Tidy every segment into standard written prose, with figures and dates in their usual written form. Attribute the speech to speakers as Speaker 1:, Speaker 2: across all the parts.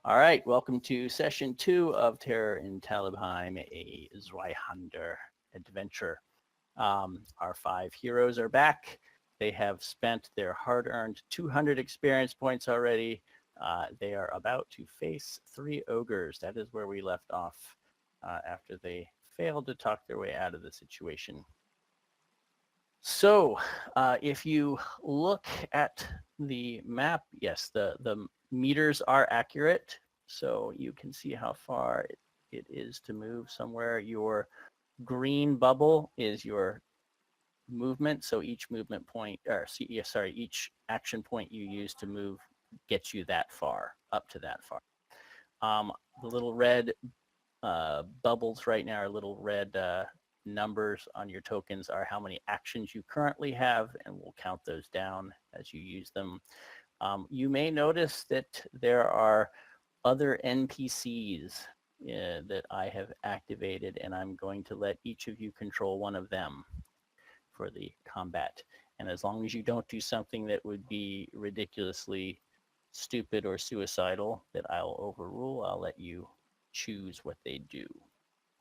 Speaker 1: All right, welcome to session 2 of Terror in Talbheim, a Zweihander adventure. Our 5 heroes are back. They have spent their hard-earned 200 experience points already. They are about to face 3 ogres. That is where we left off after they failed to talk their way out of the situation. So if you look at the map, yes, the meters are accurate. So you can see how far it is to move somewhere. Your green bubble is your movement. So each movement point, or each action point you use to move gets you that far, up to that far. The little red bubbles right now are little red numbers on your tokens are how many actions you currently have, and we'll count those down as you use them. You may notice that there are other NPCs that I have activated, and I'm going to let each of you control one of them for the combat. And as long as you don't do something that would be ridiculously stupid or suicidal that I'll overrule, I'll let you choose what they do.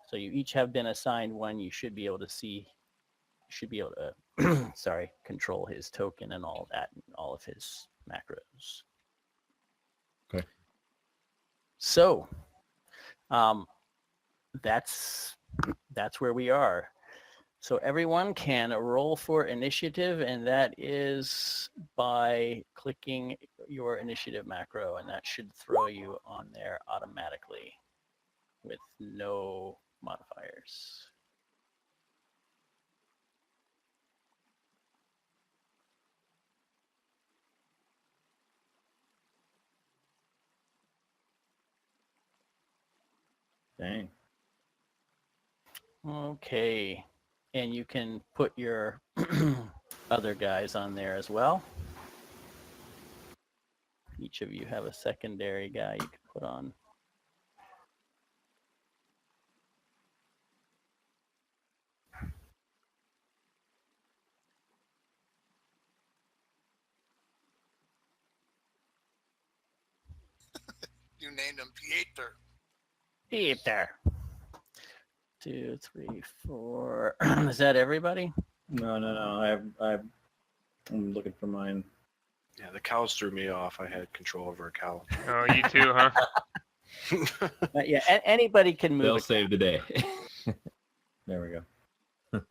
Speaker 1: So you each have been assigned one. You should be able to see, control his token and all that, and all of his macros.
Speaker 2: Okay.
Speaker 1: So that's where we are. So everyone can roll for initiative, and that is by clicking your initiative macro, and that should throw you on there automatically with no modifiers.
Speaker 2: Dang.
Speaker 1: Okay, and you can put your other guys on there as well. Each of you have a secondary guy you can put on.
Speaker 3: You named him Pieter.
Speaker 1: Peter. 2, 3, 4. Is that everybody?
Speaker 2: No. I'm looking for mine.
Speaker 4: Yeah, the cows threw me off. I had control over a cow.
Speaker 5: Oh, you too, huh?
Speaker 1: Yeah, anybody can move.
Speaker 2: They'll save the day. There we go.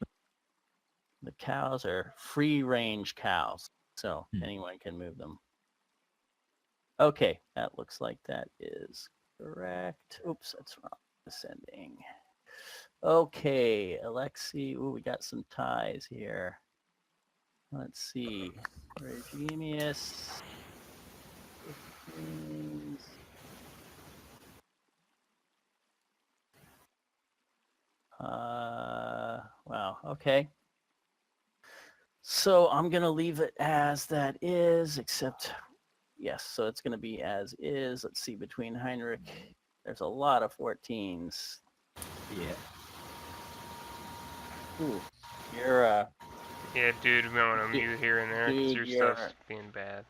Speaker 1: The cows are free-range cows, so anyone can move them. Okay, that looks like that is correct. Oops, that's wrong. Ascending. Okay, Alexi. Ooh, we got some ties here. Let's see. Regemius. Wow, okay. So I'm going to leave it as that is, except, yes, so it's going to be as is. Let's see, between Heinrich, there's a lot of 14s.
Speaker 2: Yeah.
Speaker 1: Ooh, you're,
Speaker 5: Yeah, dude, we want to mute here and there because
Speaker 1: dude,
Speaker 5: your stuff's being bad.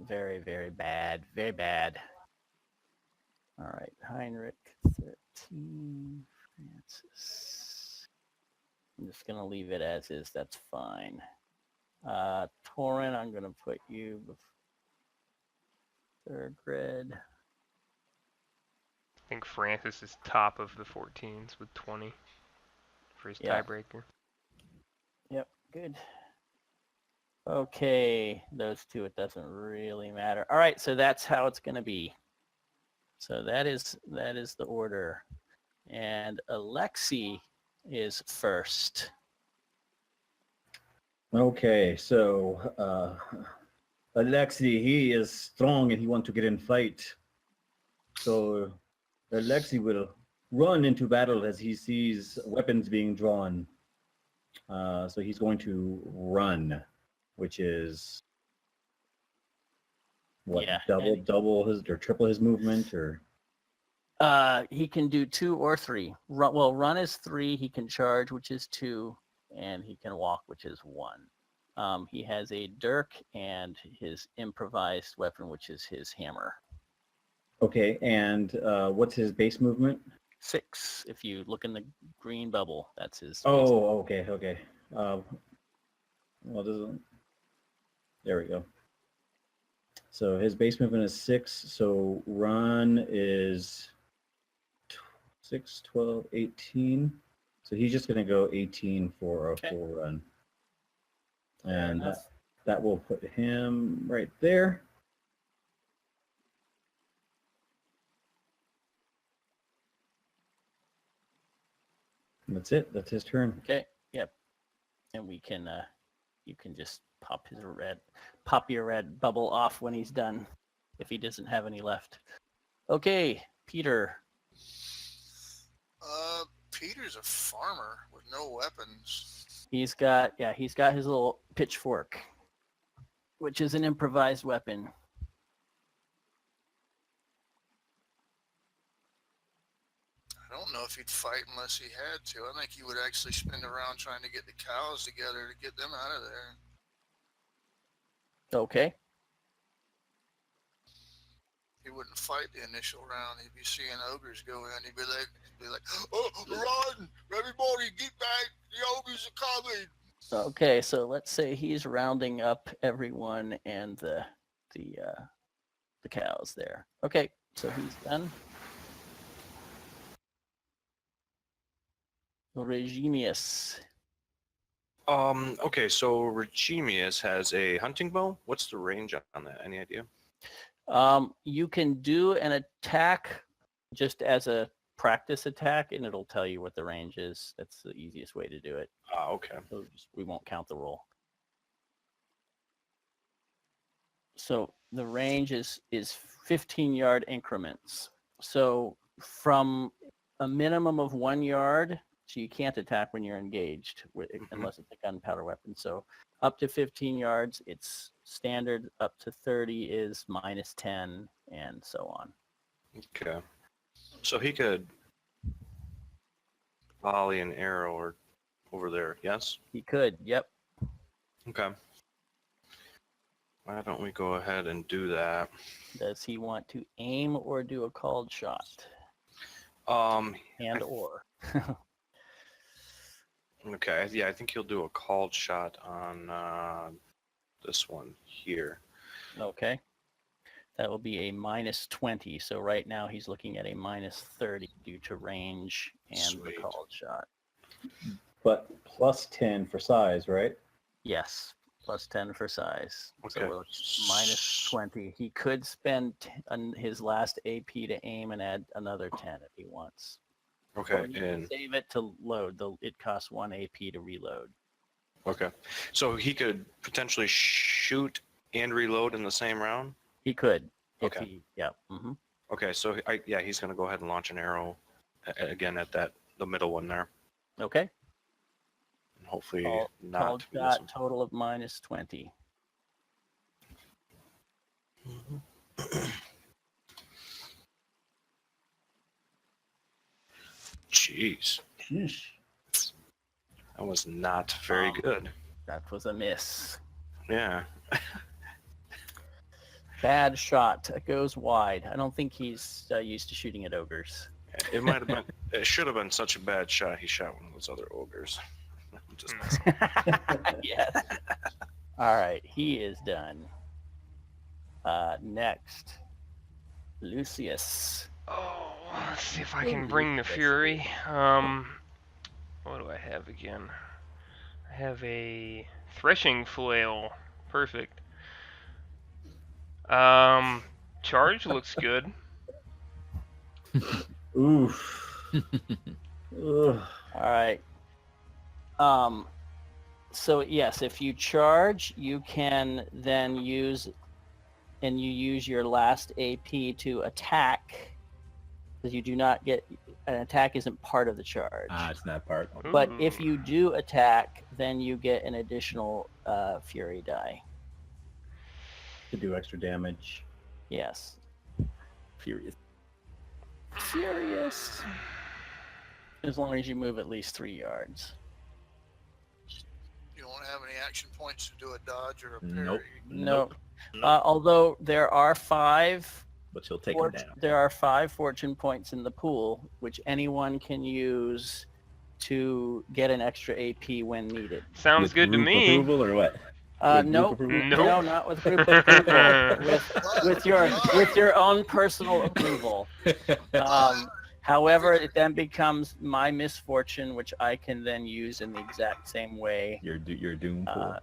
Speaker 1: very, very bad. Very bad. All right, Heinrich, 13, Francis. I'm just going to leave it as is. That's fine. Torin, I'm going to put you third grid.
Speaker 5: I think Francis is top of the 14s with 20 for his tiebreaker.
Speaker 1: Yep, good. Okay, those two, it doesn't really matter. All right, so that's how it's going to be. So that is the order. And Alexi is first.
Speaker 2: Okay, so Alexi, he is strong and he wants to get in fight. So Alexi will run into battle as he sees weapons being drawn. So he's going to run, which is what, double his or triple his movement, or
Speaker 1: he can do 2 or 3. Run is 3. He can charge, which is 2, and he can walk, which is 1. He has a dirk and his improvised weapon, which is his hammer.
Speaker 2: Okay, and what's his base movement?
Speaker 1: 6. If you look in the green bubble, that's his.
Speaker 2: Oh, okay. Well, doesn't. There we go. So his base movement is 6. So run is 6, 12, 18. So he's just going to go 18 for a full run. And that will put him right there. And that's it. That's his turn.
Speaker 1: Okay. Yep. And we can you can just pop your red bubble off when he's done, if he doesn't have any left. Okay, Peter.
Speaker 3: Peter's a farmer with no weapons.
Speaker 1: He's got his little pitchfork, which is an improvised weapon.
Speaker 3: I don't know if he'd fight unless he had to. I think he would actually spend a round trying to get the cows together to get them out of there.
Speaker 1: Okay.
Speaker 3: He wouldn't fight the initial round. He'd be seeing ogres go in. He'd be like, oh, run! Everybody get back! The ogres are coming!
Speaker 1: Okay, so let's say he's rounding up everyone and the cows there. Okay, so he's done. Regimius.
Speaker 4: Okay, so Regimius has a hunting bow. What's the range on that? Any idea?
Speaker 1: You can do an attack just as a practice attack, and it'll tell you what the range is. That's the easiest way to do it.
Speaker 4: Okay.
Speaker 1: So we won't count the roll. So the range is 15-yard increments. So from a minimum of 1 yard, so you can't attack when you're engaged unless it's a gunpowder weapon. So up to 15 yards, it's standard. Up to 30 is -10, and so on.
Speaker 4: Okay. So he could volley an arrow or over there, yes?
Speaker 1: He could, yep.
Speaker 4: Okay. Why don't we go ahead and do that?
Speaker 1: Does he want to aim or do a called shot? Or.
Speaker 4: Okay, yeah, I think he'll do a called shot on this one here.
Speaker 1: Okay. That will be a -20. So right now he's looking at a -30 due to range and
Speaker 4: Sweet.
Speaker 1: the called shot.
Speaker 2: But +10 for size, right?
Speaker 1: Yes, +10 for size.
Speaker 4: Okay.
Speaker 1: So we're -20. He could spend his last AP to aim and add another 10 if he wants.
Speaker 4: Okay,
Speaker 1: Or you can
Speaker 4: and
Speaker 1: save it to load. It costs 1 AP to reload.
Speaker 4: okay, so he could potentially shoot and reload in the same round.
Speaker 1: He could.
Speaker 4: Okay.
Speaker 1: Mm-hmm.
Speaker 4: Okay, so he's gonna go ahead and launch an arrow again at the middle one there,
Speaker 1: Okay.
Speaker 4: and hopefully
Speaker 1: Called
Speaker 4: not miss
Speaker 1: shot,
Speaker 4: him.
Speaker 1: total of -20.
Speaker 4: Jeez,
Speaker 2: Sheesh.
Speaker 4: that was not very good.
Speaker 1: That was a miss.
Speaker 4: Yeah.
Speaker 1: Bad shot. It goes wide. I don't think he's used to shooting at ogres.
Speaker 4: It might have been. It should have been such a bad shot. He shot one of those other ogres. I'm just messing.
Speaker 1: Yes. All right. He is done. Next, Lucius.
Speaker 5: Oh, let's see if I can bring the fury. What do I have again? I have a threshing flail. Perfect. Charge looks good.
Speaker 2: Oof. Ugh.
Speaker 1: All right. So yes, if you charge, you can then use your last AP to attack, because you do not get an attack isn't part of the charge.
Speaker 6: It's not part.
Speaker 1: But
Speaker 5: Ooh.
Speaker 1: if you do attack, then you get an additional fury die.
Speaker 2: To do extra damage.
Speaker 1: Yes.
Speaker 6: Furious.
Speaker 1: Furious. As long as you move at least 3 yards.
Speaker 3: You don't have any action points to do a dodge or a parry.
Speaker 6: Nope.
Speaker 1: No. Although there are 5
Speaker 6: but she'll take him down.
Speaker 1: There are 5 fortune points in the pool, which anyone can use to get an extra AP when needed.
Speaker 5: Sounds
Speaker 6: With
Speaker 5: good to
Speaker 6: group
Speaker 5: me.
Speaker 6: approval or what? With group
Speaker 1: Nope,
Speaker 6: approval?
Speaker 5: Nope.
Speaker 1: no, not with group approval.
Speaker 3: But,
Speaker 1: with your own personal approval. However, it then becomes my misfortune, which I can then use in the exact same way.
Speaker 6: Your doom pool.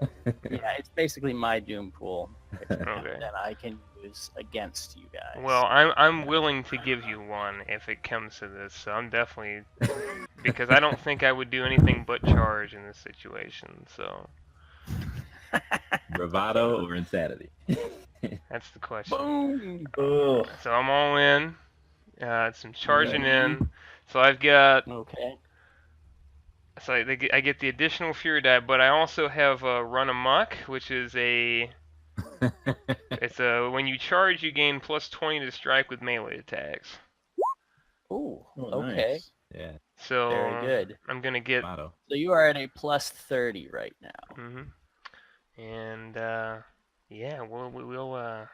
Speaker 1: Yeah, it's basically my doom pool
Speaker 5: Okay.
Speaker 1: that I can use against you guys.
Speaker 5: Well, I'm willing to give you one if it comes to this. So I'm definitely, because I don't think I would do anything but charge in this situation. So
Speaker 6: Bravado or insanity?
Speaker 5: that's the question.
Speaker 1: Boom.
Speaker 2: Oh,
Speaker 5: So I'm all in. Some charging in. So I've got.
Speaker 1: Okay.
Speaker 5: So I get the additional fury die, but I also have run amok, which is a. It's a when you charge, you gain plus 20 to strike with melee attacks.
Speaker 1: Ooh.
Speaker 2: oh,
Speaker 1: Okay.
Speaker 2: nice.
Speaker 6: Yeah.
Speaker 5: So
Speaker 1: Very good.
Speaker 5: I'm gonna get.
Speaker 6: Bravado.
Speaker 1: So you are at a plus 30 right now.
Speaker 5: And yeah, we'll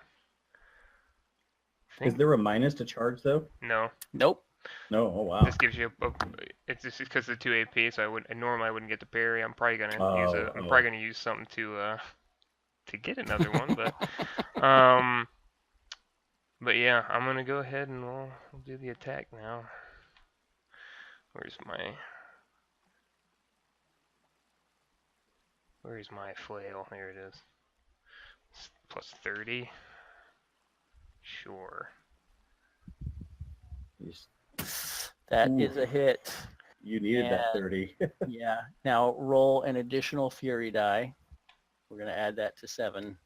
Speaker 2: Is there a minus to charge though?
Speaker 5: no.
Speaker 1: Nope.
Speaker 2: No. Oh wow.
Speaker 5: This gives you it's just because of the 2 AP, so normally I wouldn't get the parry. I'm probably gonna I'm probably gonna use something to get another one, but yeah, I'm gonna go ahead and we'll do the attack now. Where's my flail? There it is. It's plus 30. Sure.
Speaker 1: That
Speaker 2: Ooh.
Speaker 1: is a hit.
Speaker 2: You needed that
Speaker 1: And-
Speaker 2: 30.
Speaker 1: Yeah. Now roll an additional fury die. We're going to add that to 7.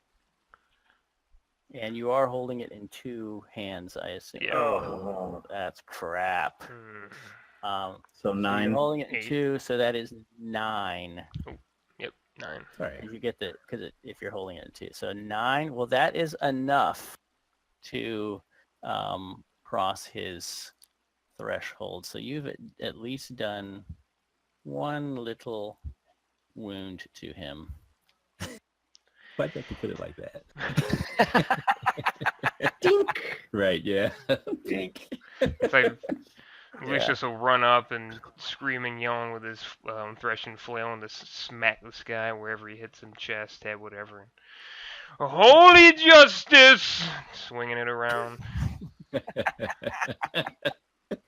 Speaker 1: And you are holding it in 2 hands, I assume.
Speaker 5: Yeah.
Speaker 1: Oh, that's crap.
Speaker 5: Hmm.
Speaker 2: So
Speaker 1: So
Speaker 2: 9.
Speaker 1: you're holding it in
Speaker 5: 8.
Speaker 1: 2, so that is 9.
Speaker 5: Yep, 9.
Speaker 6: Sorry.
Speaker 1: You get the if you're holding it in 2, so 9. Well, that is enough to cross his threshold. So you've at least done 1 little wound to him.
Speaker 6: Why'd you have to put it like that? Dink. Right, yeah. Dink.
Speaker 5: It's like
Speaker 1: Yeah.
Speaker 5: Lucius will run up and scream and yelling with his threshing flail and just smack this guy wherever he hits him, chest, head, whatever. Holy justice! Swinging it around.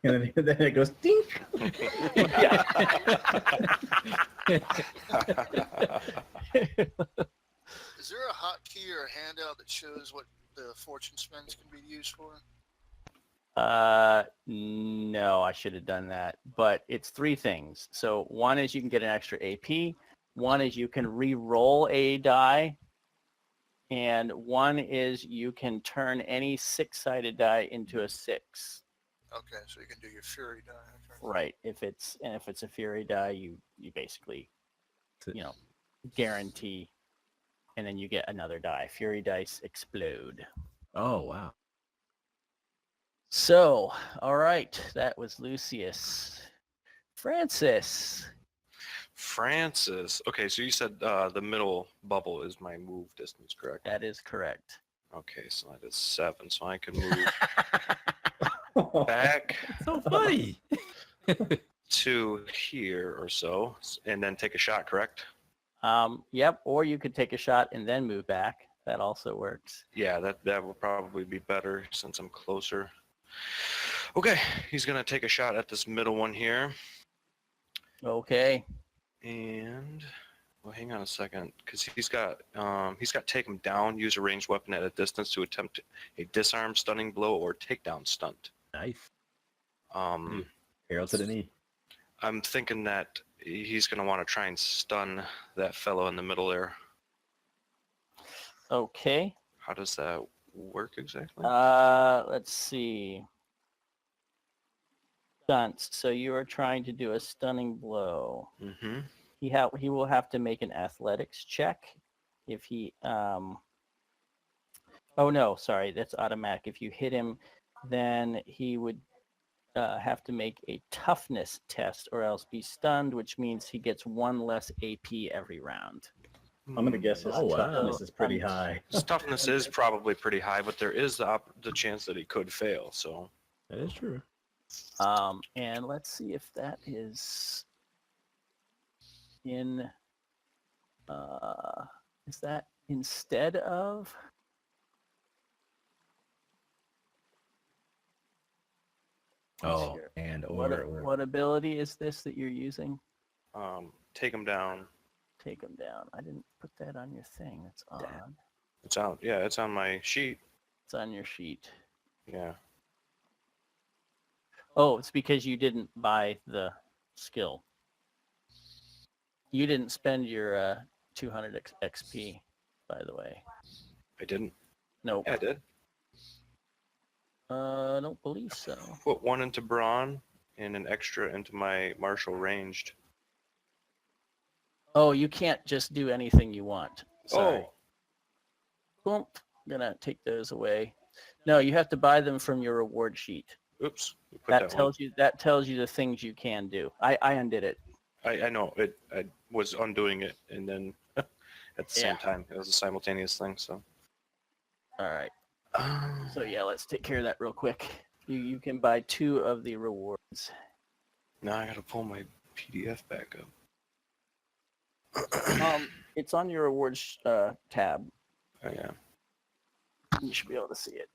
Speaker 2: And then it goes dink.
Speaker 3: is there a hotkey or a handout that shows what the fortune spins can be used for?
Speaker 1: No, I should have done that. But it's 3 things. So 1 is you can get an extra AP. 1 is you can re-roll a die. And 1 is you can turn any 6-sided die into a 6.
Speaker 3: Okay, so you can do your fury die. Okay.
Speaker 1: Right. If it's a fury die, you basically, guarantee, and then you get another die. Fury dice explode.
Speaker 6: Oh, wow.
Speaker 1: So, all right, that was Lucius. Francis.
Speaker 4: Okay, so you said the middle bubble is my move distance, correct?
Speaker 1: That is correct.
Speaker 4: Okay, so that is 7, so I can move back
Speaker 6: So funny.
Speaker 4: to here or so, and then take a shot, correct?
Speaker 1: Yep. Or you could take a shot and then move back. That also works.
Speaker 4: Yeah, that will probably be better since I'm closer. Okay, he's gonna take a shot at this middle one here,
Speaker 1: Okay.
Speaker 4: and well, hang on a second, because he's got take him down, use a ranged weapon at a distance to attempt a disarm, stunning blow, or takedown stunt.
Speaker 6: Nice.
Speaker 4: Um,
Speaker 6: Arrow to the knee.
Speaker 4: I'm thinking that he's gonna want to try and stun that fellow in the middle there.
Speaker 1: Okay.
Speaker 4: How does that work exactly?
Speaker 1: Let's see. Stunts. So you are trying to do a stunning blow.
Speaker 4: Mm-hmm.
Speaker 1: He will have to make an athletics check. If he oh no, sorry, that's automatic. If you hit him, then he would have to make a toughness test or else be stunned, which means he gets 1 less AP every round.
Speaker 2: I'm gonna guess his
Speaker 6: Oh, wow.
Speaker 2: toughness is pretty high.
Speaker 4: His toughness is probably pretty high, but there is the chance that he could fail. So
Speaker 6: That is true.
Speaker 1: And let's see if that is in. Is that instead of?
Speaker 6: Oh,
Speaker 1: Sure.
Speaker 6: and
Speaker 1: What,
Speaker 6: or
Speaker 1: what ability is this that you're using?
Speaker 4: take him down.
Speaker 1: Take them down. I didn't put that on your thing. That's odd.
Speaker 4: It's out. Yeah, it's on my sheet.
Speaker 1: It's on your sheet.
Speaker 4: Yeah.
Speaker 1: Oh, it's because you didn't buy the skill. You didn't spend your 200 XP, by the way.
Speaker 4: I didn't.
Speaker 1: Nope.
Speaker 4: Yeah, I did.
Speaker 1: I don't believe so.
Speaker 4: Put one into brawn and an extra into my martial ranged.
Speaker 1: Oh, you can't just do anything you want. Sorry.
Speaker 4: Oh,
Speaker 1: Boom. I'm gonna take those away. No, you have to buy them from your reward sheet.
Speaker 4: oops. We put
Speaker 1: That
Speaker 4: one.
Speaker 1: tells you the things you can do. I undid it.
Speaker 4: I know it. I was undoing it, and then at the same
Speaker 1: Yeah.
Speaker 4: time, it was a simultaneous thing. So.
Speaker 1: All right. So yeah, let's take care of that real quick. You can buy 2 of the rewards.
Speaker 4: Now I gotta pull my PDF back up.
Speaker 1: It's on your rewards tab.
Speaker 4: Oh yeah.
Speaker 1: You should be able to see it.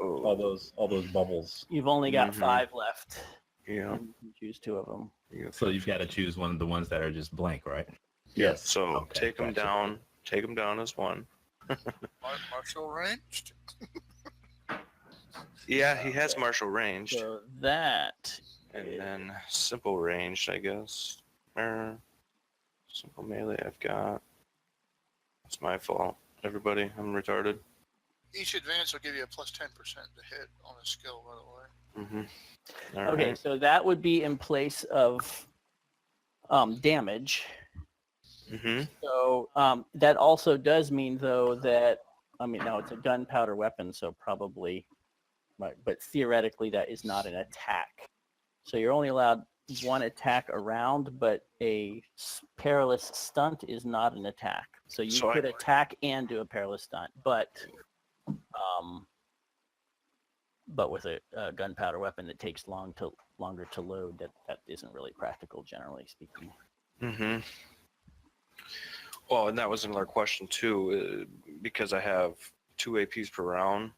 Speaker 2: All those bubbles.
Speaker 1: You've only got
Speaker 4: Mhm.
Speaker 1: 5 left.
Speaker 4: Yeah.
Speaker 1: And you can choose 2 of them.
Speaker 6: so you've got to choose one of the ones that are just blank, right?
Speaker 2: Yes.
Speaker 4: So
Speaker 6: Okay,
Speaker 4: take him
Speaker 6: gotcha.
Speaker 4: down. Take him down as one.
Speaker 3: Martial ranged.
Speaker 4: Yeah, he has martial ranged,
Speaker 1: So that
Speaker 4: and then simple ranged, I guess. Simple melee I've got. It's my fault. Everybody, I'm retarded.
Speaker 3: Each advance will give you a plus 10% to hit on a skill, by the way.
Speaker 4: Mm-hmm. All
Speaker 1: okay,
Speaker 4: right.
Speaker 1: so that would be in place of damage.
Speaker 4: Mm-hmm.
Speaker 1: So that also does mean, though, that now it's a gunpowder weapon, so probably, but theoretically that is not an attack. So you're only allowed 1 attack around, but a perilous stunt is not an attack. So you
Speaker 4: So
Speaker 1: could attack and do a perilous stunt, but with a gunpowder weapon that takes longer to load, that isn't really practical, generally speaking.
Speaker 4: Mm-hmm. Well, and that was another question too, because I have 2 APs per round.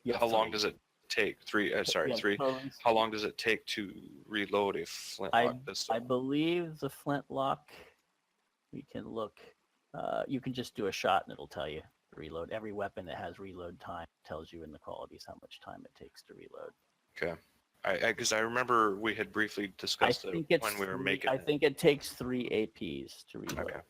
Speaker 1: You have
Speaker 4: How long
Speaker 1: 3.
Speaker 4: does it take? 3. Sorry,
Speaker 1: Yeah,
Speaker 4: 3.
Speaker 1: opponents-
Speaker 4: How long does it take to reload a flintlock pistol?
Speaker 1: I believe the flintlock, we can look, you can just do a shot and it'll tell you reload. Every weapon that has reload time tells you in the qualities how much time it takes to reload.
Speaker 4: Okay. Because I remember we had briefly discussed it when we were making
Speaker 1: I
Speaker 4: it.
Speaker 1: think it takes 3 APs to reload.
Speaker 4: Okay.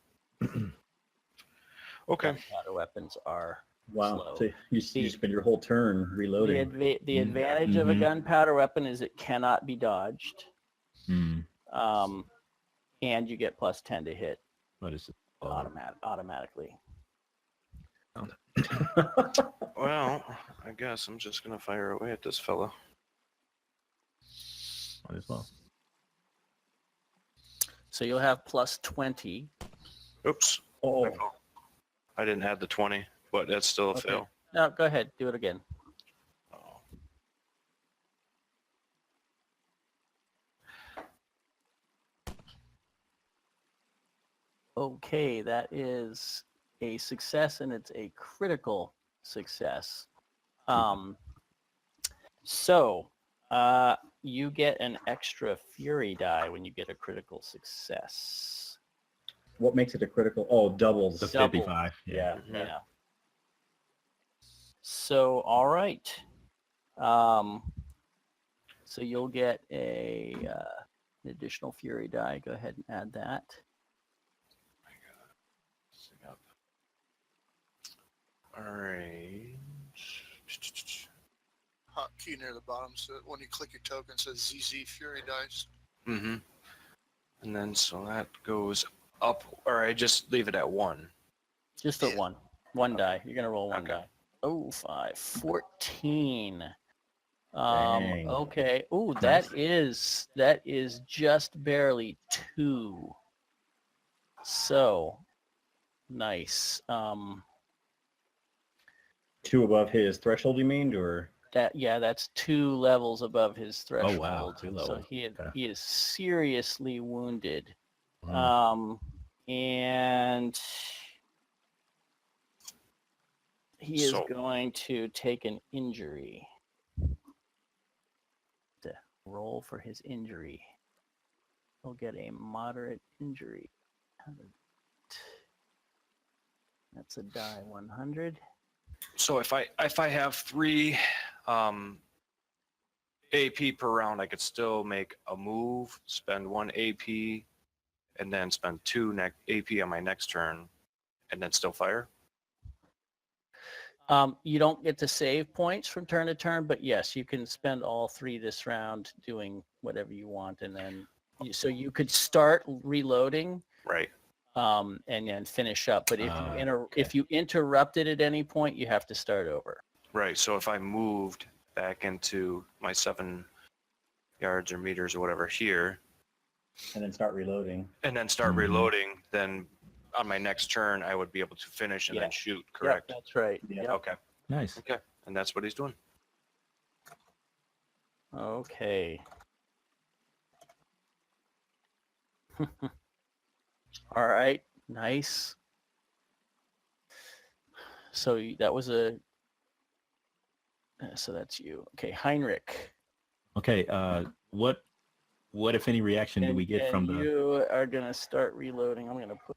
Speaker 4: Okay.
Speaker 1: Gunpowder weapons are
Speaker 2: Wow.
Speaker 1: slow.
Speaker 2: So you spend your whole turn reloading.
Speaker 1: The advantage of a
Speaker 6: Mhm.
Speaker 1: gunpowder weapon is it cannot be dodged.
Speaker 6: Hmm.
Speaker 1: And you get plus 10 to hit
Speaker 6: What is it?
Speaker 1: automatically.
Speaker 4: Well, I guess I'm just gonna fire away at this fella.
Speaker 6: Might as well.
Speaker 1: So you'll have plus 20.
Speaker 4: Oops.
Speaker 2: Oh,
Speaker 4: I didn't add the 20, but that's still a
Speaker 1: Okay.
Speaker 4: fail.
Speaker 1: No, go ahead. Do it again.
Speaker 4: Oh.
Speaker 1: Okay, that is a success, and it's a critical success. So you get an extra fury die when you get a critical success.
Speaker 2: what makes it a critical? Oh, doubles.
Speaker 6: The
Speaker 1: Double.
Speaker 6: 55. Yeah.
Speaker 4: Mhm.
Speaker 1: Yeah. So all right. So you'll get an additional fury die. Go ahead and add that.
Speaker 4: All right.
Speaker 3: Hotkey near the bottom, so when you click your token, it says ZZ Fury Dice.
Speaker 4: Mm-hmm. And then so that goes up, or I just leave it at 1.
Speaker 1: Just a
Speaker 3: Yeah.
Speaker 1: one die. You're gonna roll 1
Speaker 4: Okay.
Speaker 1: die. Oh, 5, 14.
Speaker 2: Dang.
Speaker 1: Okay. Oh,
Speaker 6: Nice.
Speaker 1: that is just barely 2. So Nice.
Speaker 2: 2 above his threshold, you mean, or?
Speaker 1: That's 2 levels above his threshold.
Speaker 6: Oh, wow, 2
Speaker 1: So
Speaker 6: levels.
Speaker 1: he
Speaker 6: Okay.
Speaker 1: is seriously wounded.
Speaker 6: Mhm.
Speaker 1: And he is
Speaker 4: So-
Speaker 1: going to take an injury. To roll for his injury. He'll get a moderate injury. That's a die 100.
Speaker 4: So if I have 3 AP per round, I could still make a move, spend 1 AP, and then spend 2 AP on my next turn, and then still fire.
Speaker 1: You don't get to save points from turn to turn, but yes, you can spend all 3 this round doing whatever you want, and then so you could start reloading,
Speaker 4: Right.
Speaker 1: and then finish up. But if
Speaker 6: Okay.
Speaker 1: if you interrupted at any point, you have to start over.
Speaker 4: Right. So if I moved back into my 7 yards or meters or whatever here,
Speaker 2: And then start reloading.
Speaker 4: and then start
Speaker 6: Mhm.
Speaker 4: reloading, then on my next turn I would be able to finish and
Speaker 1: Yeah.
Speaker 4: then shoot.
Speaker 1: Yep,
Speaker 4: Correct.
Speaker 1: that's right.
Speaker 2: Yeah.
Speaker 1: Yep.
Speaker 4: Okay.
Speaker 6: Nice.
Speaker 4: Okay. And that's what he's doing.
Speaker 1: Okay. All right. Nice. So that was so that's you. Okay, Heinrich.
Speaker 6: Okay. What if any reaction do we get
Speaker 1: And
Speaker 6: from the?
Speaker 1: you are gonna start reloading. I'm gonna put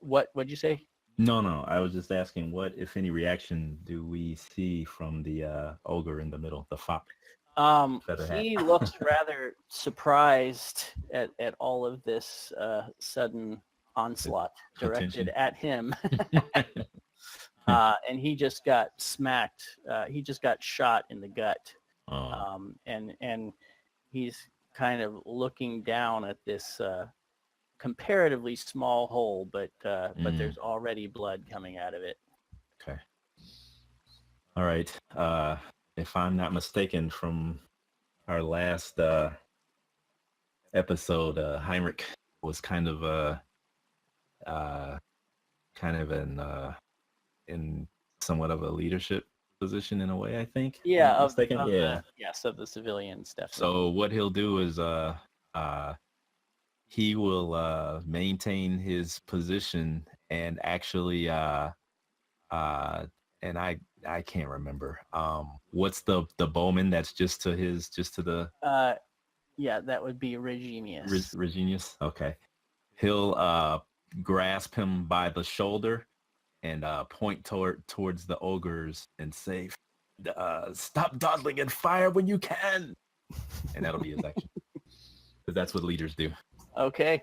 Speaker 1: what'd you say?
Speaker 6: No. I was just asking, what if any reaction do we see from the ogre in the middle, the fox? Feather hat.
Speaker 1: He looks rather surprised at all of this sudden onslaught directed
Speaker 6: Attention.
Speaker 1: at him. And he just got smacked. He just got shot in the gut.
Speaker 6: Oh.
Speaker 1: And he's kind of looking down at this comparatively small hole, but there's already blood coming out of it.
Speaker 6: Okay. All right. If I'm not mistaken, from our last episode, Heinrich was kind of in somewhat of a leadership position in a way, I think. if I'm
Speaker 1: Yeah,
Speaker 6: not
Speaker 1: of
Speaker 6: mistaken. Yeah.
Speaker 1: of the civilians, definitely.
Speaker 6: So what he'll do is he will maintain his position and actually and I can't remember. What's the bowman that's just to the
Speaker 1: Yeah, that would be Reginius.
Speaker 6: Reginius? Okay. He'll grasp him by the shoulder and point towards the ogres and say, "Stop dawdling and fire when you can." And that'll be his action. Because that's what leaders do.
Speaker 1: Okay.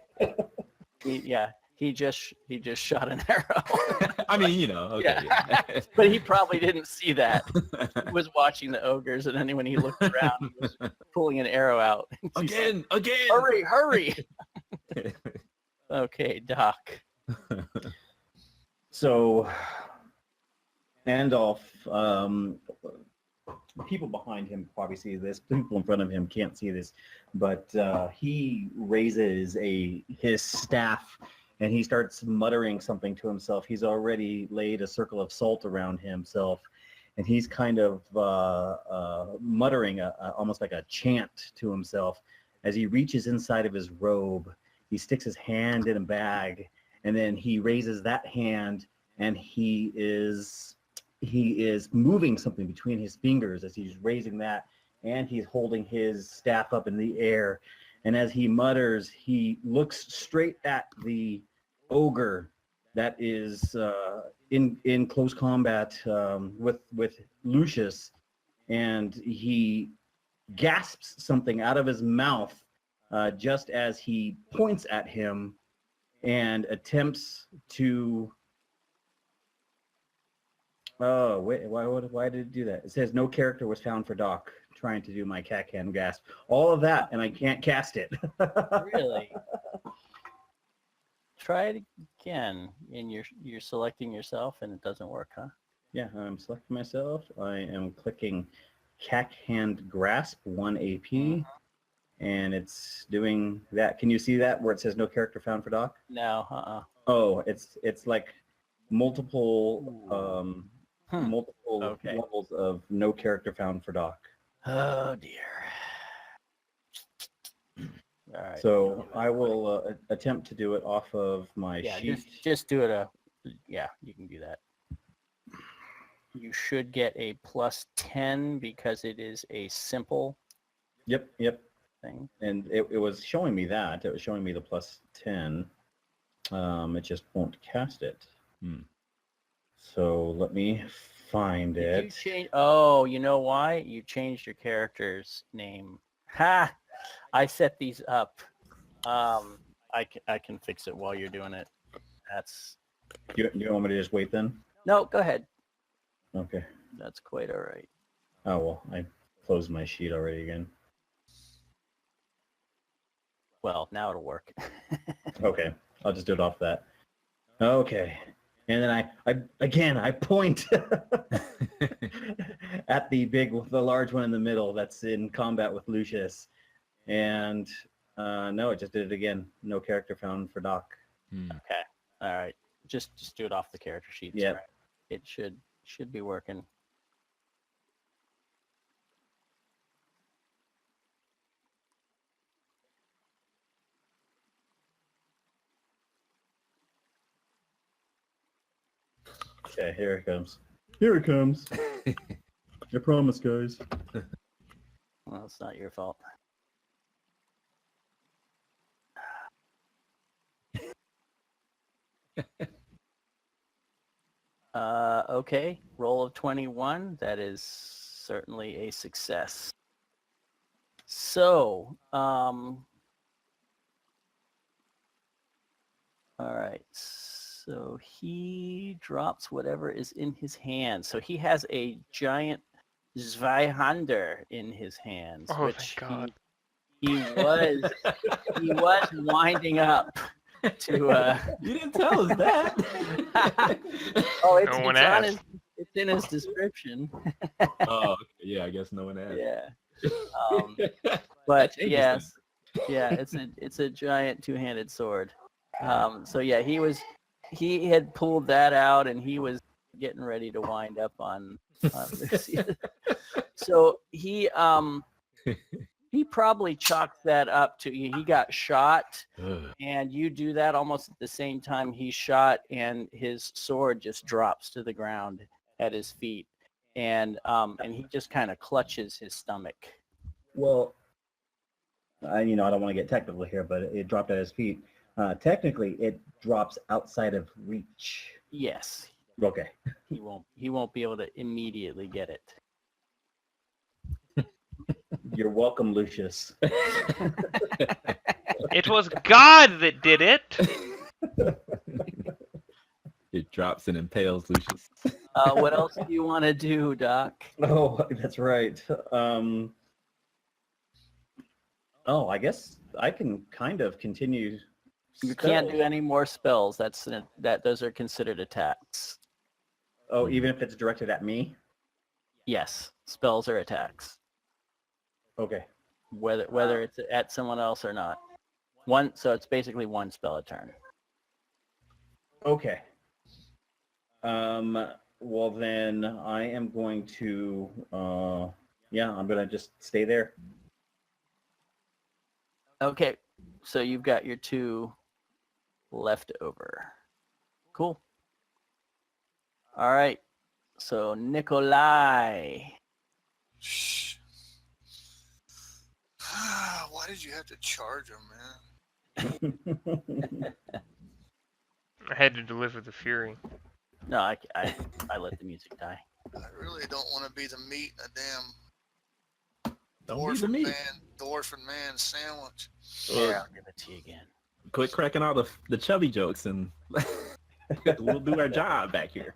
Speaker 1: He just shot an arrow.
Speaker 6: I mean, okay. Yeah.
Speaker 1: But he probably didn't see that. He was watching the ogres, and then when he looked around, he was pulling an arrow out. He said,
Speaker 6: Again.
Speaker 1: Hurry! Okay, Doc.
Speaker 2: So, Andolph, people behind him probably see this. People in front of him can't see this, but he raises his staff and he starts muttering something to himself. He's already laid a circle of salt around himself, and he's kind of muttering almost like a chant to himself. As he reaches inside of his robe, he sticks his hand in a bag, and then he raises that hand, and he is moving something between his fingers as he's raising that, and he's holding his staff up in the air. And as he mutters, he looks straight at the ogre that is in close combat with Lucius, and he gasps something out of his mouth just as he points at him and attempts to. Oh, wait, why did it do that? It says no character was found for Doc trying to do my cat can gasp. All of that, and I can't cast it.
Speaker 1: Really? Try it again, and you're selecting yourself, and it doesn't work, huh?
Speaker 2: Yeah, I'm selecting myself. I am clicking Cack Hand Grasp, 1 AP. and it's doing that. Can you see that where it says no character found for Doc?
Speaker 1: No,
Speaker 2: Oh, it's like multiple multiple
Speaker 1: Okay.
Speaker 2: levels of no character found for Doc.
Speaker 1: Oh dear. All right.
Speaker 2: So I will attempt to do it off of my
Speaker 1: Yeah,
Speaker 2: sheet.
Speaker 1: just do it. Yeah, you can do that. You should get a +10 because it is a simple
Speaker 2: Yep.
Speaker 1: thing.
Speaker 2: And it was showing me that. It was showing me the +10. It just won't cast it. So let me find
Speaker 1: Did
Speaker 2: it.
Speaker 1: you change? Oh, you know why? You changed your character's name. Ha! I set these up. I can fix it while you're doing it. That's
Speaker 2: You want me to just wait then?
Speaker 1: no. Go ahead.
Speaker 2: Okay.
Speaker 1: That's quite all right.
Speaker 2: Oh, well, I closed my sheet already again.
Speaker 1: Well, now it'll work.
Speaker 2: Okay. I'll just do it off that. Okay. And then I point at the large one in the middle that's in combat with Lucius. And no, it just did it again. No character found for Doc.
Speaker 1: Okay. All right. Just do it off the character sheet.
Speaker 2: Yep.
Speaker 1: Right. It should be working.
Speaker 2: Okay, here it comes. Here it comes. I promise, guys.
Speaker 1: Well, it's not your fault. Okay. Roll of 21. That is certainly a success. So, all right. So he drops whatever is in his hand. So he has a giant zweihander in his hands,
Speaker 5: Oh,
Speaker 1: which
Speaker 5: thank God.
Speaker 1: he was winding up to.
Speaker 6: You didn't tell us that.
Speaker 1: Oh,
Speaker 5: No one
Speaker 1: it's on
Speaker 5: asked.
Speaker 1: it's in his description.
Speaker 6: Oh, okay. Yeah, I guess no one asked.
Speaker 1: Yeah. But
Speaker 6: changes
Speaker 1: yes, yeah, it's a giant two-handed sword. So yeah, he had pulled that out and he was getting ready to wind up on Lucy. So he probably chalked that up to he got shot, and you do that almost at the same time he's shot, and his sword just drops to the ground at his feet, and he just kind of clutches his stomach.
Speaker 2: Well, I don't want to get technical here, but it dropped at his feet. Technically, it drops outside of reach.
Speaker 1: Yes,
Speaker 2: Okay.
Speaker 1: he won't be able to immediately get it.
Speaker 2: You're welcome, Lucius.
Speaker 5: It was God that did it.
Speaker 6: It drops and impales Lucius.
Speaker 1: What else do you want to do, Doc?
Speaker 2: Oh, that's right. I guess I can kind of continue.
Speaker 1: You can't do
Speaker 2: spells.
Speaker 1: any more spells. Those are considered attacks.
Speaker 2: Oh, even if it's directed at me?
Speaker 1: Yes, spells are attacks,
Speaker 2: Okay.
Speaker 1: whether it's at someone else or not. So it's basically one spell a turn.
Speaker 2: Okay. Well, then I am going to, I'm going to just stay there.
Speaker 1: Okay, so you've got your 2 left over. Cool. All right, so Nikolai.
Speaker 3: Shh. Why did you have to charge him, man?
Speaker 5: I had to deliver the fury.
Speaker 1: No, I let the music die.
Speaker 3: I really don't want to be the meat in a damn
Speaker 6: Don't be the meat.
Speaker 3: dwarfen man sandwich.
Speaker 1: Yeah, I'll give it to you again.
Speaker 6: Quit cracking all the chubby jokes and we'll do our job back here.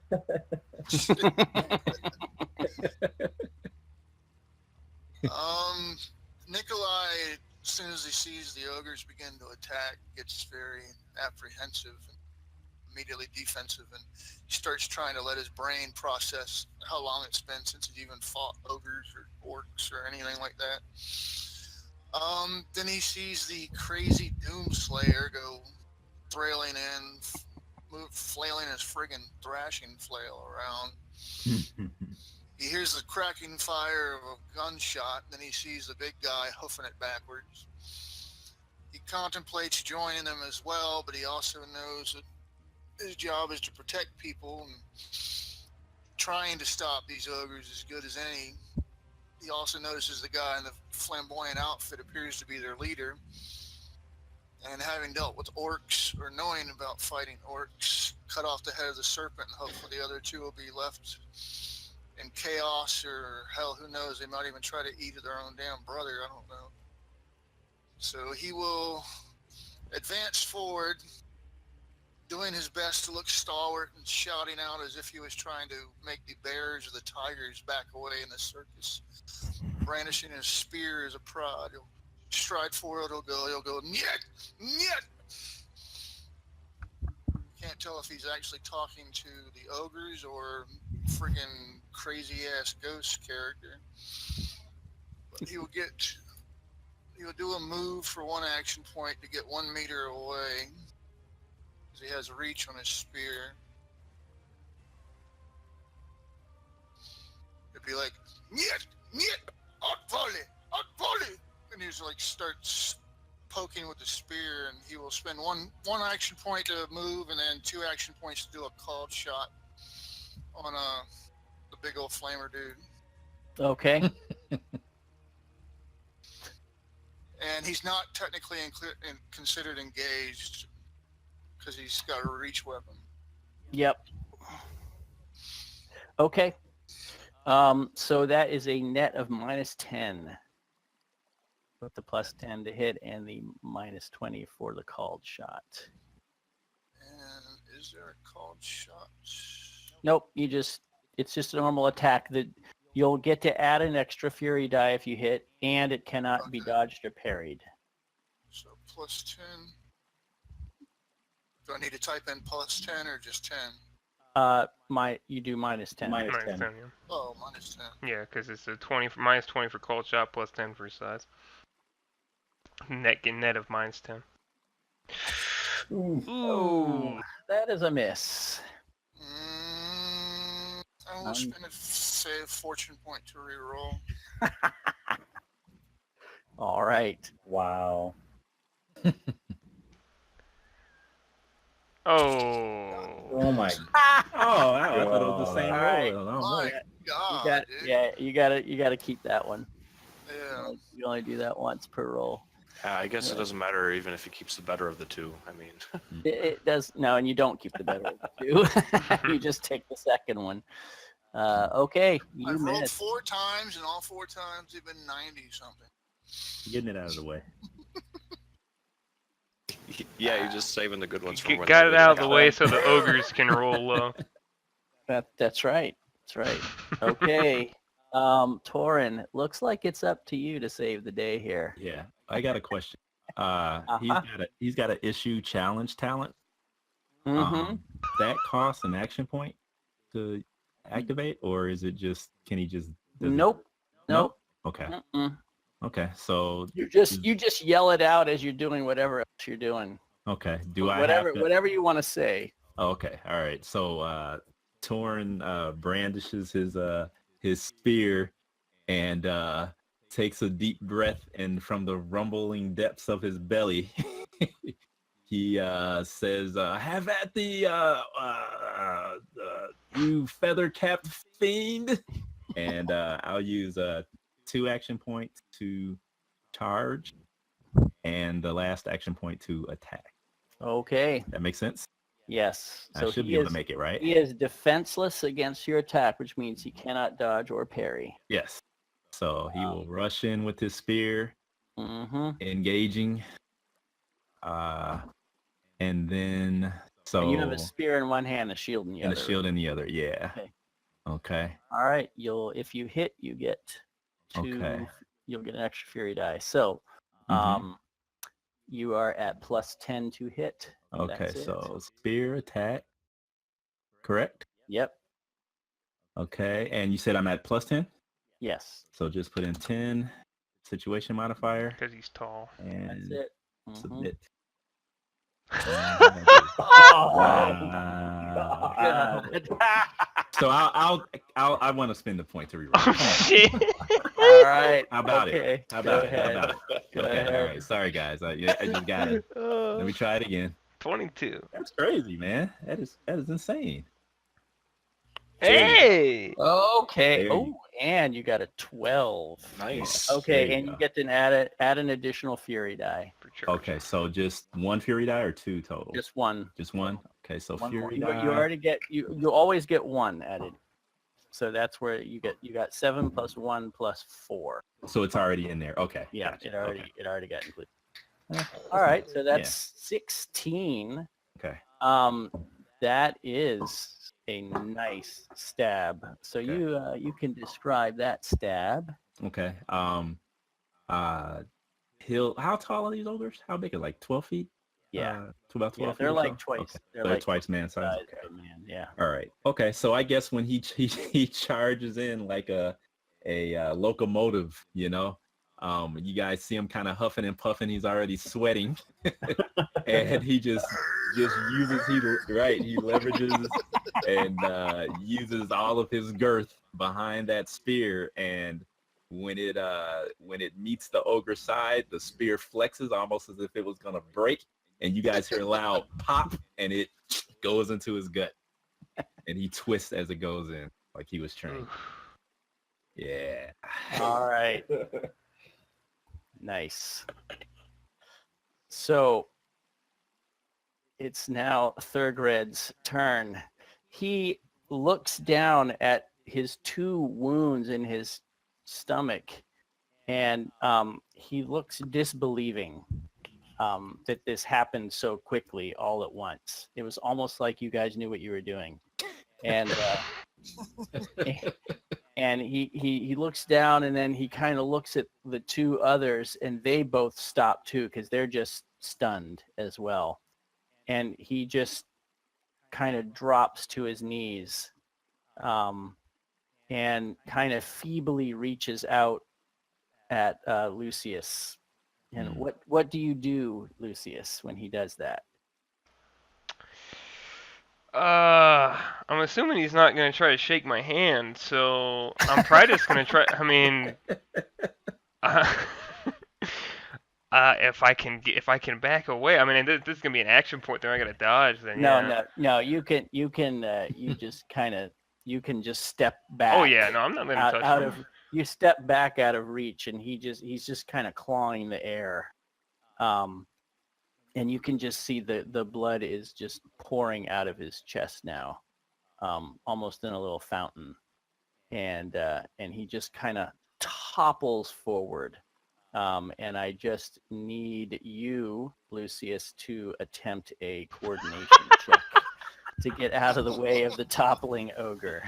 Speaker 3: Nikolai, as soon as he sees the ogres begin to attack, gets very apprehensive and immediately defensive, and he starts trying to let his brain process how long it's been since he's even fought ogres or orcs or anything like that. Then he sees the crazy Doomslayer go trailing in, flailing his friggin' thrashing flail around. He hears the cracking fire of a gunshot, then he sees the big guy hoofing it backwards. He contemplates joining them as well, but he also knows that his job is to protect people and trying to stop these ogres as good as any. He also notices the guy in the flamboyant outfit appears to be their leader. And having dealt with orcs, or knowing about fighting orcs, cut off the head of the serpent and hopefully the other two will be left in chaos, or hell, who knows, they might even try to eat their own damn brother, I don't know. So he will advance forward, doing his best to look stalwart and shouting out as if he was trying to make the bears or the tigers back away in the circus. Brandishing his spear as a prod. He'll stride forward, he'll go, "Niet! Niet!" Can't tell if he's actually talking to the ogres or friggin' crazy-ass ghost character. But he will do a move for one action point to get 1 meter away. He has reach on his spear. It'd be like, "Niet! Niet! Out volley! Out volley!" And he's like, starts poking with the spear, and he will spend one action point to move, and then 2 action points to do a called shot on the big old flamer dude.
Speaker 1: Okay.
Speaker 3: And he's not technically considered engaged because he's got a reach weapon.
Speaker 1: Yep. Okay. So that is a net of -10 with the +10 to hit and the -20 for the called shot.
Speaker 3: And is there a called shot?
Speaker 1: Nope. It's just a normal attack that you'll get to add an extra fury die if you hit, and it cannot be dodged or parried.
Speaker 3: So +10. Do I need to type in +10 or just 10?
Speaker 1: You do -10.
Speaker 2: Minus 10.
Speaker 5: -10, yeah.
Speaker 3: Oh, -10.
Speaker 5: Yeah, because it's a -20 for cold shot, +10 for size. Net of -10.
Speaker 2: Ooh.
Speaker 1: Ooh, that is a miss.
Speaker 3: I will spend a save fortune point to reroll.
Speaker 1: All right.
Speaker 2: Wow.
Speaker 5: Oh.
Speaker 2: Oh my.
Speaker 6: Oh, I thought it was the same
Speaker 1: All right.
Speaker 6: roll.
Speaker 3: My God, dude.
Speaker 1: You got to keep that one.
Speaker 3: Yeah.
Speaker 1: You only do that once per roll.
Speaker 4: I guess it doesn't matter even if he keeps the better of the two. I mean,
Speaker 1: It does no, and you don't keep the better of the two. You just take the second one. Okay, you
Speaker 3: I've rolled
Speaker 1: missed.
Speaker 3: 4 times, and all 4 times they've been 90 something.
Speaker 2: Getting it out of the way.
Speaker 4: yeah, you're just saving the good ones for when
Speaker 5: Got
Speaker 4: they
Speaker 5: it
Speaker 4: really
Speaker 5: out of the
Speaker 4: count.
Speaker 5: way so the ogres can roll low.
Speaker 1: That's right. That's right. Okay. Torin, it looks like it's up to you to save the day here.
Speaker 6: Yeah, I got a question.
Speaker 1: Uh-huh.
Speaker 6: He's got an issue challenge talent.
Speaker 1: Mm-hmm.
Speaker 6: That costs an action point to activate, or is it just can he just? does it-
Speaker 1: Nope.
Speaker 6: Nope. Okay.
Speaker 1: Mm-mm.
Speaker 6: Okay. So
Speaker 1: You just yell it out as you're doing whatever else you're doing.
Speaker 6: okay. Do I
Speaker 1: whatever
Speaker 6: have to?
Speaker 1: whatever you want to say.
Speaker 6: Okay. All right. So Torn brandishes his spear and takes a deep breath, and from the rumbling depths of his belly, he says, "Have at the you feather-capped fiend!" And I'll use 2 action points to charge, and the last action point to attack.
Speaker 1: Okay.
Speaker 6: That makes sense.
Speaker 1: Yes.
Speaker 6: I should be able to make it, right?
Speaker 1: He is defenseless against your attack, which means he cannot dodge or parry.
Speaker 6: Yes. So he will rush in with his spear,
Speaker 1: Mm-hmm.
Speaker 6: engaging, and then
Speaker 1: And you have a spear in one hand, a shield in the
Speaker 6: and
Speaker 1: other.
Speaker 6: a shield in the other. Yeah.
Speaker 1: Okay.
Speaker 6: Okay.
Speaker 1: All right. If you hit, you get 2.
Speaker 6: Okay.
Speaker 1: You'll get an extra fury die. So,
Speaker 6: Mhm.
Speaker 1: you are at +10 to hit. and
Speaker 6: Okay.
Speaker 1: that's it.
Speaker 6: So spear attack. Correct.
Speaker 1: Yep.
Speaker 6: Okay. And you said I'm at +10.
Speaker 1: Yes.
Speaker 6: So just put in 10 situation modifier,
Speaker 5: Because he's tall.
Speaker 1: That's
Speaker 6: and
Speaker 1: it. Mhm.
Speaker 6: submit.
Speaker 2: God.
Speaker 6: So I want to spend the point to reroll.
Speaker 5: Oh,
Speaker 6: Come on.
Speaker 5: shit.
Speaker 1: All right.
Speaker 6: How about
Speaker 1: okay.
Speaker 6: it? How
Speaker 1: Go
Speaker 6: about it? How
Speaker 1: ahead.
Speaker 6: about it?
Speaker 1: Go
Speaker 6: Okay,
Speaker 1: ahead.
Speaker 6: all right. Sorry, guys. I just gotta. Let me try it again.
Speaker 5: 22.
Speaker 6: That's crazy, man. That is insane.
Speaker 5: Hey!
Speaker 1: Okay.
Speaker 6: There you
Speaker 1: Oh, and you got a 12.
Speaker 4: Nice.
Speaker 6: There
Speaker 1: Okay,
Speaker 6: you
Speaker 1: and you
Speaker 6: go.
Speaker 1: get to add an additional fury die.
Speaker 5: For charge.
Speaker 6: Okay, so just one fury die or two total?
Speaker 1: Just one.
Speaker 6: Just one. Okay, so
Speaker 2: One more.
Speaker 6: fury
Speaker 1: You,
Speaker 6: die.
Speaker 1: you already get you always get one added. So that's where you got 7 plus 1 plus 4.
Speaker 6: So it's already in there. Okay.
Speaker 1: Yeah,
Speaker 6: gotcha.
Speaker 1: it already
Speaker 6: Okay.
Speaker 1: got included.
Speaker 6: That's
Speaker 1: All right,
Speaker 6: nice.
Speaker 1: so that's 16.
Speaker 6: Okay.
Speaker 1: That is a nice stab. So
Speaker 6: Okay.
Speaker 1: you can describe that stab.
Speaker 6: Okay. How tall are these ogres? How big? Like 12 feet?
Speaker 1: Yeah.
Speaker 6: To about 12
Speaker 1: Yeah,
Speaker 6: feet.
Speaker 1: they're
Speaker 6: or
Speaker 1: like
Speaker 6: so?
Speaker 1: twice.
Speaker 6: Okay.
Speaker 1: They're
Speaker 6: So
Speaker 1: like
Speaker 6: twice man size.
Speaker 1: size
Speaker 6: Okay.
Speaker 1: of a man. Yeah.
Speaker 6: All right. Okay. So I guess when he charges in like a locomotive, you guys see him kind of huffing and puffing. He's already sweating, and he just uses he leverages and uses all of his girth behind that spear, and when it meets the ogre's side, the spear flexes almost as if it was gonna break, and you guys hear a loud pop, and it goes into his gut, and he twists as it goes in, like he was trained.
Speaker 5: Oof.
Speaker 6: Yeah.
Speaker 1: All right. Nice. So it's now Third Red's turn. He looks down at his 2 wounds in his stomach, and he looks disbelieving that this happened so quickly all at once. It was almost like you guys knew what you were doing. And and he looks down, and then he kind of looks at the 2 others, and they both stop too because they're just stunned as well. And he just kind of drops to his knees and kind of feebly reaches out at Lucius. And what do you do, Lucius, when he does that?
Speaker 5: I'm assuming he's not gonna try to shake my hand, so I'm probably just gonna try. I mean, if I can back away. I mean, this is gonna be an action point. They're not gonna dodge. Then
Speaker 1: No. You can you just kind of you can just step back.
Speaker 5: Oh yeah, no, I'm not gonna touch
Speaker 1: out
Speaker 5: him.
Speaker 1: of you step back out of reach, and he's just kind of clawing the air. And you can just see the blood is just pouring out of his chest now, almost in a little fountain, and he just kind of topples forward. And I just need you, Lucius, to attempt a coordination check to get out of the way of the toppling ogre.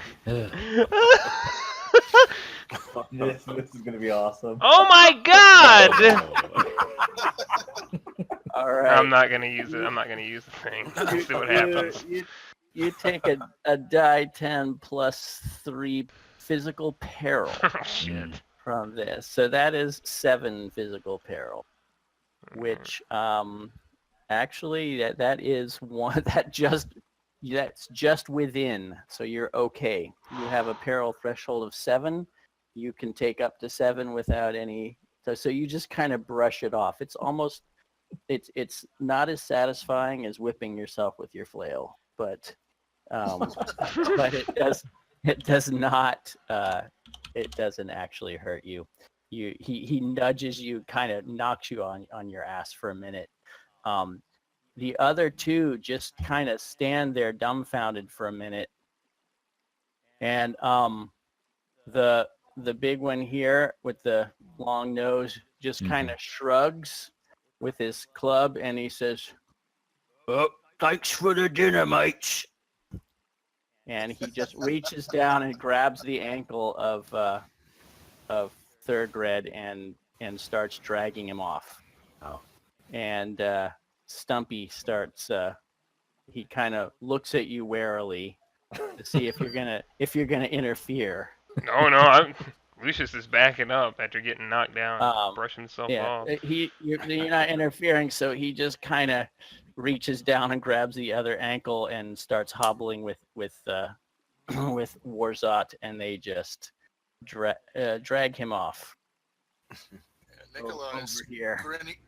Speaker 2: This is gonna be awesome.
Speaker 5: Oh my god!
Speaker 1: All right.
Speaker 5: I'm not gonna use it. I'm not gonna use the thing. Let's see what happens.
Speaker 1: You take a die 10 plus 3 physical peril
Speaker 5: Oh, shit.
Speaker 1: from this. So that is 7 physical peril, which actually that is one that's just within. So you're okay. You have a peril threshold of 7. You can take up to 7 without any. So you just kind of brush it off. It's almost it's not as satisfying as whipping yourself with your flail, but but it does not it doesn't actually hurt you. He nudges you, kind of knocks you on your ass for a minute. The other 2 just kind of stand there dumbfounded for a minute, and the big one here with the long nose just kind of shrugs with his club, and he says, "Oh, thanks for the dinner, mates." And he just reaches down and grabs the ankle of Third Red and starts dragging him off.
Speaker 6: Oh.
Speaker 1: And Stumpy starts. He kind of looks at you warily to see if you're gonna interfere.
Speaker 5: No, Lucius is backing up after getting knocked down, brushing himself
Speaker 1: Yeah,
Speaker 5: off.
Speaker 1: you're not interfering, so he just kind of reaches down and grabs the other ankle and starts hobbling with with Warzot, and they just drag him off.
Speaker 3: Nikolai is
Speaker 1: over here.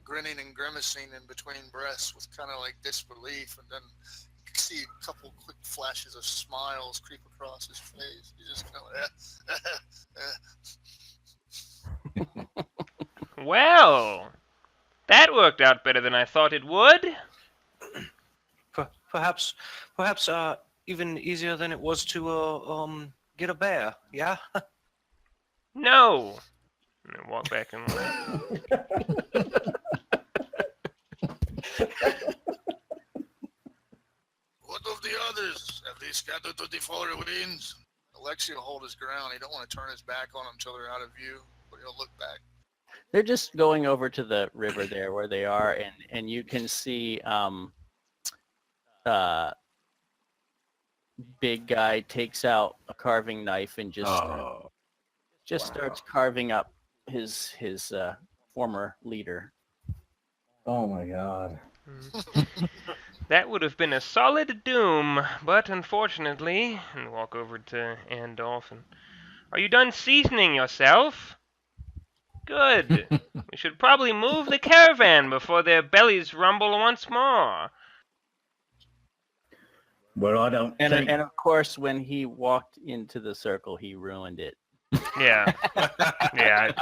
Speaker 3: grinning and grimacing in between breaths with kind of like disbelief, and then you can see a couple quick flashes of smiles creep across his face. He's just kind of
Speaker 5: Well, that worked out better than I thought it would.
Speaker 4: Perhaps, even easier than it was to get a bear. Yeah.
Speaker 5: No. And then walk back in line.
Speaker 3: What of the others? Have they scattered to the far winds? Alexei will hold his ground. He don't want to turn his back on them until they're out of view, but he'll look back.
Speaker 1: They're just going over to the river there where they are, and you can see big guy takes out a carving knife and just starts carving up his former leader.
Speaker 2: Oh my god.
Speaker 5: That would have been a solid doom, but unfortunately, and walk over to Andolph. Are you done seasoning yourself? Good. We should probably move the caravan before their bellies rumble once more.
Speaker 2: Well, I don't
Speaker 1: And
Speaker 2: think...
Speaker 1: and of course, when he walked into the circle, he ruined it.
Speaker 5: Yeah. Yeah.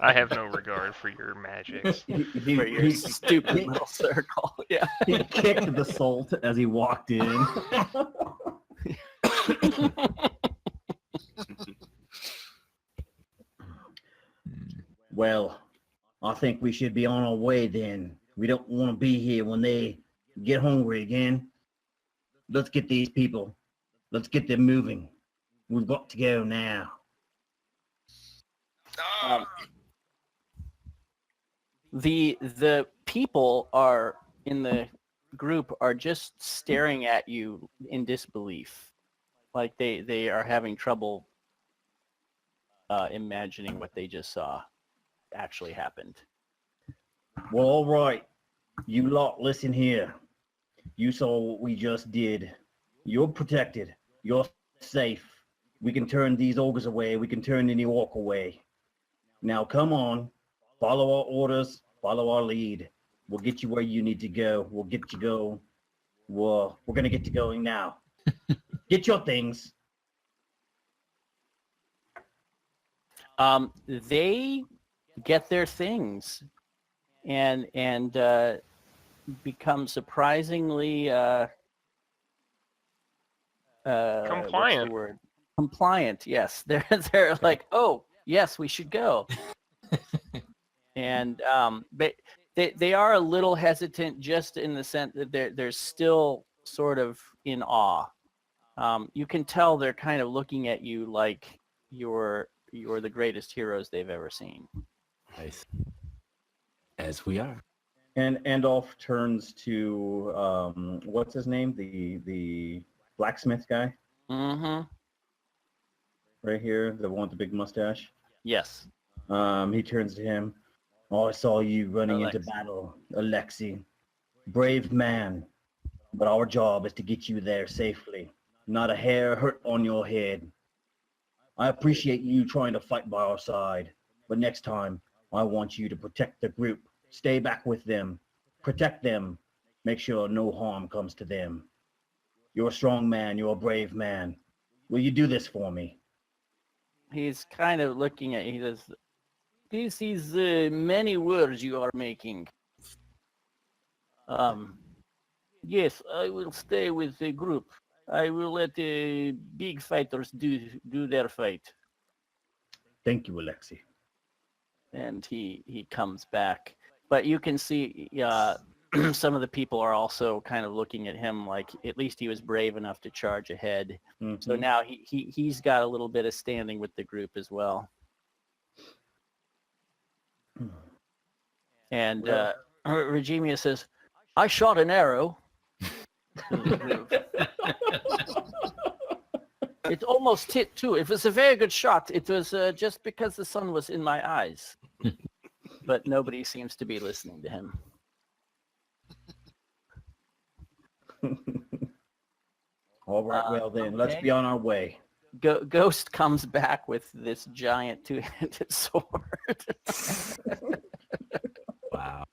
Speaker 5: I have no regard for your magics.
Speaker 1: For your stupid little circle. Yeah.
Speaker 2: He kicked the salt as he walked in. Well, I think we should be on our way then. We don't want to be here when they get hungry again. Let's get these people. Let's get them moving. We've got to go now.
Speaker 1: The people are in the group are just staring at you in disbelief, like they are having trouble imagining what they just saw actually happened.
Speaker 2: Well, all right. You lot, listen here. You saw what we just did. You're protected. You're safe. We can turn these ogres away. We can turn any orc away. Now, come on. Follow our orders. Follow our lead. We'll get you where you need to go. We'll get you go. We're going to get you going now. Get your things.
Speaker 1: They get their things and become surprisingly
Speaker 5: Compliant.
Speaker 1: What's the word? Compliant. Yes, they're like, oh yes, we should go. And but they are a little hesitant, just in the sense that they're still sort of in awe. You can tell they're kind of looking at you like you're the greatest heroes they've ever seen.
Speaker 6: Nice. As we are.
Speaker 2: And Andolph turns to what's his name? The blacksmith guy
Speaker 1: Mm-hmm.
Speaker 2: right here, the one with the big mustache.
Speaker 1: Yes.
Speaker 2: He turns to him. Oh, I saw you running into battle, Alexei. Brave man. But our job is to get you there safely. Not a hair hurt on your head. I appreciate you trying to fight by our side. But next time, I want you to protect the group. Stay back with them. Protect them. Make sure no harm comes to them. You're a strong man. You're a brave man. Will you do this for me?
Speaker 1: He's kind of looking at. He says, "This is many words you are making. Yes, I will stay with the group. I will let the big fighters do their fight."
Speaker 2: Thank you, Alexei.
Speaker 1: And he comes back, but you can see some of the people are also kind of looking at him like at least he was brave enough to charge ahead.
Speaker 2: Mhm.
Speaker 1: So now he's got a little bit of standing with the group as well. And Regimia says, "I shot an arrow." It almost hit too. It was a very good shot. It was just because the sun was in my eyes. But nobody seems to be listening to him.
Speaker 2: All right, well then, let's
Speaker 1: okay.
Speaker 2: be on our way.
Speaker 1: Ghost comes back with this giant two-handed sword.
Speaker 6: Wow.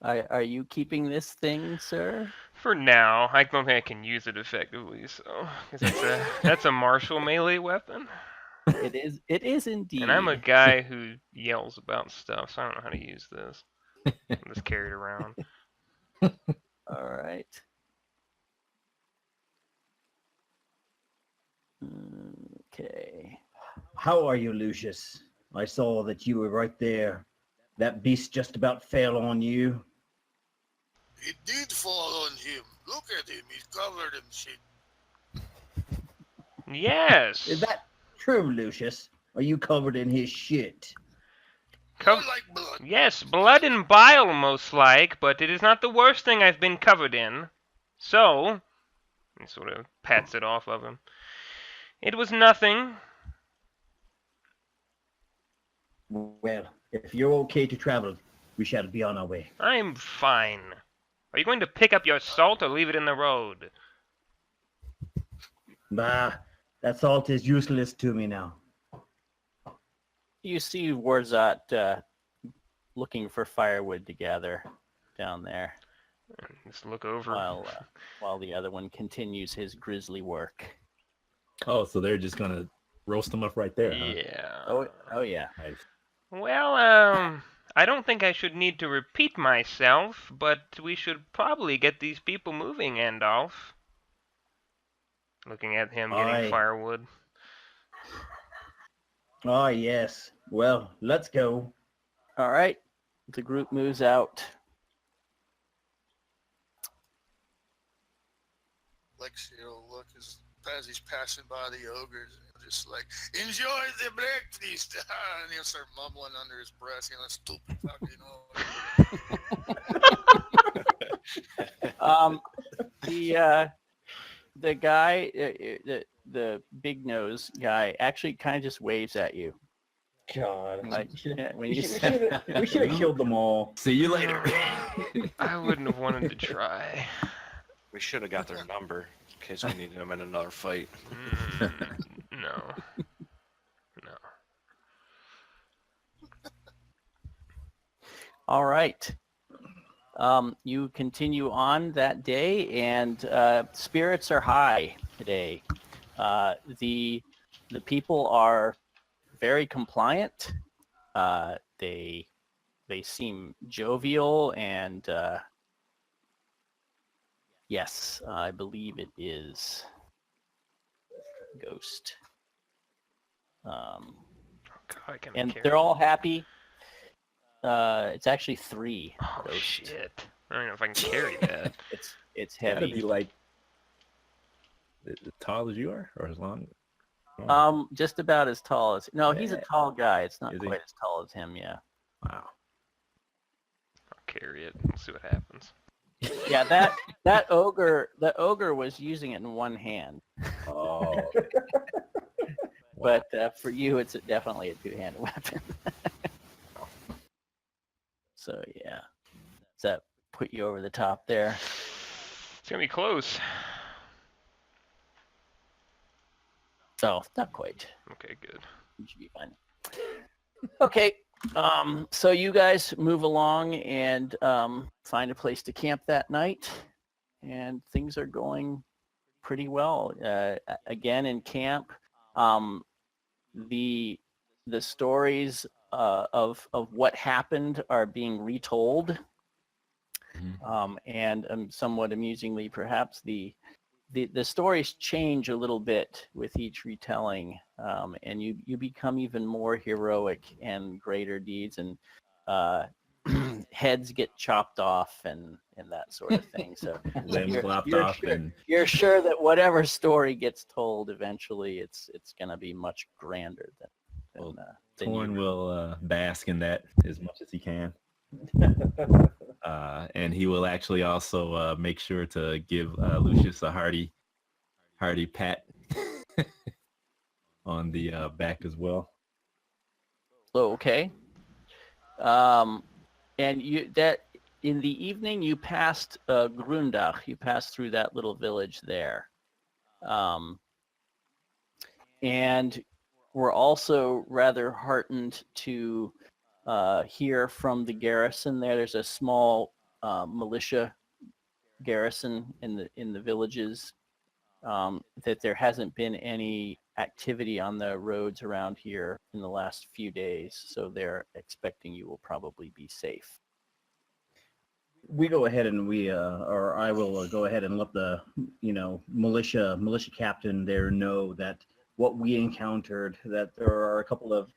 Speaker 1: Are you keeping this thing, sir?
Speaker 5: For now, I don't think I can use it effectively, so 'cause that's a martial melee weapon,
Speaker 1: It is indeed.
Speaker 5: and I'm a guy who yells about stuff, so I don't know how to use this. I'm just carry it around.
Speaker 1: All right. Okay.
Speaker 2: How are you, Lucius? I saw that you were right there. That beast just about fell on you.
Speaker 3: It did fall on him. Look at him. He's covered in shit.
Speaker 5: Yes.
Speaker 2: Is that true, Lucius? Are you covered in his shit?
Speaker 3: More like blood.
Speaker 5: Yes, blood and bile most like, but it is not the worst thing I've been covered in. So, he sort of pats it off of him. It was nothing.
Speaker 2: Well, if you're okay to travel, we shall be on our way.
Speaker 5: I'm fine. Are you going to pick up your salt or leave it in the road?
Speaker 2: Bah, that salt is useless to me now.
Speaker 1: You see Warzat looking for firewood to gather down there
Speaker 5: Just look over.
Speaker 1: while the other one continues his grisly work.
Speaker 6: Oh, so they're just gonna roast them up right there, huh?
Speaker 5: Yeah.
Speaker 1: Oh yeah.
Speaker 6: Nice.
Speaker 5: Well, I don't think I should need to repeat myself, but we should probably get these people moving, Andolph. Looking at him getting
Speaker 2: Aye.
Speaker 5: firewood.
Speaker 2: Ah, yes. Well, let's go.
Speaker 1: All right. The group moves out.
Speaker 3: Lexi will look as he's passing by the ogres and just like, enjoy the breakfast. And he'll start mumbling under his breath, stupid fucking ogre.
Speaker 1: The guy, the big nose guy, actually kind of just waves at you.
Speaker 2: God.
Speaker 1: Like, when
Speaker 2: We
Speaker 1: you
Speaker 2: should have killed them all.
Speaker 6: See you later.
Speaker 5: I wouldn't have wanted to try.
Speaker 4: We should have got their number in case we needed them in another fight.
Speaker 5: No. No.
Speaker 1: All right. You continue on that day, and spirits are high today. The people are very compliant. They seem jovial, and yes, I believe it is Ghost.
Speaker 5: God, I can't
Speaker 1: And
Speaker 5: carry
Speaker 1: they're
Speaker 5: it.
Speaker 1: all happy. It's actually 3.
Speaker 5: Oh
Speaker 1: Ghost.
Speaker 5: shit! I don't know if I can carry that.
Speaker 1: It's
Speaker 6: Gotta
Speaker 1: heavy.
Speaker 6: be like as tall as you are, or as long.
Speaker 1: Just about as tall as. No, he's a tall guy. It's not
Speaker 6: Is he?
Speaker 1: quite as tall as him. Yeah.
Speaker 6: Wow.
Speaker 5: I'll carry it. We'll see what happens.
Speaker 1: Yeah, that ogre was using it in one hand,
Speaker 6: Oh.
Speaker 1: but for you, it's definitely a two-handed weapon. So yeah, does that put you over the top there?
Speaker 5: It's gonna be close.
Speaker 1: So not quite.
Speaker 5: Okay, good.
Speaker 1: You should be fine. Okay, so you guys move along and find a place to camp that night, and things are going pretty well. Again, in camp, the stories of what happened are being retold, and somewhat amusingly, perhaps the stories change a little bit with each retelling, and you become even more heroic and greater deeds, and heads get chopped off and that sort of thing. So
Speaker 6: Limbs lopped off, and
Speaker 1: you're sure that whatever story gets told eventually, it's going to be much grander than
Speaker 6: Torn
Speaker 1: you.
Speaker 6: will bask in that as much as he can. And he will actually also make sure to give Lucius a hearty hearty pat on the back as well.
Speaker 1: Okay. And in the evening you passed Grundach. You passed through that little village there. And we're also rather heartened to hear from the garrison there. There's a small militia garrison in the villages, that there hasn't been any activity on the roads around here in the last few days, so they're expecting you will probably be safe.
Speaker 2: We go ahead and or I will go ahead and let the, militia captain there know that what we encountered, that there are a couple of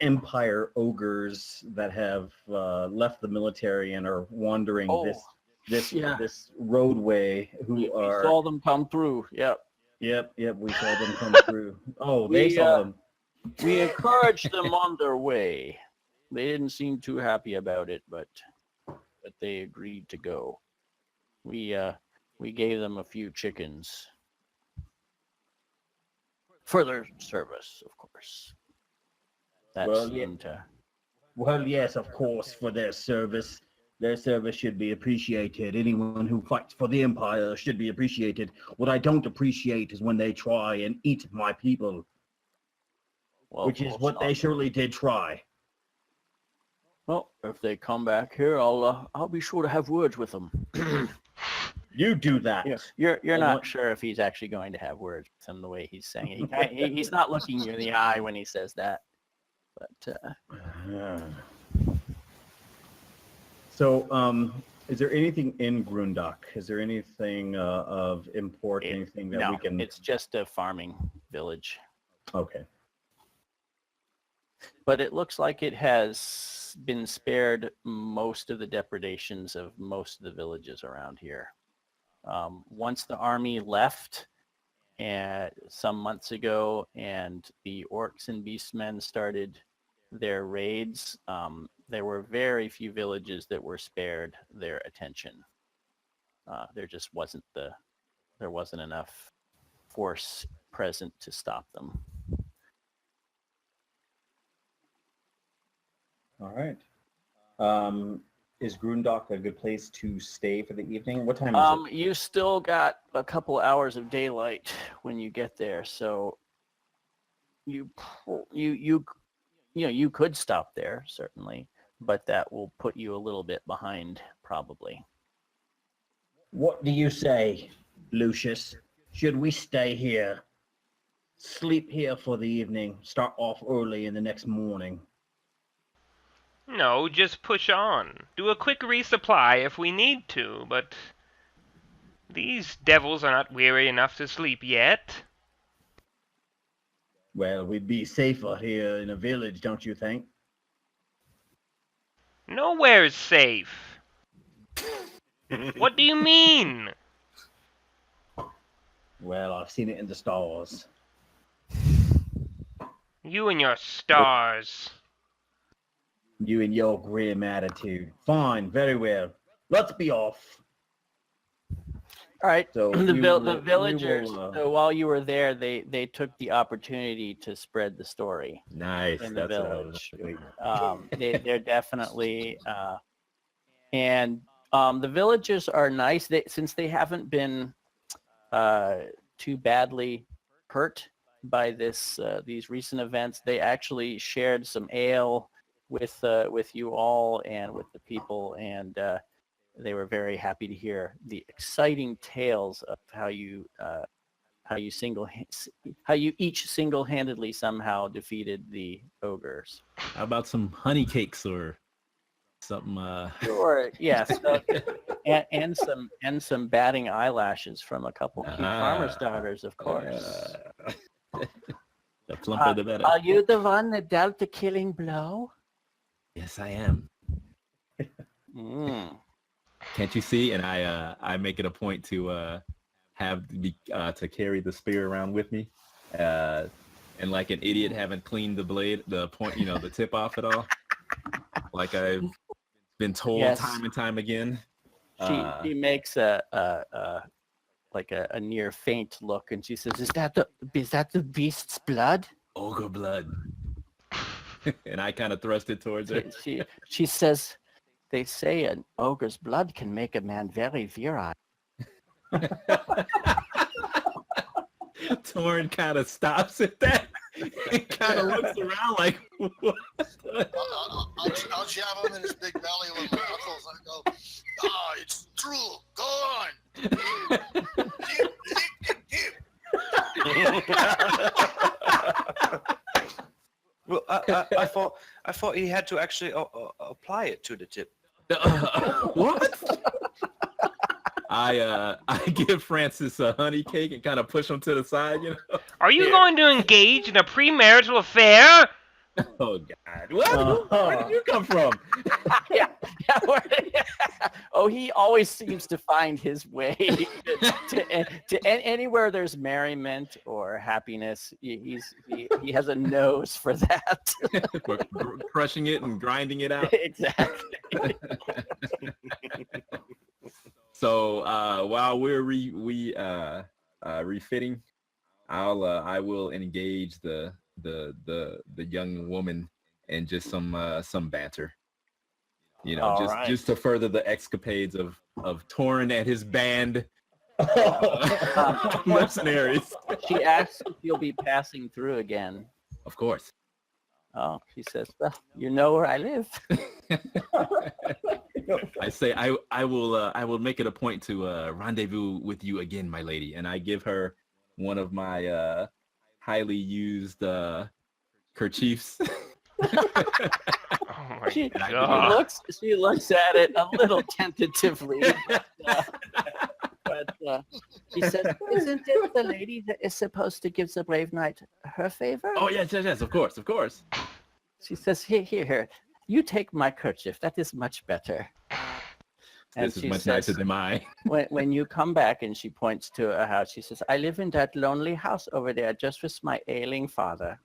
Speaker 2: Empire ogres that have left the military and are wandering this roadway.
Speaker 1: We saw them come through. Yep.
Speaker 2: We saw them come through. Oh, they saw them.
Speaker 1: We encouraged them on their way. They didn't seem too happy about it, but they agreed to go. We gave them a few chickens for their service, of course.
Speaker 2: Well, yes, of course, for their service. Their service should be appreciated. Anyone who fights for the Empire should be appreciated. What I don't appreciate is when they try and eat my people, which is what they surely did try.
Speaker 1: Well, if they come back here, I'll be sure to have words with them.
Speaker 2: You do that.
Speaker 1: Yeah. You're not sure if he's actually going to have words with him the way he's saying it. He's not looking you in the eye when he says that. But
Speaker 2: so, is there anything in Grundach? Is there anything of import? Anything that we can?
Speaker 1: It's just a farming village.
Speaker 2: Okay.
Speaker 1: But it looks like it has been spared most of the depredations of most of the villages around here. Once the army left some months ago and the orcs and beastmen started their raids, there were very few villages that were spared their attention. There just wasn't enough force present to stop them.
Speaker 2: All right. Is Grundach a good place to stay for the evening? What time is it?
Speaker 1: You still got a couple hours of daylight when you get there, so you could stop there certainly, but that will put you a little bit behind probably.
Speaker 2: What do you say, Lucius? Should we stay here, sleep here for the evening, start off early in the next morning?
Speaker 5: No, just push on. Do a quick resupply if we need to, but these devils are not weary enough to sleep yet.
Speaker 2: Well, we'd be safer here in a village, don't you think?
Speaker 5: Nowhere's safe. What do you mean?
Speaker 2: Well, I've seen it in the stars.
Speaker 5: You and your stars.
Speaker 2: You and your grim attitude. Fine, very well. Let's be off.
Speaker 1: All right.
Speaker 2: So
Speaker 1: the villagers, so while you were there, they took the opportunity to spread the story.
Speaker 6: Nice.
Speaker 1: In the
Speaker 6: That's
Speaker 1: village. They're definitely, and the villagers are nice. Since they haven't been too badly hurt by these recent events, they actually shared some ale with you all and with the people, and they were very happy to hear the exciting tales of how you each single-handedly somehow defeated the ogres.
Speaker 6: How about some honey cakes or something?
Speaker 1: Sure, yes, and some batting eyelashes from a couple cute farmers' daughters, of course.
Speaker 6: The plumper the better.
Speaker 1: Are you the one that dealt the killing blow?
Speaker 6: Yes, I am. Can't you see? And I make it a point to to carry the spear around with me, and like an idiot, haven't cleaned the blade, the point, the tip off at all. Like I've been told time and time again.
Speaker 1: She makes a a near faint look, and she says, "Is that the beast's blood?"
Speaker 6: Ogre blood. And I kind of thrust it towards her.
Speaker 1: She says, "They say an ogre's blood can make a man very virile."
Speaker 6: Torin kind of stops at that. He kind of looks around like, what?
Speaker 3: I'll jab him in his big belly with my knuckles. I go, it's true. Go on.
Speaker 4: Well, I thought he had to actually apply it to the tip.
Speaker 6: What? I give Francis a honey cake and kind of push him to the side, you know.
Speaker 5: Are you going to engage in a premarital affair?
Speaker 6: Oh God! What? Where did you come from?
Speaker 1: Yeah. Oh, he always seems to find his way to anywhere there's merriment or happiness. He has a nose for that.
Speaker 6: Crushing it and grinding it out.
Speaker 1: Exactly.
Speaker 6: So while we're refitting, I will engage the young woman in just some banter. You know, just to further the escapades of Torin and his band mercenaries.
Speaker 1: She asks if you'll be passing through again.
Speaker 6: Of course.
Speaker 1: Oh, she says, "Well, you know where I live."
Speaker 6: I say I will make it a point to rendezvous with you again, my lady, and I give her one of my highly used kerchiefs.
Speaker 5: Oh my
Speaker 1: She
Speaker 5: god.
Speaker 1: looks at it a little tentatively. But he says, "Isn't it the lady that is supposed to give the brave knight her favor?"
Speaker 6: Oh yes, of course.
Speaker 1: She says, "Here, you take my kerchief. That is much better." And
Speaker 6: This is
Speaker 1: she
Speaker 6: much
Speaker 1: says,
Speaker 6: nicer than mine.
Speaker 1: when you come back, and she points to a house, she says, "I live in that lonely house over there just with my ailing father."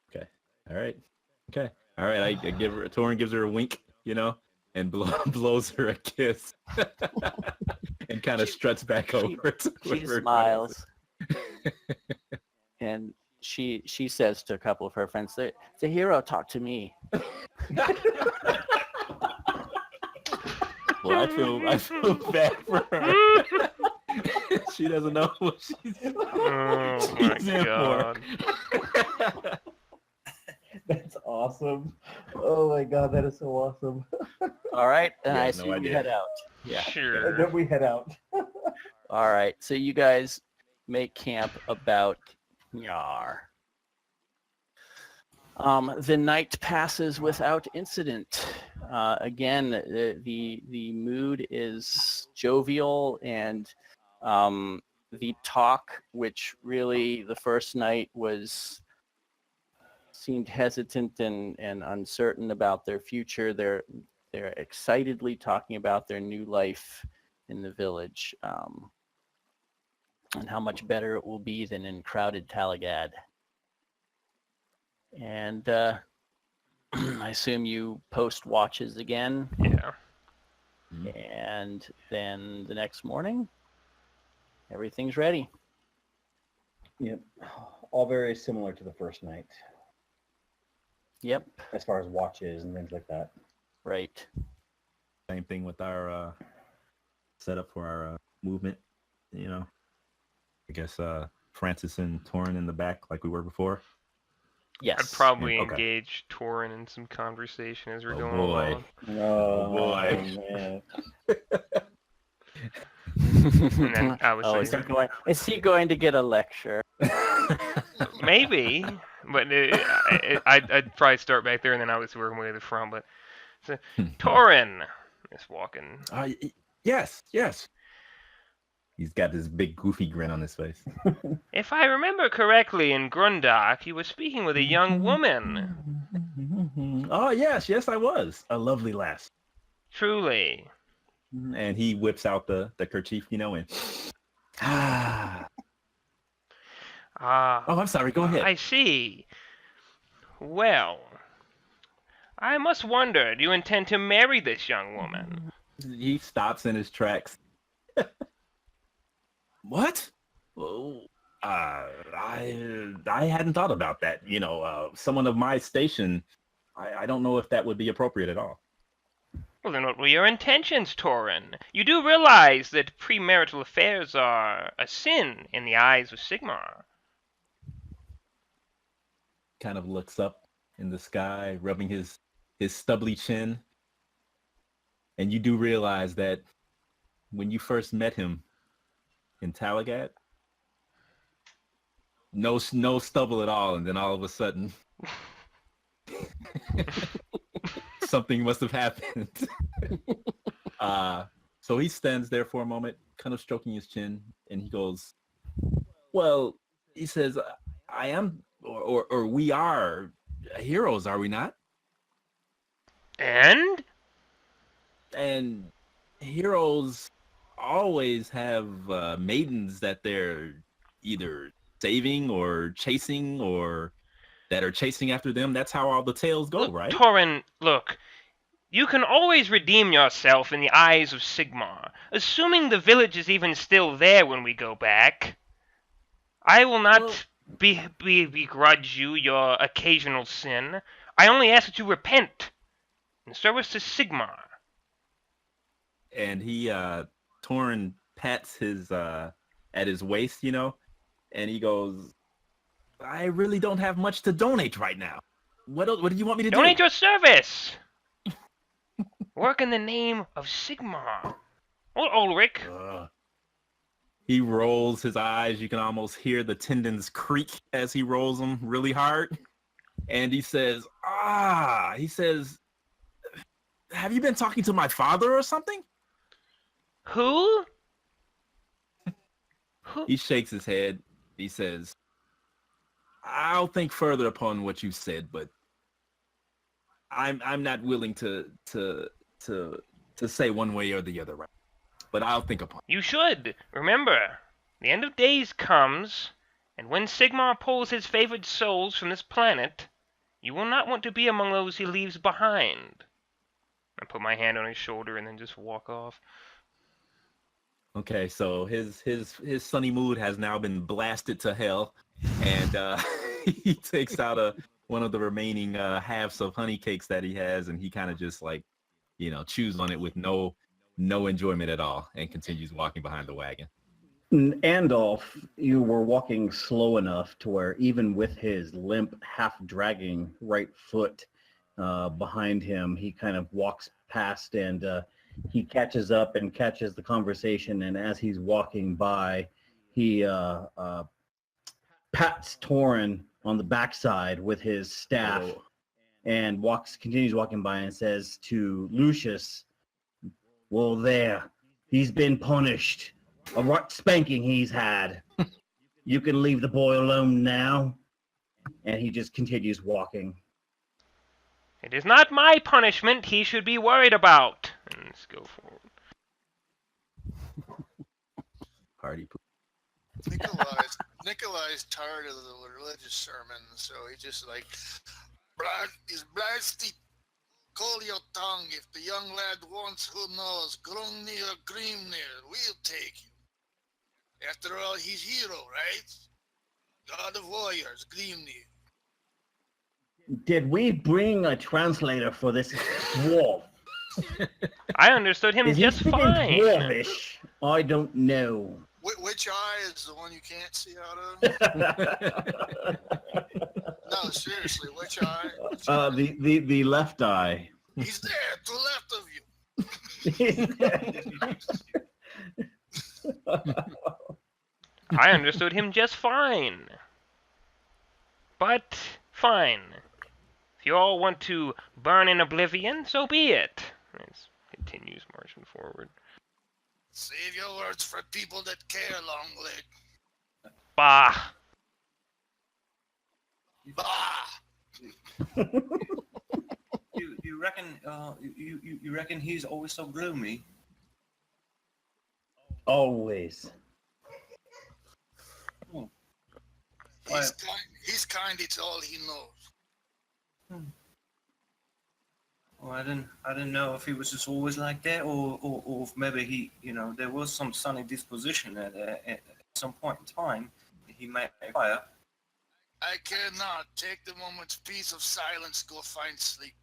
Speaker 6: Okay. All right. I give her. Torin gives her a wink, you know, and blows her a kiss, and kind of struts back over.
Speaker 1: She smiles, and she says to a couple of her friends, "The hero talked to me."
Speaker 6: Well, I feel bad for her. She doesn't know what she's
Speaker 5: Oh my
Speaker 6: in
Speaker 5: god.
Speaker 6: for.
Speaker 2: That's awesome. Oh my god, that is so awesome.
Speaker 1: All right, and
Speaker 6: Yeah,
Speaker 1: I
Speaker 6: no
Speaker 1: assume we
Speaker 6: idea.
Speaker 1: head out.
Speaker 2: And
Speaker 5: Sure.
Speaker 2: then we head out.
Speaker 1: All right, so you guys make camp about Nyar. The night passes without incident. Again, the mood is jovial, and the talk, which really the first night seemed hesitant and uncertain about their future. They're excitedly talking about their new life in the village, and how much better it will be than in crowded Talagad. And I assume you post watches again,
Speaker 5: Yeah.
Speaker 1: and then the next morning, everything's ready.
Speaker 2: Yep. All very similar to the first night,
Speaker 1: Yep,
Speaker 2: as far as watches and things like that.
Speaker 1: right.
Speaker 6: Same thing with our setup for our movement. You know, I guess Francis and Torin in the back, like we were before.
Speaker 1: Yes.
Speaker 5: I'd probably
Speaker 6: Okay.
Speaker 5: engage Torin in some conversation as we're
Speaker 6: Oh,
Speaker 5: going
Speaker 6: boy.
Speaker 5: along.
Speaker 2: Oh
Speaker 6: boy.
Speaker 2: man.
Speaker 5: And then I was like,
Speaker 1: is he going to get a lecture?
Speaker 5: maybe, but I'd probably start back there, and then I was working way to the front. But so, Torin is walking.
Speaker 6: Yes. He's got this big goofy grin on his face.
Speaker 5: If I remember correctly, in Grundak, you were speaking with a young woman.
Speaker 6: Oh yes, I was. A lovely lass.
Speaker 5: Truly.
Speaker 6: And he whips out the kerchief, you know, and oh, I'm sorry. Go ahead.
Speaker 5: I see. Well, I must wonder, do you intend to marry this young woman?
Speaker 6: He stops in his tracks. What? Well, I hadn't thought about that. Someone of my station, I don't know if that would be appropriate at all.
Speaker 5: Well, then what were your intentions, Torin? You do realize that premarital affairs are a sin in the eyes of Sigmar.
Speaker 6: Kind of looks up in the sky, rubbing his stubbly chin. And you do realize that when you first met him in Talagat, no stubble at all, and then all of a sudden something must have happened. So he stands there for a moment, kind of stroking his chin, and he goes, well, he says, I am, or we are heroes, are we not?
Speaker 5: And?
Speaker 6: And heroes always have maidens that they're either saving or chasing, or that are chasing after them. That's how all the tales go,
Speaker 5: Look,
Speaker 6: right?
Speaker 5: Torin, look. You can always redeem yourself in the eyes of Sigmar, assuming the village is even still there when we go back. I will not begrudge you your occasional sin. I only ask that you repent in service to Sigmar.
Speaker 6: And he Torin pats his at his waist, and he goes, I really don't have much to donate right now. What do you want me to
Speaker 5: Donate
Speaker 6: do?
Speaker 5: your service! Work in the name of Sigmar. Or Ulrich.
Speaker 6: He rolls his eyes. You can almost hear the tendons creak as he rolls them really hard. And he says, have you been talking to my father or something?
Speaker 5: Who? Who?
Speaker 6: He shakes his head. He says, I'll think further upon what you said, but I'm not willing to say one way or the other, right? But I'll think upon it.
Speaker 5: You should. Remember, the end of days comes, and when Sigmar pulls his favored souls from this planet, you will not want to be among those he leaves behind. I put my hand on his shoulder and then just walk off.
Speaker 6: Okay, so his sunny mood has now been blasted to hell, and he takes out one of the remaining halves of honey cakes that he has, and he kind of just chews on it with no enjoyment at all, and continues walking behind the wagon.
Speaker 2: Andolph, you were walking slow enough to where even with his limp, half dragging right foot behind him, he kind of walks past and he catches up and catches the conversation. And as he's walking by, he pats Torin on the backside with his staff and continues walking by and says to Lucius, well, there, he's been punished. A right spanking he's had. You can leave the boy alone now. And he just continues walking.
Speaker 5: It is not my punishment he should be worried about. And let's go forward.
Speaker 6: Party poop.
Speaker 3: Nikolai's tired of the religious sermon, so he just blasty. Call your tongue. If the young lad wants, who knows, Grungnir or Grimnir, we'll take you. After all, he's hero, right? God of warriors, Grimnir.
Speaker 2: Did we bring a translator for this dwarf?
Speaker 5: I understood him
Speaker 2: Is he
Speaker 5: just
Speaker 2: speaking
Speaker 5: fine.
Speaker 2: dwarvish? I don't know.
Speaker 3: Which eye is the one you can't see out of? No, seriously, which eye?
Speaker 2: The left eye.
Speaker 3: He's there, to the left of you.
Speaker 5: I understood him just fine. But, fine. If you all want to burn in oblivion, so be it. It continues marching forward.
Speaker 3: Save your words for people that care, Longleg.
Speaker 5: Bah!
Speaker 3: Bah!
Speaker 7: You reckon? You reckon he's always so gloomy?
Speaker 2: Always.
Speaker 7: Oh.
Speaker 3: He's kind. It's all he knows.
Speaker 7: Well, I didn't know if he was just always like that, or if maybe he, there was some sunny disposition some point in time, he may fire.
Speaker 3: I cannot. Take the moment's peace of silence. Go find sleep.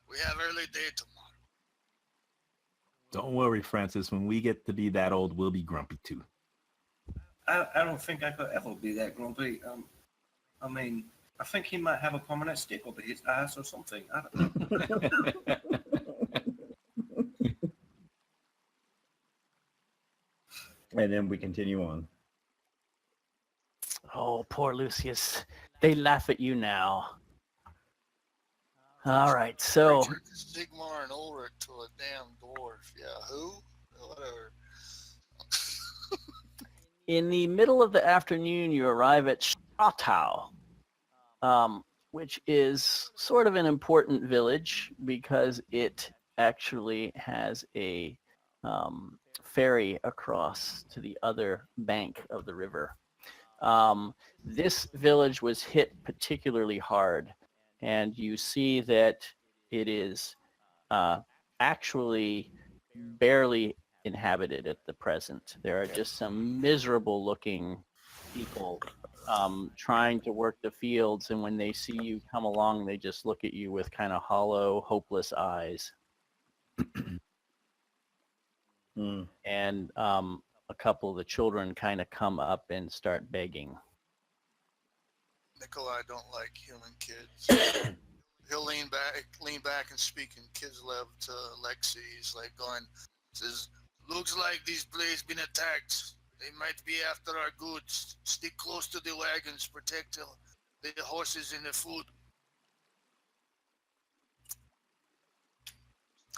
Speaker 3: We have early day tomorrow.
Speaker 6: Don't worry, Francis. When we get to be that old, we'll be grumpy too.
Speaker 7: I don't think I could ever be that grumpy. I mean, I think he might have a permanent stick up his ass or something. I don't know.
Speaker 2: And then we continue on.
Speaker 1: Oh, poor Lucius. They laugh at you now. All right, so
Speaker 3: Richard, Sigmar and Ulrich to a damn dwarf. Yeah, who? Whatever.
Speaker 1: in the middle of the afternoon, you arrive at Schratau, which is sort of an important village because it actually has a ferry across to the other bank of the river. This village was hit particularly hard, and you see that it is actually barely inhabited at the present. There are just some miserable looking people trying to work the fields, and when they see you come along, they just look at you with kind of hollow, hopeless eyes. And a couple of the children kind of come up and start begging.
Speaker 3: Nikolai don't like human kids. He'll lean back and speak in kids' level to Lexi. He's like going, says, looks like this place been attacked. They might be after our goods. Stick close to the wagons, protect the horses and the food.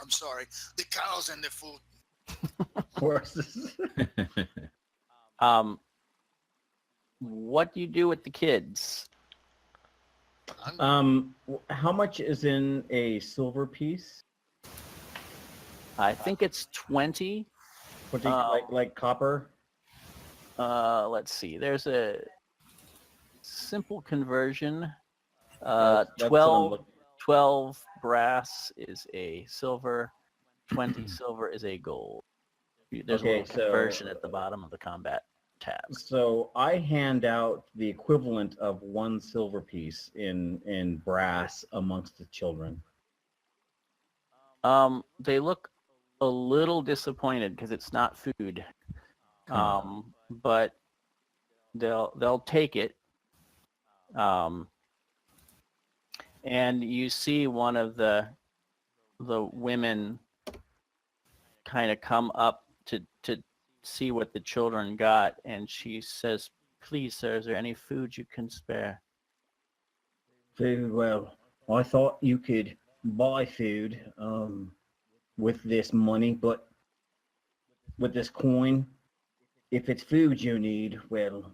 Speaker 3: I'm sorry, the cows and the food.
Speaker 2: Horses.
Speaker 1: What do you do with the kids?
Speaker 2: How much is in a silver piece?
Speaker 1: I think it's 20.
Speaker 2: Like copper?
Speaker 1: Let's see. There's a simple conversion.
Speaker 2: That's what I'm
Speaker 1: 12 brass is a silver. 20 silver is a gold. There's a little conversion at the bottom of the combat tab.
Speaker 2: So I hand out the equivalent of one silver piece in brass amongst the children.
Speaker 1: They look a little disappointed because it's not food. But they'll take it. And you see one of the women kind of come up to see what the children got, and she says, please, sir, is there any food you can spare?
Speaker 2: Very well. I thought you could buy food with this money, but with this coin, if it's food you need, well,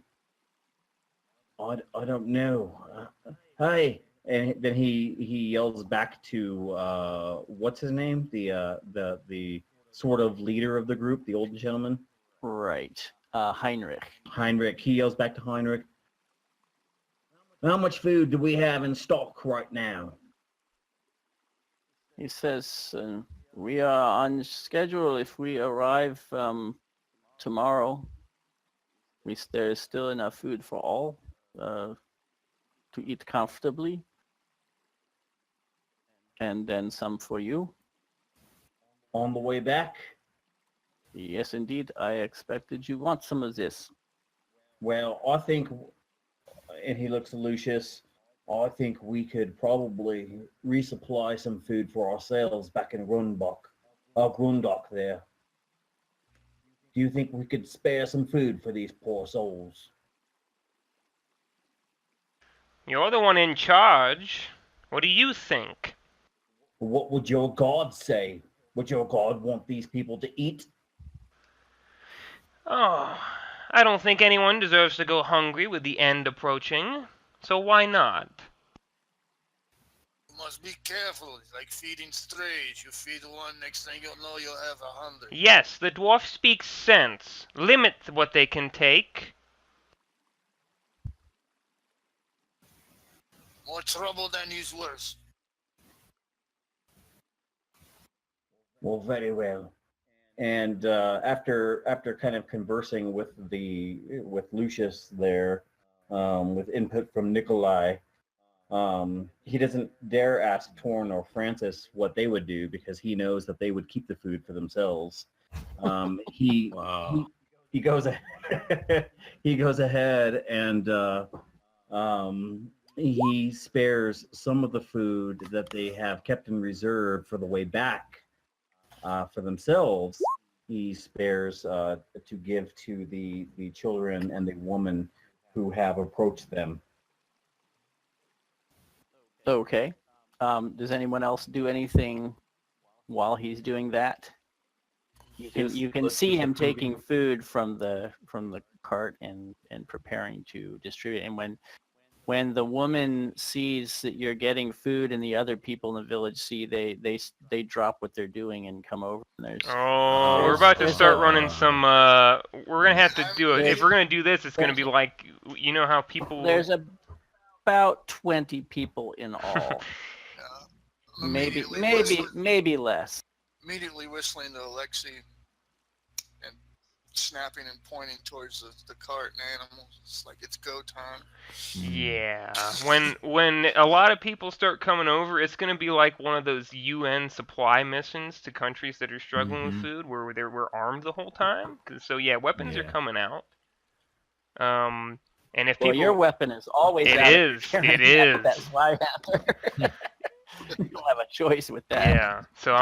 Speaker 2: I don't know. Hey, and then he yells back to what's his name? The sort of leader of the group, the old gentleman.
Speaker 1: Right. Heinrich.
Speaker 2: Heinrich. He yells back to Heinrich. How much food do we have in stock right now?
Speaker 1: He says, we are on schedule. If we arrive tomorrow, there is still enough food for all to eat comfortably. And then some for you.
Speaker 2: On the way back?
Speaker 1: Yes, indeed. I expected you want some of this.
Speaker 2: Well, I think, and he looks at Lucius, I think we could probably resupply some food for ourselves back in Grundok there. Do you think we could spare some food for these poor souls?
Speaker 5: You're the one in charge. What do you think?
Speaker 2: What would your god say? Would your god want these people to eat?
Speaker 5: Oh, I don't think anyone deserves to go hungry with the end approaching. So why not?
Speaker 3: You must be careful. It's like feeding strays. You feed one, next thing you'll know you'll have 100.
Speaker 5: Yes, the dwarf speaks sense. Limit what they can take.
Speaker 3: More trouble than is worse.
Speaker 2: Well, very well. after kind of conversing with Lucius there, with input from Nikolai, he doesn't dare ask Torn or Francis what they would do because he knows that they would keep the food for themselves. He
Speaker 6: Wow.
Speaker 2: he goes ahead, he goes ahead and he spares some of the food that they have kept in reserve for the way back for themselves. He spares to give to the children and the woman who have approached them.
Speaker 1: Okay. Does anyone else do anything while he's doing that? You can see him taking food from the cart and preparing to distribute. And when the woman sees that you're getting food and the other people in the village see, they drop what they're doing and come over. And there's
Speaker 5: Oh, we're
Speaker 1: there's-
Speaker 5: about to
Speaker 1: there's
Speaker 5: start
Speaker 1: a-
Speaker 5: running some. We're gonna have to do it. If we're gonna do this, it's gonna be like, you know how people.
Speaker 1: There's about 20 people in all. maybe maybe less.
Speaker 3: Immediately whistling to Alexei and snapping and pointing towards the cart and animals. It's like it's go time.
Speaker 5: Yeah, when a lot of people start coming over, it's gonna be like one of those UN supply missions to countries that are struggling with food, where we're armed the whole time. So yeah, weapons are coming out. And if people,
Speaker 1: your weapon is always
Speaker 5: it
Speaker 1: out.
Speaker 5: is, it is.
Speaker 1: That's Zweihander. You don't have a choice with that.
Speaker 5: Yeah. So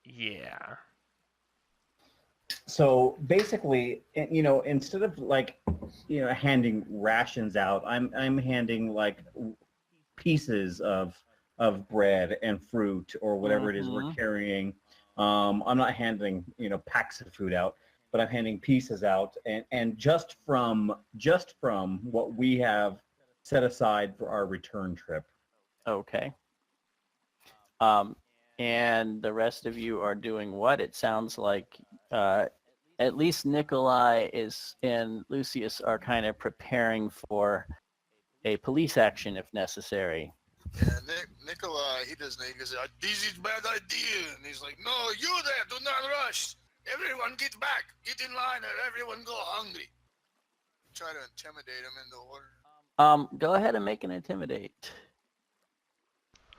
Speaker 5: yeah.
Speaker 2: So basically, instead of handing rations out, I'm handing like pieces of bread and fruit or whatever it is we're carrying. I'm not handing packs of food out, but I'm handing pieces out, and just from what we have set aside for our return trip.
Speaker 1: Okay. And the rest of you are doing what? It sounds like at least Nikolai and Lucius are kind of preparing for a police action if necessary.
Speaker 3: Yeah, Nikolai, he doesn't. He goes, "This is bad idea," and he's like, "No, you there, do not rush. Everyone get back, get in line, or everyone go hungry." Try to intimidate him into order.
Speaker 1: Go ahead and make an intimidate.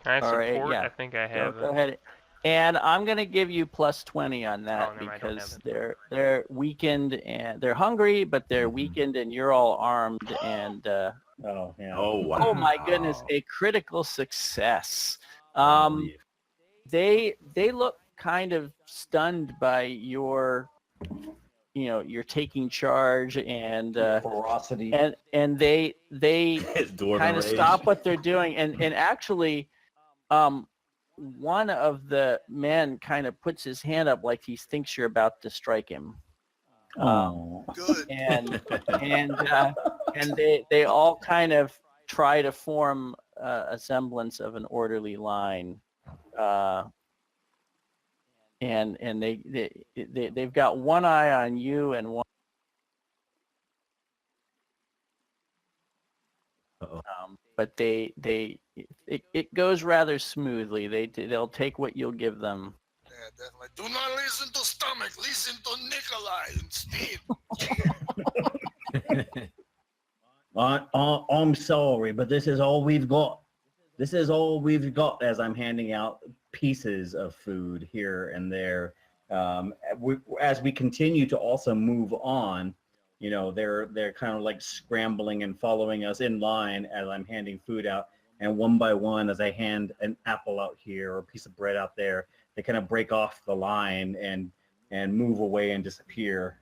Speaker 5: Can I support?
Speaker 1: All right, yeah.
Speaker 5: I think I have
Speaker 1: Go
Speaker 5: it.
Speaker 1: ahead. And I'm going to give you plus 20 on that
Speaker 5: Oh, never mind, I don't
Speaker 1: because
Speaker 5: have
Speaker 1: they're weakened and they're hungry, but they're weakened and you're all armed and
Speaker 2: Oh yeah.
Speaker 6: Oh wow.
Speaker 1: oh my goodness, a critical success.
Speaker 6: Oh,
Speaker 1: They look kind of stunned by your you're taking charge and
Speaker 2: Ferocity.
Speaker 1: and they
Speaker 6: His dwarven
Speaker 1: kind of
Speaker 6: rage.
Speaker 1: stop what they're doing and actually one of the men kind of puts his hand up like he thinks you're about to strike him.
Speaker 3: Good.
Speaker 1: And they all kind of try to form a semblance of an orderly line. And they've got one eye on you and one. But it goes rather smoothly. They'll take what you'll give them.
Speaker 3: Yeah, definitely. Do not listen to stomach. Listen to Nikolai instead.
Speaker 2: I'm sorry, but this is all we've got. This is all we've got as I'm handing out pieces of food here and there. As we continue to also move on, they're kind of like scrambling and following us in line as I'm handing food out. And one by one, as I hand an apple out here or a piece of bread out there, they kind of break off the line and move away and disappear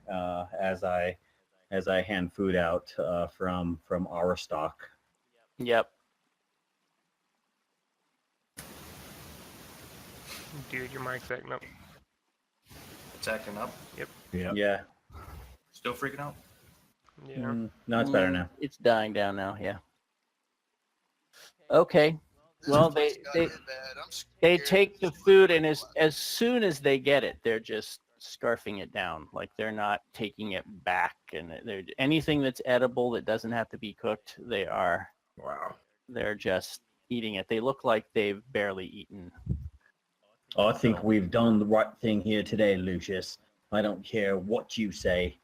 Speaker 2: as I hand food out from our stock.
Speaker 1: Yep.
Speaker 5: Dude, your mic's acting up.
Speaker 7: It's acting up.
Speaker 2: Yeah.
Speaker 7: Still freaking out.
Speaker 5: Yeah.
Speaker 2: No, it's better now.
Speaker 1: It's dying down now. Yeah. Okay. Well,
Speaker 3: This place got
Speaker 1: they
Speaker 3: bad. I'm
Speaker 1: they
Speaker 3: scared.
Speaker 1: take the food and as soon as they get it, they're just scarfing it down. Like they're not taking it back. And they're anything that's edible that doesn't have to be cooked, they're
Speaker 6: Wow.
Speaker 1: just eating it. They look like they've barely eaten.
Speaker 2: I think we've done the right thing here today, Lucius. I don't care what you say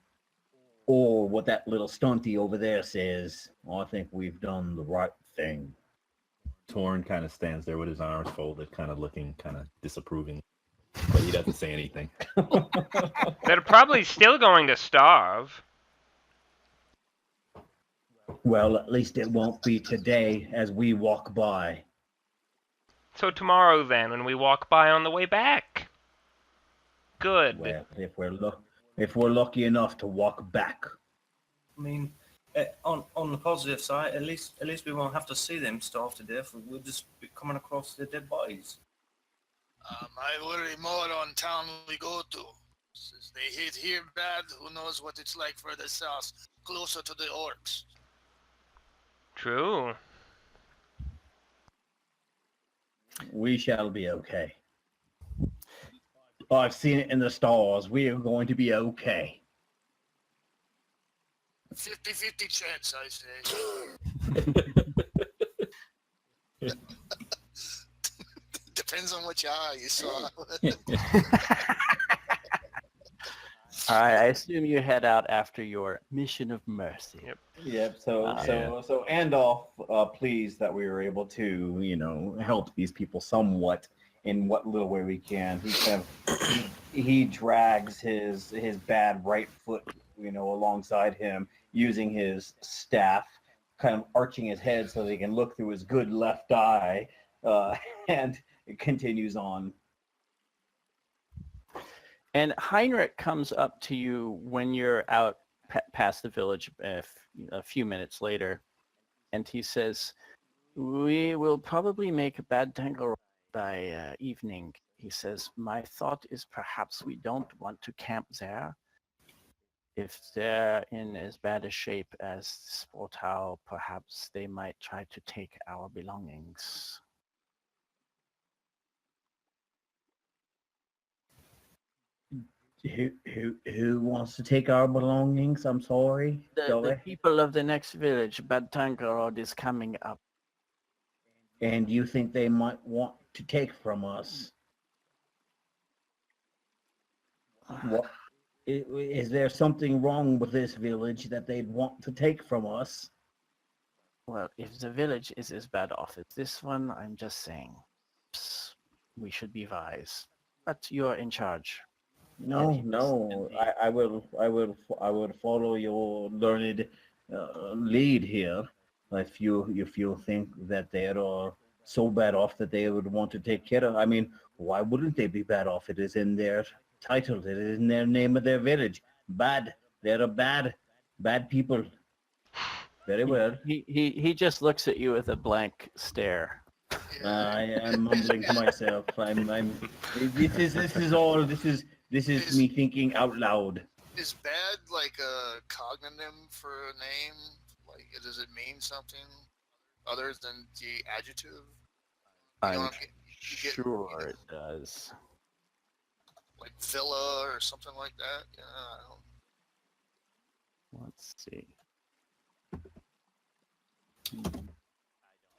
Speaker 2: or what that little stunty over there says. I think we've done the right thing.
Speaker 6: Torn kind of stands there with his arms folded, kind of looking kind of disapproving, but he doesn't say anything.
Speaker 5: They're probably still going to starve.
Speaker 2: Well, at least it won't be today as we walk by.
Speaker 5: So tomorrow then, when we walk by on the way back. Good.
Speaker 2: Well, if we're lucky enough to walk back.
Speaker 7: I mean, on the positive side, at least we won't have to see them starve to death. We'll just be coming across their dead bodies.
Speaker 3: I worry more on town we go to. Since they hit here bad, who knows what it's like further south, closer to the orcs.
Speaker 5: True.
Speaker 2: We shall be okay. I've seen it in the stars. We are going to be okay.
Speaker 3: 50-50 chance, I say. Depends on which eye you saw.
Speaker 1: All right, I assume you head out after your mission of mercy.
Speaker 5: Yep.
Speaker 2: Yep. So Andolph, pleased that we were able to, help these people somewhat in what little way we can. He drags his bad right foot, alongside him, using his staff, kind of arching his head so that he can look through his good left eye, and it continues on.
Speaker 1: And Heinrich comes up to you when you're out past the village a few minutes later, and he says, "We will probably make a bad tangle by evening." He says, "My thought is perhaps we don't want to camp there. If they're in as bad a shape as Sportau, perhaps they might try to take our belongings."
Speaker 2: Who wants to take our belongings? I'm sorry.
Speaker 1: The people of the next village, Bad Tankerod, is coming up.
Speaker 2: And you think they might want to take from us? What? Is there something wrong with this village that they'd want to take from us?
Speaker 1: Well, if the village is as bad off as this one, I'm just saying, we should be wise. But you're in charge.
Speaker 2: No. I will follow your learned lead here. If you think that they are so bad off that they would want to take care of, I mean, why wouldn't they be bad off? It is in their title. It is in their name of their village. Bad. They're a bad people. Very well.
Speaker 1: He just looks at you with a blank stare.
Speaker 2: I am mumbling to myself. This is me thinking out loud.
Speaker 3: Is bad like a cognomen for a name? Like, does it mean something other than the adjective?
Speaker 1: I'm sure it does.
Speaker 3: Like villa or something like that? Yeah, I don't...
Speaker 1: Let's see.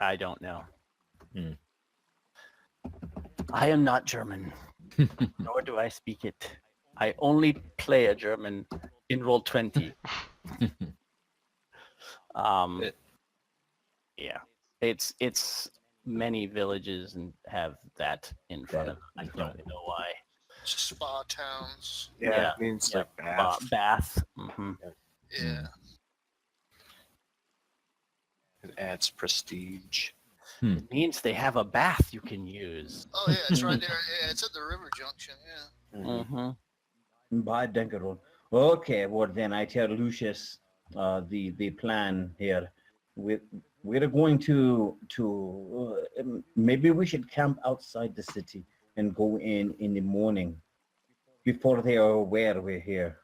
Speaker 1: I don't know. I am not German, nor do I speak it. I only play a German in Roll20. Yeah, it's many villages and have that in front of them. I don't know why.
Speaker 3: Spa towns.
Speaker 4: Yeah, it means like bath.
Speaker 1: Bath. Mm-hmm.
Speaker 3: Yeah.
Speaker 4: It adds prestige.
Speaker 1: It means they have a bath you can use.
Speaker 3: Oh yeah, it's right there. Yeah, it's at the river junction. Yeah.
Speaker 1: Mm-hmm.
Speaker 2: By Denkerod. Okay, well then I tell Lucius the plan here. We're going to maybe we should camp outside the city and go in the morning before they are aware we're here.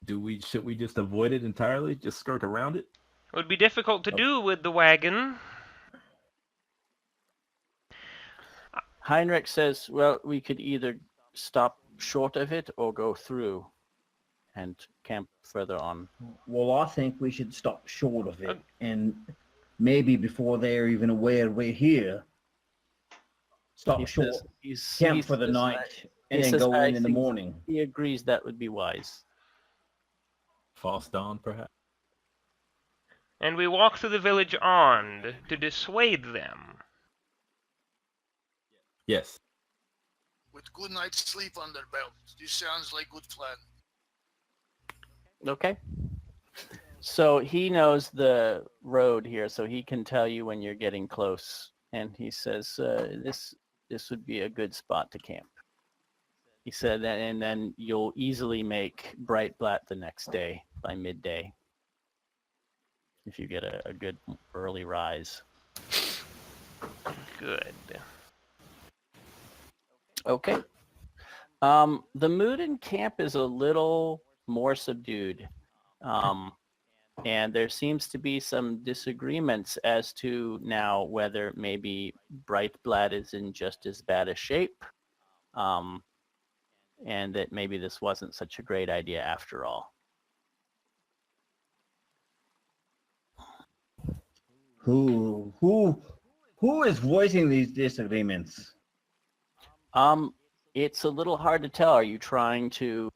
Speaker 6: Should we just avoid it entirely? Just skirt around it?
Speaker 5: It would be difficult to do with the wagon.
Speaker 1: Heinrich says, well, we could either stop short of it or go through and camp further on.
Speaker 2: Well, I think we should stop short of it, and maybe before they're even aware we're here, stop
Speaker 1: He
Speaker 2: short,
Speaker 1: says,
Speaker 2: camp
Speaker 1: he
Speaker 2: for the
Speaker 1: says,
Speaker 2: night,
Speaker 1: he
Speaker 2: and then
Speaker 1: says,
Speaker 2: go
Speaker 1: "I
Speaker 2: in the
Speaker 1: think
Speaker 2: morning.
Speaker 1: he agrees that would be wise."
Speaker 6: False dawn, perhaps.
Speaker 5: And we walk through the village armed to dissuade them.
Speaker 6: Yes.
Speaker 3: With good night's sleep under belt. This sounds like good plan.
Speaker 1: Okay. So he knows the road here, so he can tell you when you're getting close. And he says, this would be a good spot to camp. He said, and then you'll easily make Breitblatt the next day by midday if you get a good early rise.
Speaker 5: Good.
Speaker 1: Okay. The mood in camp is a little more subdued. And there seems to be some disagreements as to now whether maybe Breitblatt is in just as bad a shape, and that maybe this wasn't such a great idea after all.
Speaker 2: Who is voicing these disagreements?
Speaker 1: It's a little hard to tell. Are you trying to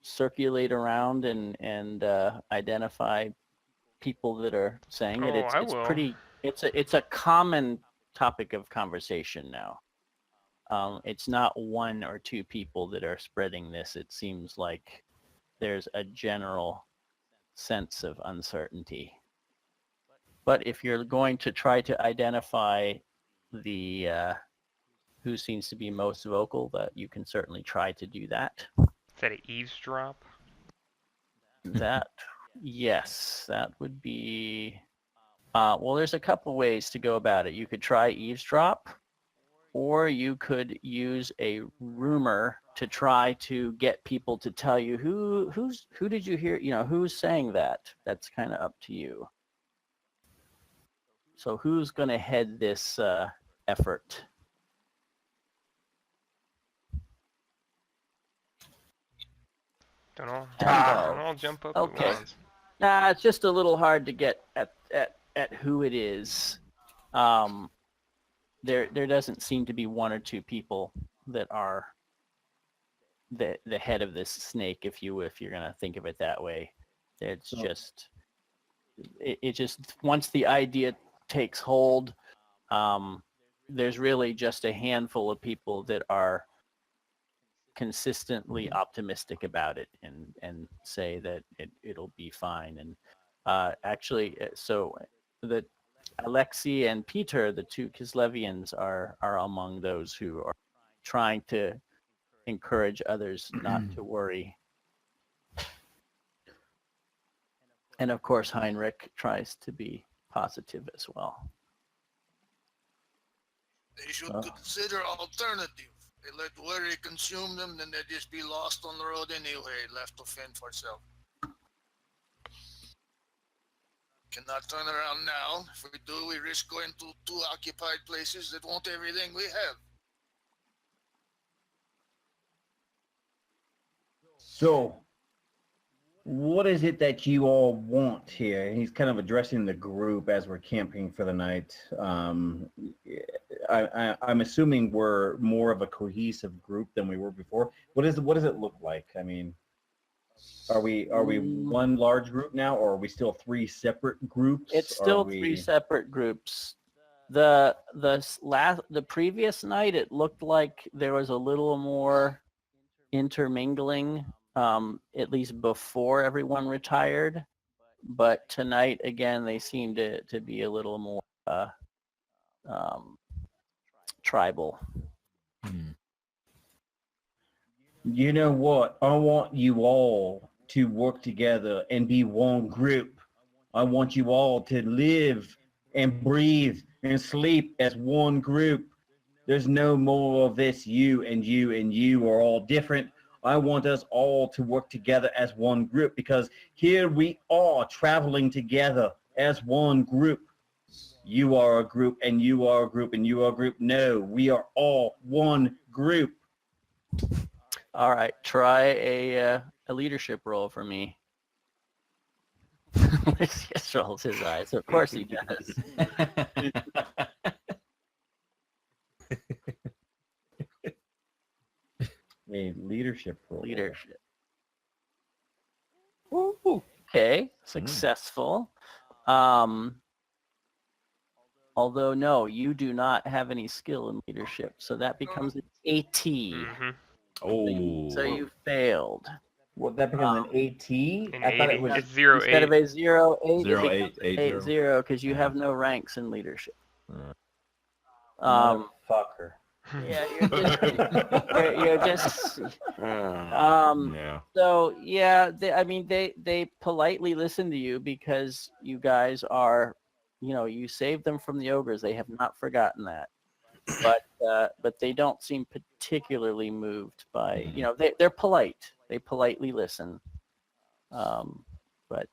Speaker 1: circulate around and identify people that are saying it?
Speaker 5: Oh,
Speaker 1: It's
Speaker 5: I will.
Speaker 1: pretty. It's a common topic of conversation now. It's not one or two people that are spreading this. It seems like there's a general sense of uncertainty. But if you're going to try to identify the who seems to be most vocal, that you can certainly try to do that.
Speaker 5: Is that an eavesdrop?
Speaker 1: That, yes, that would be. Well, there's a couple ways to go about it. You could try eavesdrop, or you could use a rumor to try to get people to tell you who did you hear, who's saying that. That's kind of up to you. So who's going to head this effort?
Speaker 5: Don't all jump up
Speaker 1: Okay.
Speaker 5: at once.
Speaker 1: Nah, it's just a little hard to get at who it is. There doesn't seem to be one or two people that are the head of this snake, if you're gonna think of it that way. It's just it just once the idea takes hold, there's really just a handful of people that are consistently optimistic about it and say that it'll be fine. And actually, so the Alexei and Peter, the two Kislevians, are among those who are trying to encourage others not to worry. And of course, Heinrich tries to be positive as well.
Speaker 3: They should consider alternative. They let worry consume them, then they'd just be lost on the road anyway, left to fend for self. Cannot turn around now. If we do, we risk going to two occupied places that want everything we have.
Speaker 2: So, what is it that you all want here? He's kind of addressing the group as we're camping for the night. I'm assuming we're more of a cohesive group than we were before. What does it look like? I mean, are we one large group now, or are we still three separate groups?
Speaker 1: It's still three separate groups. The previous night, it looked like there was a little more intermingling, at least before everyone retired. But tonight, again, they seem to be a little more tribal.
Speaker 2: You know what? I want you all to work together and be one group. I want you all to live and breathe and sleep as one group. There's no more of this you and you and you are all different. I want us all to work together as one group, because here we are traveling together as one group. You are a group and you are a group and you are a group. No, we are all one group.
Speaker 1: All right, try a leadership role for me. He rolls his eyes. Of course he does.
Speaker 2: leadership roll.
Speaker 1: Leadership. Ooh, okay, successful. Although no, you do not have any skill in leadership, so that becomes an AT.
Speaker 5: Mm-hmm.
Speaker 6: Oh.
Speaker 1: So you failed.
Speaker 2: Well, that becomes an AT?
Speaker 5: An
Speaker 2: I thought
Speaker 5: 80.
Speaker 2: it was...
Speaker 5: It's 0,
Speaker 1: Instead
Speaker 5: 8.
Speaker 1: of a 0, 8,
Speaker 6: Zero,
Speaker 1: it
Speaker 6: eight,
Speaker 1: becomes
Speaker 6: eight,
Speaker 1: 8,
Speaker 6: zero.
Speaker 1: 0, because you
Speaker 6: Yeah.
Speaker 1: have no ranks in leadership.
Speaker 2: Motherfucker.
Speaker 1: Yeah, you're just
Speaker 6: Yeah.
Speaker 1: so yeah, they politely listen to you because you guys are, you saved them from the ogres. They have not forgotten that. But they don't seem particularly moved by, they're polite. They politely listen. But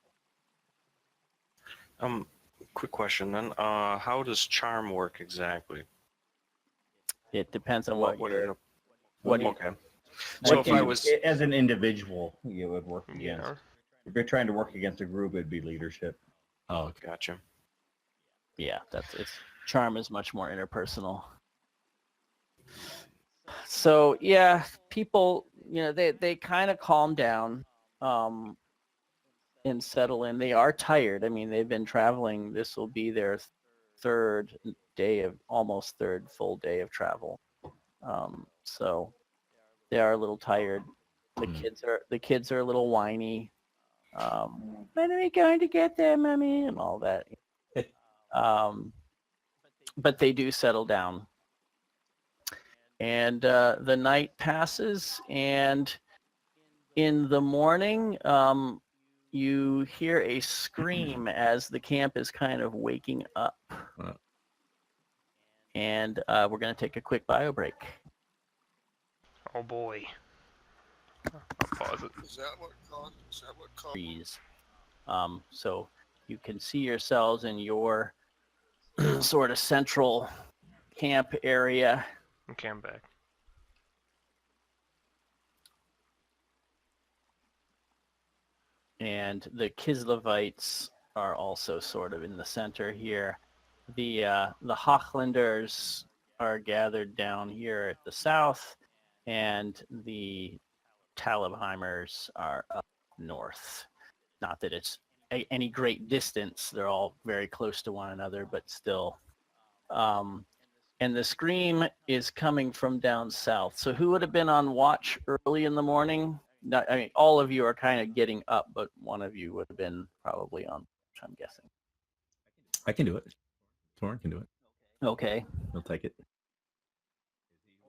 Speaker 4: Quick question then. How does charm work exactly?
Speaker 1: it depends on what you're, what do you,
Speaker 4: Okay.
Speaker 2: So
Speaker 4: So if I was
Speaker 2: as an individual, you would work against.
Speaker 5: Yeah.
Speaker 2: If you're trying to work against a group, it'd be leadership.
Speaker 6: Oh,
Speaker 4: gotcha.
Speaker 1: yeah, charm is much more interpersonal. So yeah, people, they kind of calm down and settle in. They are tired. I mean, they've been traveling. This will be their almost third full day of travel. So they are a little tired. The kids are a little whiny. When are we going to get there, mommy? And all that. But they do settle down. And the night passes, and in the morning, you hear a scream as the camp is kind of waking up. And we're going to take a quick bio break.
Speaker 5: Oh boy. I'll pause it.
Speaker 3: Is that what caused?
Speaker 1: Trees. So you can see yourselves in your sort of central camp area.
Speaker 5: Okay, I'm back.
Speaker 1: And the Kislevites are also sort of in the center here. The Hochlanders are gathered down here at the south, and the Talbheimers are up north. Not that it's any great distance. They're all very close to one another, but still. And the scream is coming from down south. So who would have been on watch early in the morning? All of you are kind of getting up, but one of you would have been probably on watch, I'm guessing.
Speaker 6: I can do it. Torrin can do it.
Speaker 1: Okay.
Speaker 6: He'll take it.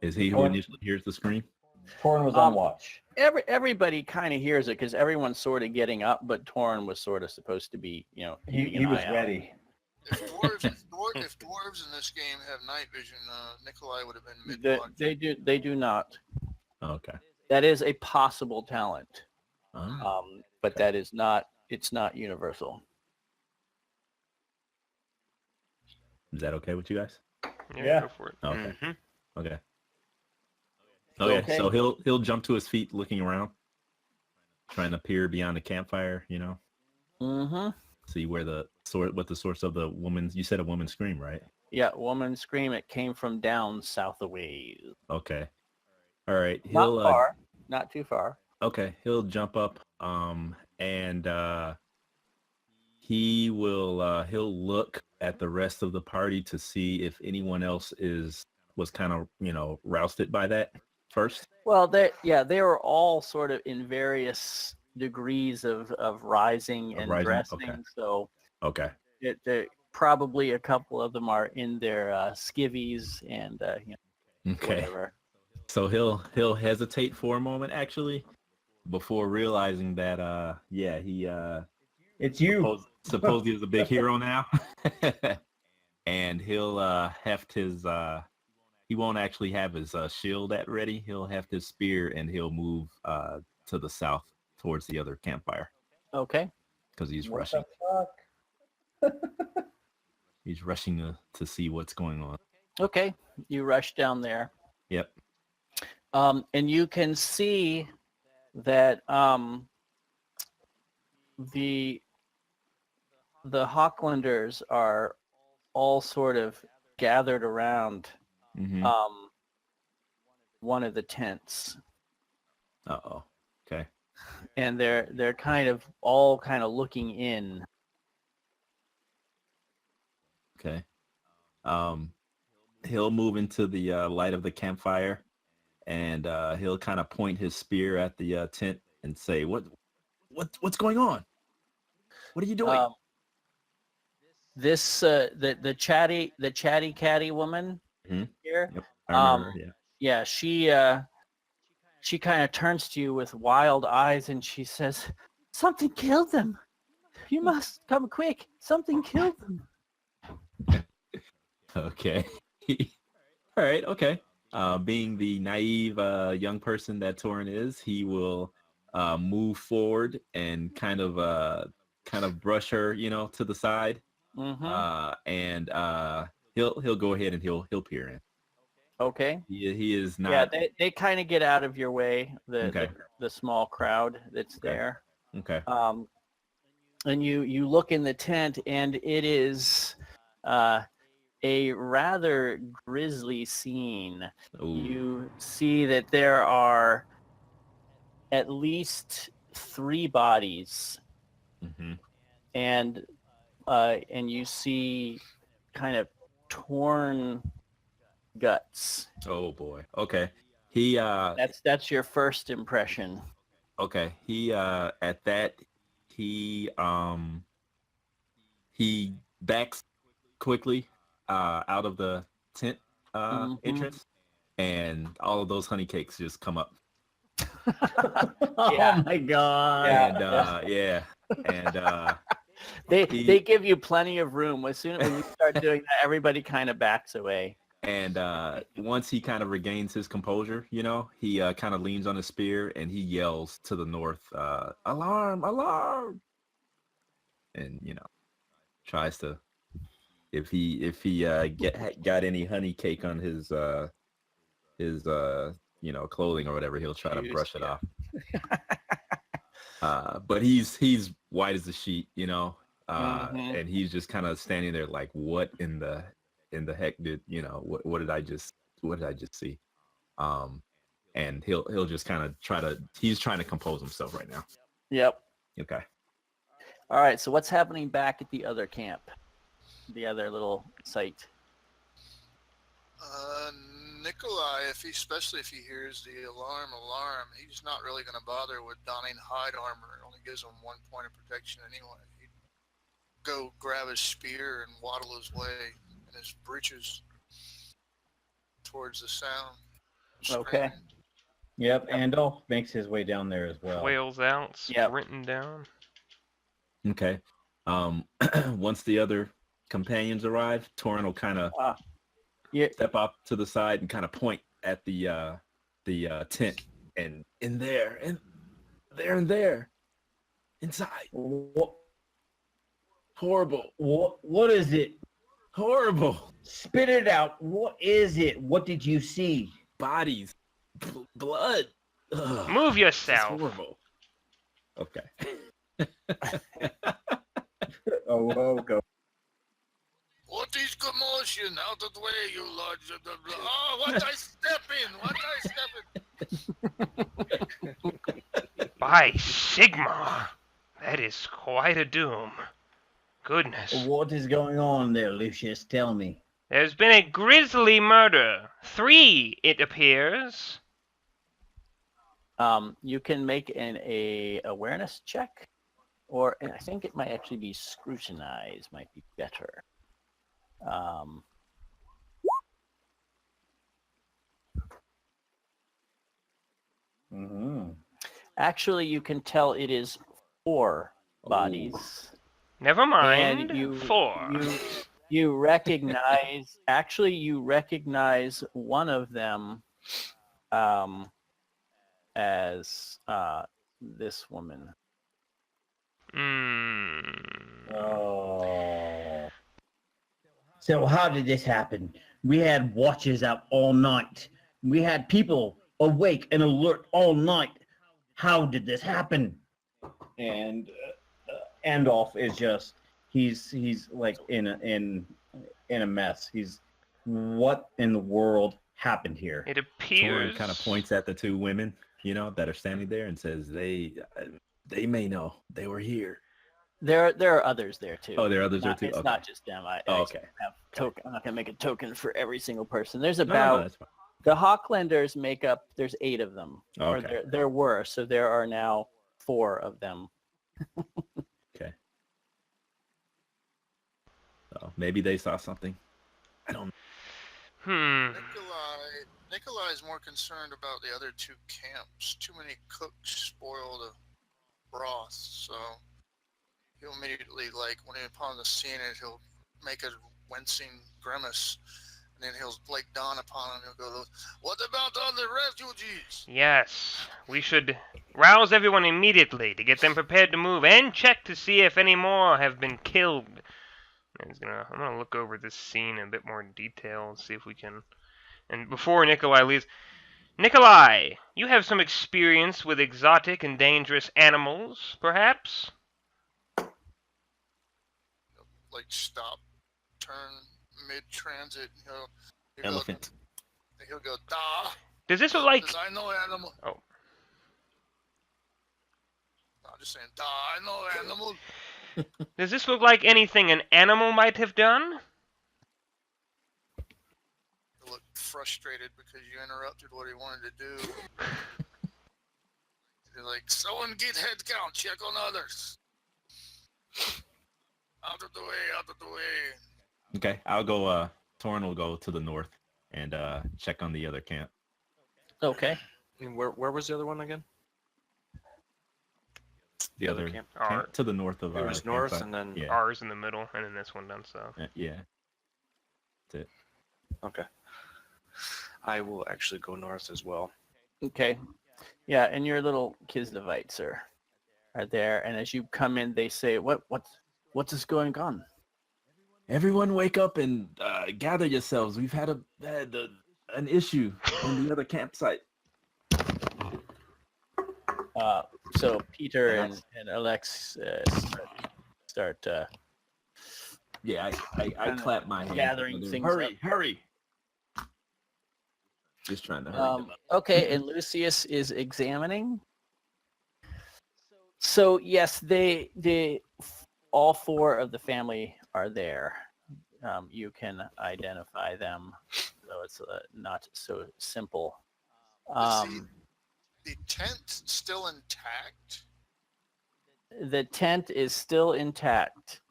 Speaker 6: Is he who initially hears the scream?
Speaker 2: Torrin was on watch.
Speaker 1: Everybody kind of hears it because everyone's sort of getting up, but Torrin was sort of supposed to be,
Speaker 2: He was ready.
Speaker 3: If dwarves in this game have night vision, Nikolai would have been mid-watch.
Speaker 1: They do not.
Speaker 6: Okay.
Speaker 1: That is a possible talent,
Speaker 6: Oh.
Speaker 1: but that is not. It's not universal.
Speaker 6: Is that okay with you guys?
Speaker 2: Yeah.
Speaker 5: Go for it.
Speaker 6: Okay.
Speaker 4: Mm-hmm.
Speaker 6: Okay.
Speaker 1: Okay.
Speaker 6: So he'll jump to his feet, looking around, trying to peer beyond the campfire.
Speaker 1: Mm-hmm.
Speaker 6: See what the source of the woman's. You said a woman's scream, right?
Speaker 1: Yeah, woman scream. It came from down south a ways.
Speaker 6: Okay. All right.
Speaker 1: Not far. Not too far.
Speaker 6: Okay. He'll jump up. And he will. He'll look at the rest of the party to see if anyone else was kind of rousted by that first.
Speaker 1: Well, they were all sort of in various degrees of rising and dressing.
Speaker 6: Okay.
Speaker 1: So
Speaker 6: Okay.
Speaker 1: probably a couple of them are in their skivvies and
Speaker 6: Okay.
Speaker 1: whatever.
Speaker 6: So he'll hesitate for a moment actually, before realizing that he
Speaker 2: It's you.
Speaker 6: suppose he's a big hero now, and he'll heft his he won't actually have his shield at ready. He'll heft his spear and he'll move to the south towards the other campfire
Speaker 1: Okay.
Speaker 6: because he's
Speaker 2: What
Speaker 6: rushing.
Speaker 2: the fuck?
Speaker 6: He's rushing to see what's going on.
Speaker 1: Okay. You rush down there.
Speaker 6: Yep.
Speaker 1: And you can see that the Hochlanders are all sort of gathered around
Speaker 6: Mm-hmm.
Speaker 1: one of the tents.
Speaker 6: Uh-oh. Okay.
Speaker 1: and they're kind of all kind of looking in.
Speaker 6: Okay. He'll move into the light of the campfire, and he'll kind of point his spear at the tent and say, "What's going on? What are you doing?"
Speaker 1: This the chatty catty woman
Speaker 6: Mhm.
Speaker 1: here.
Speaker 6: Yep. I remember her, yeah.
Speaker 1: Yeah, she kind of turns to you with wild eyes and she says, "Something killed them. You must come quick. Something killed them."
Speaker 6: Okay. All right. Okay. Being the naive young person that Torin is, he will move forward and kind of brush her, to the side.
Speaker 1: Mm-hmm.
Speaker 6: And he'll go ahead and he'll peer in.
Speaker 1: Okay.
Speaker 6: He is not.
Speaker 1: Yeah, they kind of get out of your way,
Speaker 6: Okay.
Speaker 1: the small crowd that's
Speaker 6: Okay.
Speaker 1: there.
Speaker 6: Okay.
Speaker 1: And you look in the tent, and it is a rather grisly scene.
Speaker 6: Ooh.
Speaker 1: You see that there are at least 3 bodies,
Speaker 6: Mm-hmm.
Speaker 1: and you see kind of torn guts.
Speaker 6: Oh boy. Okay. He
Speaker 1: That's your first impression.
Speaker 6: okay. He at that he backs quickly out of the tent
Speaker 1: Mhm.
Speaker 6: entrance, and all of those honey cakes just come up.
Speaker 2: Oh my god.
Speaker 6: And
Speaker 1: They give you plenty of room. As soon when you start doing that, everybody kind of backs away.
Speaker 6: and once he kind of regains his composure, he kind of leans on his spear and he yells to the north, "Alarm! Alarm!" And tries to, if he got any honey cake on his clothing or whatever, he'll try to brush it off. But he's white as a sheet,
Speaker 1: Mhm.
Speaker 6: and he's just kind of standing there like, what in the heck did what did I just see? And he'll just kind of he's trying to compose himself right now.
Speaker 1: Yep.
Speaker 6: Okay.
Speaker 1: All right. So what's happening back at the other camp, the other little site?
Speaker 3: Nikolai, especially if he hears the alarm, he's not really going to bother with donning hide armor. It only gives him 1 point of protection anyway. He'd go grab his spear and waddle his way in his breeches towards the sound.
Speaker 1: Okay.
Speaker 2: Yep, Andolph makes his way down there as well.
Speaker 5: Flails out,
Speaker 1: Yep.
Speaker 5: sprinting down.
Speaker 6: Okay. Once the other companions arrive, Torin will kind of
Speaker 1: Yeah.
Speaker 6: step up to the side and kind of point at the tent, and in there, and there, inside.
Speaker 2: What?
Speaker 6: Horrible.
Speaker 2: What is it?
Speaker 6: Horrible.
Speaker 2: Spit it out. What is it? What did you see?
Speaker 6: Bodies. Blood. Ugh,
Speaker 5: Move
Speaker 6: it's
Speaker 5: yourself.
Speaker 6: horrible. Okay.
Speaker 2: Oh, go.
Speaker 3: What is commotion? Out of the way, you lord. Oh, what I step in?
Speaker 5: By Sigma! That is quite a doom. Goodness.
Speaker 2: What is going on there, Lucius? Tell me.
Speaker 5: There's been a grisly murder. 3, it appears.
Speaker 1: You can make a awareness check, or I think it might actually be scrutinize. Might be better.
Speaker 2: Mm-hmm.
Speaker 1: Actually, you can tell it is 4 bodies.
Speaker 5: Never mind.
Speaker 1: And
Speaker 5: 4.
Speaker 1: you recognize. Actually, you recognize one of them as this woman.
Speaker 2: Oh. So how did this happen? We had watches out all night. We had people awake and alert all night. How did this happen? And Andolph is just he's like in a mess. What in the world happened here?
Speaker 5: It appears.
Speaker 6: Torin kind of points at the 2 women. that are standing there and says they may know they were here.
Speaker 1: There are others there too.
Speaker 6: Oh, there are others there too?
Speaker 1: It's
Speaker 6: Okay.
Speaker 1: not just them. I
Speaker 6: Okay.
Speaker 1: have token. I'm not gonna make a token for every single person. There's
Speaker 6: No,
Speaker 1: about
Speaker 6: that's fine.
Speaker 1: the Hawklanders make up. There's 8 of them. Or
Speaker 6: Okay.
Speaker 1: there were. So there are now 4 of them.
Speaker 6: Okay. So maybe they saw something. I don't.
Speaker 3: Nikolai is more concerned about the other 2 camps. Too many cooks spoil the broth, so he'll immediately, like, when he's upon the scene, he'll make a wincing grimace, and then he'll, like, dawn upon him. He'll go, "What about all the refugees?"
Speaker 5: Yes, we should rouse everyone immediately to get them prepared to move and check to see if any more have been killed. I'm gonna look over this scene in a bit more detail and see if we can. And before Nikolai leaves, Nikolai, you have some experience with exotic and dangerous animals, perhaps?
Speaker 3: Like, stop, turn mid-transit. He'll
Speaker 6: Elephant.
Speaker 3: He'll go, "Da."
Speaker 5: Does this look like?
Speaker 3: Does I know animal?
Speaker 5: Oh.
Speaker 3: No, I'm just saying, "Da, I know animal."
Speaker 5: Does this look like anything an animal might have done?
Speaker 3: He'll look frustrated because you interrupted what he wanted to do. You're like, "Someone get head count, check on others. Out of the way, out of the way."
Speaker 6: Okay, I'll go. Torn will go to the north and check on the other camp.
Speaker 1: Okay.
Speaker 4: And where was the other one again?
Speaker 6: The other
Speaker 4: camp?
Speaker 6: camp to the north of
Speaker 4: It
Speaker 6: our
Speaker 4: was north,
Speaker 6: campsite.
Speaker 4: and then
Speaker 6: Yeah.
Speaker 5: Ours in the middle, and then this one down south.
Speaker 6: Yeah. That's it.
Speaker 4: okay. I will actually go north as well.
Speaker 1: Okay. Yeah, and your little Kislevites are there, and as you come in, they say, "What's this going on?"
Speaker 6: Everyone wake up and gather yourselves. We've had an issue in the other campsite.
Speaker 1: So Peter and Alex start
Speaker 6: Yeah, I
Speaker 1: Kinda
Speaker 6: clap my hands.
Speaker 1: gathering things
Speaker 6: Hurry! Just trying to hurry them up.
Speaker 1: Okay, and Lucius is examining. So yes, they all 4 of the family are there. You can identify them, though it's not so simple.
Speaker 3: The tent still intact?
Speaker 1: The tent is still intact.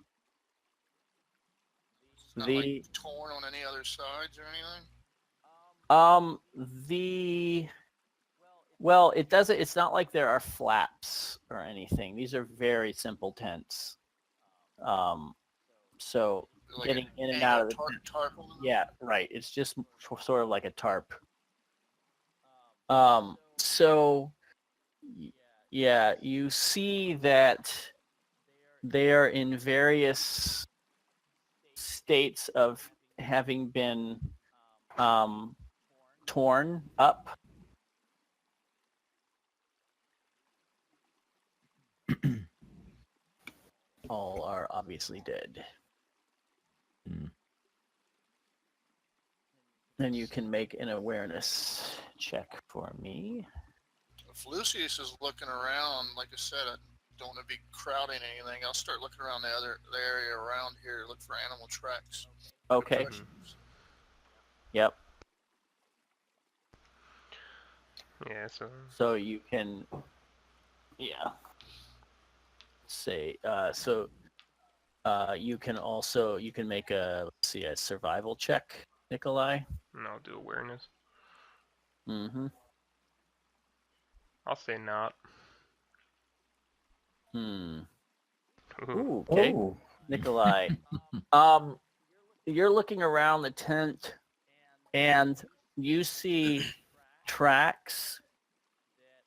Speaker 3: It's not, like, torn on any other sides or anything?
Speaker 1: Well, it doesn't. It's not like there are flaps or anything. These are very simple tents. So
Speaker 3: Like
Speaker 1: getting
Speaker 3: an
Speaker 1: in and out of the
Speaker 3: tarp on them?
Speaker 1: yeah, right. It's just sort of like a tarp. So yeah, you see that they are in various states of having been torn up. All are obviously dead. Then you can make an awareness check for me.
Speaker 3: If Lucius is looking around, like I said, I don't want to be crowding anything. I'll start looking around the area around here, look for animal tracks.
Speaker 1: Okay.
Speaker 3: Impressions.
Speaker 1: Yep.
Speaker 5: Yeah,
Speaker 1: So you can, say, you can make a survival check, Nikolai.
Speaker 5: and I'll do awareness.
Speaker 1: Mm-hmm.
Speaker 5: I'll say not.
Speaker 1: Ooh,
Speaker 5: Ooh.
Speaker 1: okay.
Speaker 2: Oh,
Speaker 1: Nikolai. You're looking around the tent and you see tracks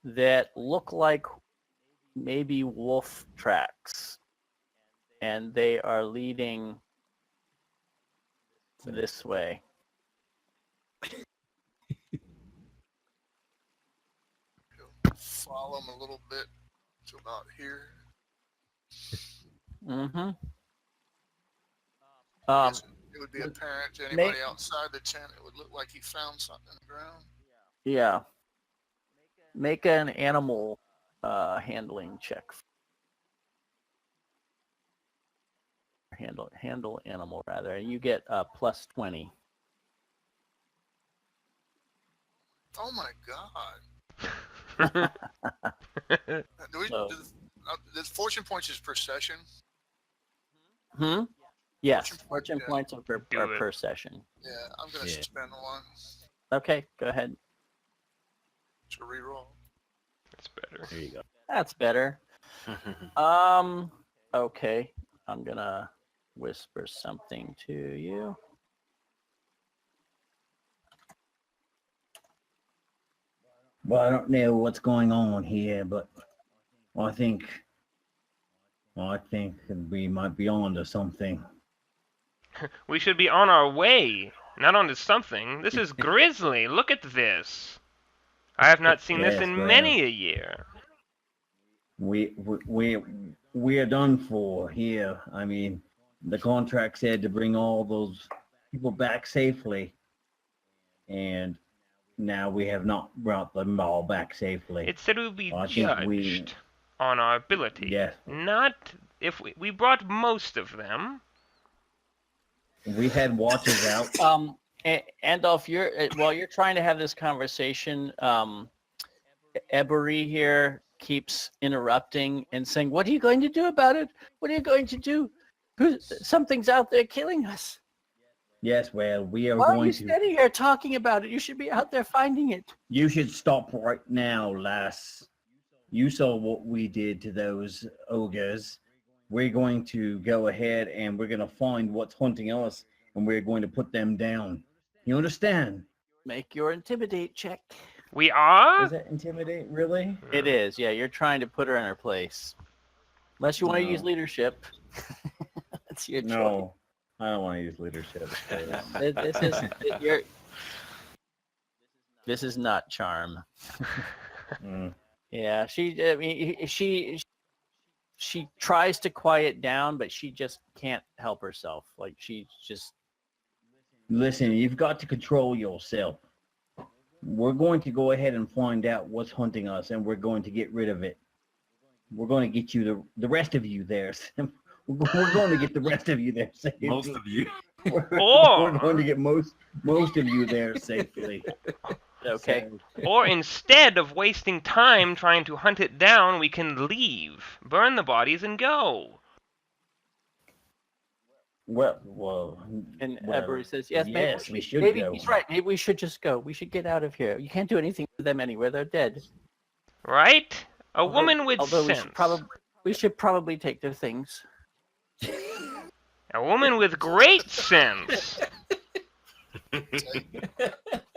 Speaker 1: that look like maybe wolf tracks, and they are leading this way.
Speaker 3: Follow them a little bit to about here.
Speaker 1: Mm-hmm.
Speaker 3: It would be apparent to anybody outside the tent. It would look like he found something in the ground.
Speaker 1: Yeah. Make an animal handling check. Handle animal rather, and you get plus 20.
Speaker 3: Oh my god.
Speaker 1: So-
Speaker 3: The fortune points is per session.
Speaker 1: Yes,
Speaker 3: Fortune
Speaker 1: fortune
Speaker 3: point,
Speaker 1: points are
Speaker 5: Do it.
Speaker 1: per session.
Speaker 3: Yeah, I'm gonna
Speaker 6: Yeah.
Speaker 3: spend one
Speaker 1: Okay, go ahead.
Speaker 3: to reroll.
Speaker 5: That's better.
Speaker 6: There you go.
Speaker 1: That's better. Okay, I'm gonna whisper something to you.
Speaker 2: Well, I don't know what's going on here, but I think we might be on to something.
Speaker 5: We should be on our way, not onto something. This is grisly. Look at this. I have not seen this
Speaker 2: Yes,
Speaker 5: in
Speaker 2: well.
Speaker 5: many a year.
Speaker 2: We are done for here. I mean, the contract said to bring all those people back safely, and now we have not brought them all back safely.
Speaker 5: It said we would be
Speaker 2: I think
Speaker 5: judged on our ability,
Speaker 2: Yes.
Speaker 5: not if we brought most of them.
Speaker 2: We had watches out.
Speaker 1: Andolph, while you're trying to have this conversation, Ebery here keeps interrupting and saying, "What are you going to do about it? What are you going to do? Something's out there killing us.
Speaker 2: Yes, well, we are
Speaker 1: Why are
Speaker 2: going
Speaker 1: you
Speaker 2: to.
Speaker 1: standing here talking about it? You should be out there finding it."
Speaker 2: You should stop right now, lass. You saw what we did to those ogres. We're going to go ahead and we're going to find what's hunting us, and we're going to put them down. You understand?
Speaker 1: Make your intimidate check.
Speaker 5: We are?
Speaker 2: Is that intimidate, really?
Speaker 1: It is, yeah. You're trying to put her in her place. Unless you want to
Speaker 2: No.
Speaker 1: use leadership. That's your choice.
Speaker 2: No, I don't want to use leadership.
Speaker 1: This is not charm.
Speaker 2: Mm.
Speaker 1: Yeah, she tries to quiet down, but she just can't help herself. Like she just
Speaker 2: Listen, you've got to control yourself. We're going to go ahead and find out what's hunting us, and we're going to get rid of it. We're going to get you the rest of you there. We're going to get the rest of you there safely.
Speaker 6: Most of you.
Speaker 2: We're going to get most of you there safely.
Speaker 1: okay.
Speaker 5: Or instead of wasting time trying to hunt it down, we can leave, burn the bodies, and go.
Speaker 2: Well,
Speaker 1: And
Speaker 2: well,
Speaker 1: Ebery says, "Yes,
Speaker 2: yes, we should
Speaker 1: maybe
Speaker 2: go.
Speaker 1: he's right. Maybe we should just go. We should get out of here. You can't do anything to them anywhere. They're dead.
Speaker 5: Right? A woman with
Speaker 1: Although
Speaker 5: sense.
Speaker 1: we should probably take their things."
Speaker 5: A woman with great sense.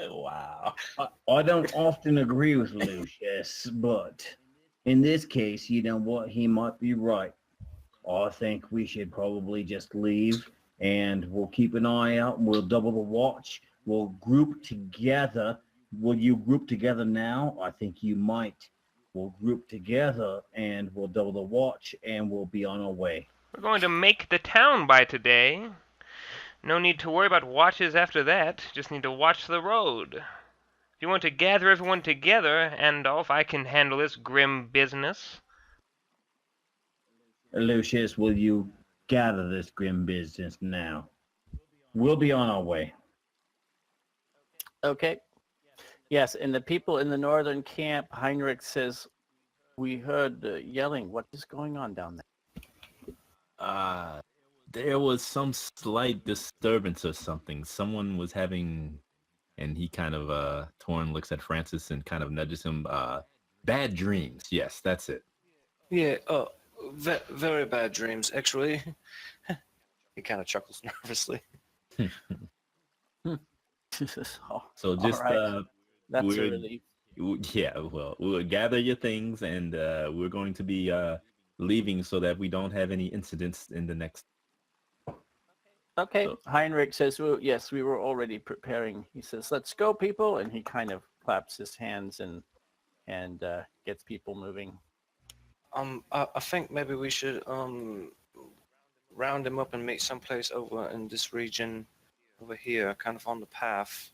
Speaker 6: Wow.
Speaker 2: I don't often agree with Lucius, but in this case, you know what? He might be right. I think we should probably just leave, and we'll keep an eye out. We'll double the watch. We'll group together. Will you group together now? I think you might. We'll group together, and we'll double the watch, and we'll be on our way.
Speaker 5: We're going to make the town by today. No need to worry about watches after that. Just need to watch the road. If you want to gather everyone together, Andolph, I can handle this grim business.
Speaker 2: Lucius, will you gather this grim business now? We'll be on our way.
Speaker 1: Okay. Yes, and the people in the northern camp, Heinrich says, "We heard yelling. What is going on down there?"
Speaker 6: There was some slight disturbance or something. Someone was having, and he kind of, Torn looks at Francis and kind of nudges him, bad dreams. Yes, that's it.
Speaker 4: Yeah, very bad dreams, actually. He kind of chuckles nervously.
Speaker 1: Oh,
Speaker 6: So just,
Speaker 1: right. That's a
Speaker 6: we're-
Speaker 1: relief.
Speaker 6: yeah, well, we'll gather your things, and we're going to be leaving so that we don't have any incidents in the next.
Speaker 1: Okay.
Speaker 6: So-
Speaker 1: Heinrich says, "Well, yes, we were already preparing." He says, "Let's go, people," and he kind of claps his hands and gets people moving.
Speaker 4: I think maybe we should round him up and meet someplace over in this region, over here, kind of on the path.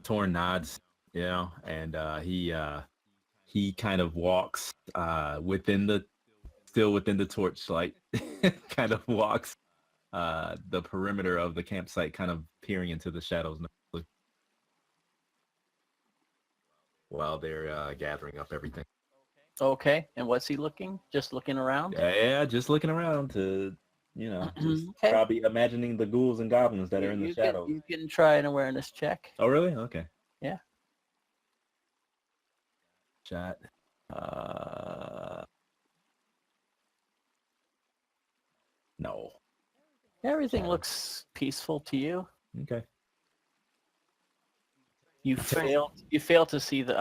Speaker 6: Torn nods you know, and he kind of walks still within the torchlight, kind of walks the perimeter of the campsite, kind of peering into the shadows while they're gathering up everything.
Speaker 1: Okay. And what's he looking? Just looking around?
Speaker 6: Yeah, just looking around to, just
Speaker 1: Okay.
Speaker 6: probably imagining the ghouls and goblins that are in the shadows.
Speaker 1: You can try an awareness check.
Speaker 6: Oh, really? Okay.
Speaker 1: Yeah.
Speaker 6: Shot. No.
Speaker 1: Everything looks peaceful to you.
Speaker 6: Okay.
Speaker 1: You fail to see the.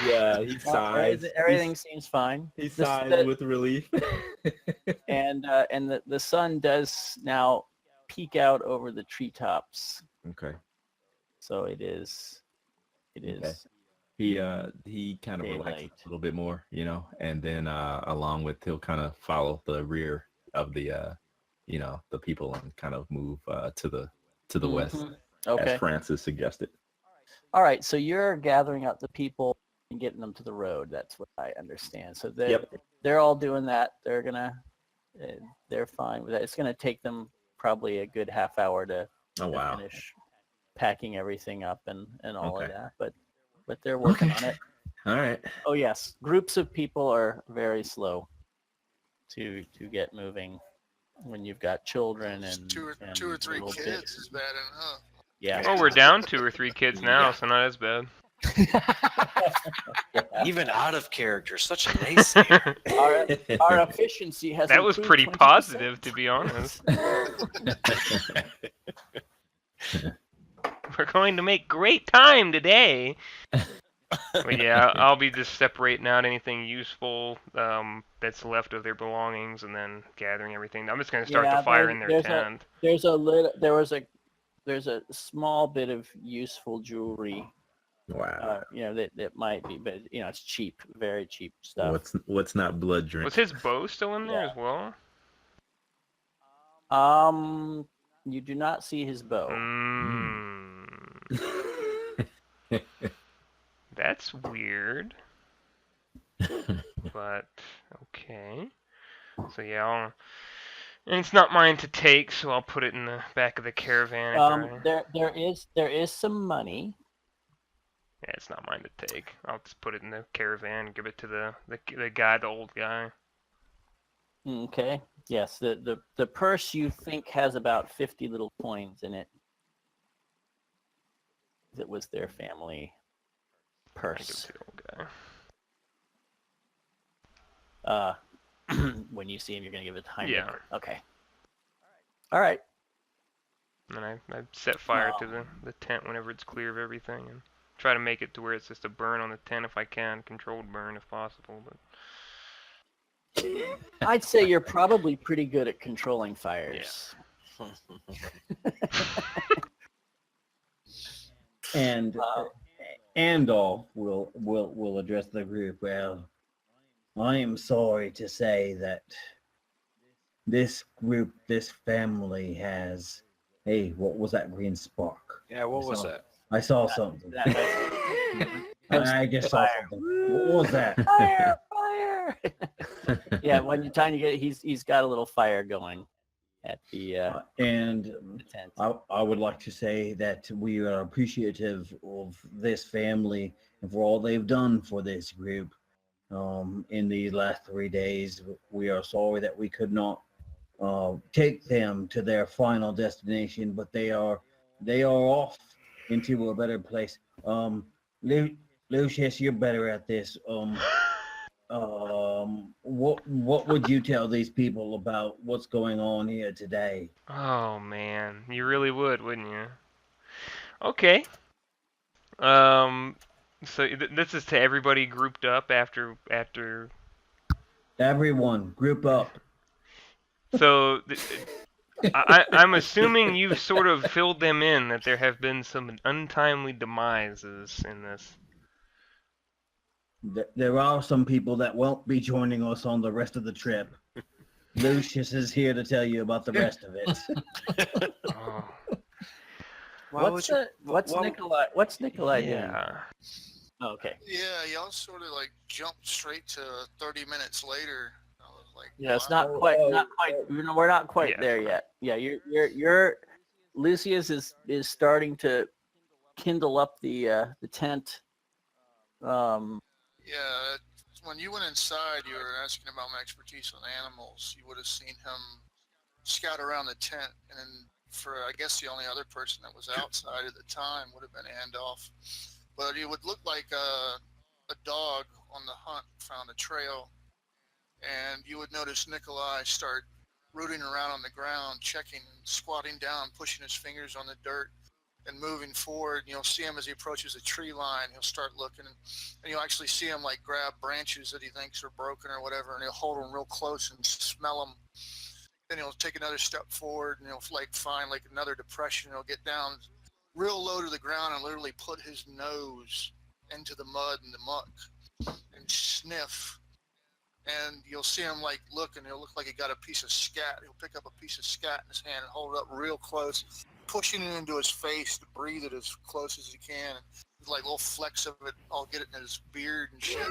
Speaker 6: Yeah, he sighs.
Speaker 1: Everything seems fine.
Speaker 6: He sighs with relief.
Speaker 1: And the sun does now peek out over the treetops.
Speaker 6: Okay.
Speaker 1: So it is.
Speaker 6: Okay. He kind of
Speaker 1: daylight.
Speaker 6: relaxes a little bit more, and then along with he'll kind of follow the rear of the the people and kind of move to the west,
Speaker 1: Okay.
Speaker 6: as Francis suggested.
Speaker 1: All right. So you're gathering up the people and getting them to the road. That's what I understand. So they're all doing that. They're fine with that. It's gonna take them probably a good half hour to finish packing everything up and all of that. But they're working on it.
Speaker 6: All right.
Speaker 1: Oh yes, groups of people are very slow to get moving when you've got children and
Speaker 3: two or three
Speaker 1: little
Speaker 3: kids
Speaker 1: kids.
Speaker 3: is bad enough.
Speaker 1: Yeah.
Speaker 5: Oh, we're down 2 or 3 kids now, so not as bad.
Speaker 4: Even out of character, such a naysayer.
Speaker 1: Our efficiency has
Speaker 5: That was
Speaker 1: improved
Speaker 5: pretty
Speaker 1: 20%.
Speaker 5: positive, to be honest. We're going to make great time today. But yeah, I'll be just separating out anything useful that's left of their belongings and then gathering everything. I'm just going to start the fire in their tent.
Speaker 1: There's a small bit of useful jewelry.
Speaker 6: Wow.
Speaker 1: That might be, but it's cheap, very cheap stuff.
Speaker 6: What's not blood drink?
Speaker 5: Was his bow still in there as well?
Speaker 1: You do not see his bow.
Speaker 5: That's weird. But okay. So yeah, and it's not mine to take, so I'll put it in the back of the caravan.
Speaker 1: There is some money.
Speaker 5: Yeah, it's not mine to take. I'll just put it in the caravan and give it to the guy, the old guy.
Speaker 1: Okay. Yes, the purse you think has about 50 little coins in it. That was their family purse.
Speaker 5: Give it to the old guy.
Speaker 1: When you see him, you're gonna give it to Heinrich.
Speaker 5: Yeah.
Speaker 1: Okay. All right.
Speaker 5: And I set fire to the tent whenever it's clear of everything, and try to make it to where it's just a burn on the tent if I can, controlled burn if possible. But
Speaker 1: I'd say you're probably pretty good at controlling fires.
Speaker 2: And Andolph will address the group. Well, I am sorry to say that this group, this family has. Hey, what was that green spark?
Speaker 4: Yeah, what was that?
Speaker 2: I saw something. I just saw something. What was that?
Speaker 1: Fire! Yeah, when the time you get it, he's got a little fire going at the
Speaker 2: and
Speaker 1: tent.
Speaker 2: I would like to say that we are appreciative of this family and for all they've done for this group in these last 3 days. We are sorry that we could not take them to their final destination, but they are off into a better place. Lucius, you're better at this. What would you tell these people about what's going on here today?
Speaker 5: oh man, you really would, wouldn't you? Okay. So this is to everybody grouped up after.
Speaker 2: Everyone, group up.
Speaker 5: So I'm assuming you've sort of filled them in that there have been some untimely demises in this.
Speaker 2: There are some people that won't be joining us on the rest of the trip. Lucius is here to tell you about the rest of it.
Speaker 5: Oh.
Speaker 1: What's Nikolai? What's Nikolai doing?
Speaker 5: Yeah.
Speaker 1: Oh, okay.
Speaker 3: Yeah, y'all sort of like jumped straight to 30 minutes later. I was like,
Speaker 1: Yeah, it's
Speaker 3: wow.
Speaker 1: not quite. We're not quite
Speaker 5: Yeah.
Speaker 1: there yet. Yeah, you're Lucius is starting to kindle up the tent.
Speaker 3: Yeah, when you went inside, you were asking about my expertise on animals. You would have seen him scout around the tent, and for I guess the only other person that was outside at the time would have been Andolph. But it would look like a dog on the hunt found a trail, and you would notice Nikolai start rooting around on the ground, checking, squatting down, pushing his fingers on the dirt, and moving forward. You'll see him as he approaches a tree line. He'll start looking, and you'll actually see him like grab branches that he thinks are broken or whatever, and he'll hold them real close and smell them. Then he'll take another step forward, and he'll like find like another depression. He'll get down real low to the ground and literally put his nose into the mud and the muck and sniff. And you'll see him like look, and he'll look like he got a piece of scat. He'll pick up a piece of scat in his hand and hold it up real close, pushing it into his face to breathe it as close as he can. Like little flecks of it, I'll get it in his beard and shit.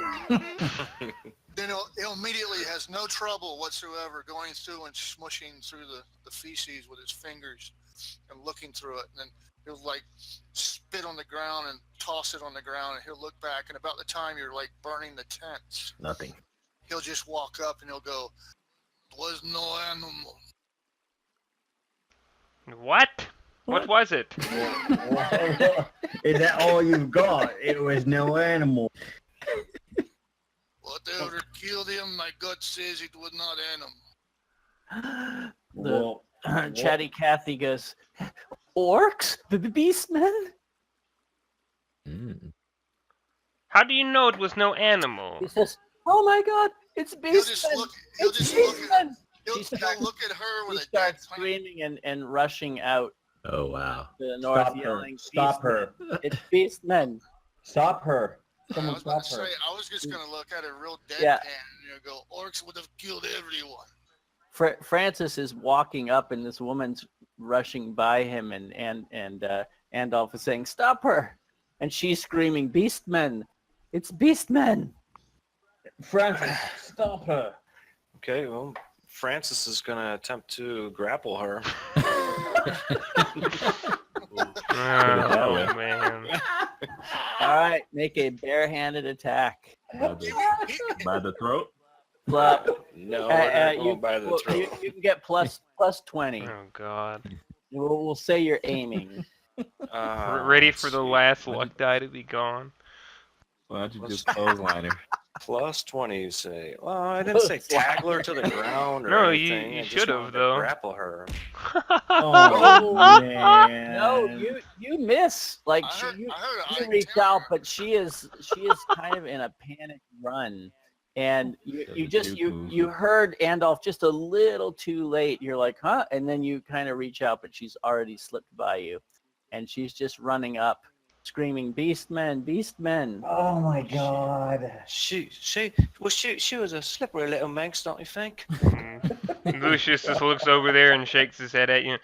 Speaker 3: Then he'll immediately has no trouble whatsoever going through and smushing through the feces with his fingers and looking through it. And then he'll like spit on the ground and toss it on the ground, and he'll look back, and about the time you're like burning the tents,
Speaker 6: Nothing.
Speaker 3: he'll just walk up and he'll go, "Was no animal."
Speaker 5: What? What was it?
Speaker 2: Is that all you've got? It was no animal.
Speaker 3: Whatever killed him, my gut says it was not animal.
Speaker 2: Well,
Speaker 1: Chatty Cathy goes, "Orcs, beastmen."
Speaker 6: Mm.
Speaker 5: How do you know it was no animal?
Speaker 1: He says, "Oh my God, it's
Speaker 3: He'll just
Speaker 1: beastmen!
Speaker 3: look. He'll
Speaker 1: It's
Speaker 3: just look at.
Speaker 1: beastmen!"
Speaker 3: He'll look at her
Speaker 1: He
Speaker 3: with a dead
Speaker 1: starts
Speaker 3: plant.
Speaker 1: screaming and rushing out
Speaker 6: Oh wow.
Speaker 1: to the north,
Speaker 2: stop her!
Speaker 1: yelling,
Speaker 2: Stop
Speaker 1: "Beastmen!
Speaker 2: her!
Speaker 1: It's beastmen!"
Speaker 2: Stop her!
Speaker 3: I
Speaker 2: Someone
Speaker 3: was about
Speaker 2: stop
Speaker 3: to
Speaker 2: her!
Speaker 3: say, I was just gonna look at it real deadpan
Speaker 1: Yeah.
Speaker 3: and go, "Orcs would have killed everyone."
Speaker 1: Francis is walking up, and this woman's rushing by him, and Andolph is saying, "Stop her!" And she's screaming, "Beastmen! It's beastmen!"
Speaker 2: Francis, stop her!
Speaker 4: Okay, well, Francis is going to attempt to grapple her.
Speaker 5: Oh, man.
Speaker 1: All right, make a barehanded attack.
Speaker 6: By the throat.
Speaker 1: Plus,
Speaker 4: No, we're not
Speaker 1: you,
Speaker 4: going by the
Speaker 1: well,
Speaker 4: throat.
Speaker 1: you can get plus 20.
Speaker 5: Oh, God.
Speaker 1: We'll say you're aiming.
Speaker 5: Ready for the
Speaker 4: let's see.
Speaker 5: last luck die to be gone.
Speaker 6: Why don't you just clothesline her?
Speaker 4: Plus 20, you say. Well, I didn't say tackle her to the ground or
Speaker 5: No,
Speaker 4: anything.
Speaker 5: you
Speaker 4: I just
Speaker 5: should've,
Speaker 4: wanted to
Speaker 5: though.
Speaker 4: grapple her.
Speaker 2: Oh man!
Speaker 1: No, you miss. Like
Speaker 3: I heard
Speaker 1: you
Speaker 3: I
Speaker 1: reach
Speaker 3: tell
Speaker 1: out,
Speaker 3: her.
Speaker 1: but she is kind of in a panic run, and you heard Andolph just a little too late. You're like, huh? And then you kind of reach out, but she's already slipped by you, and she's just running up, screaming, "Beastmen! Beastmen!"
Speaker 2: Oh my God!
Speaker 4: She was a slippery little minx, don't you think?
Speaker 5: Lucius just looks over there and shakes his head at you.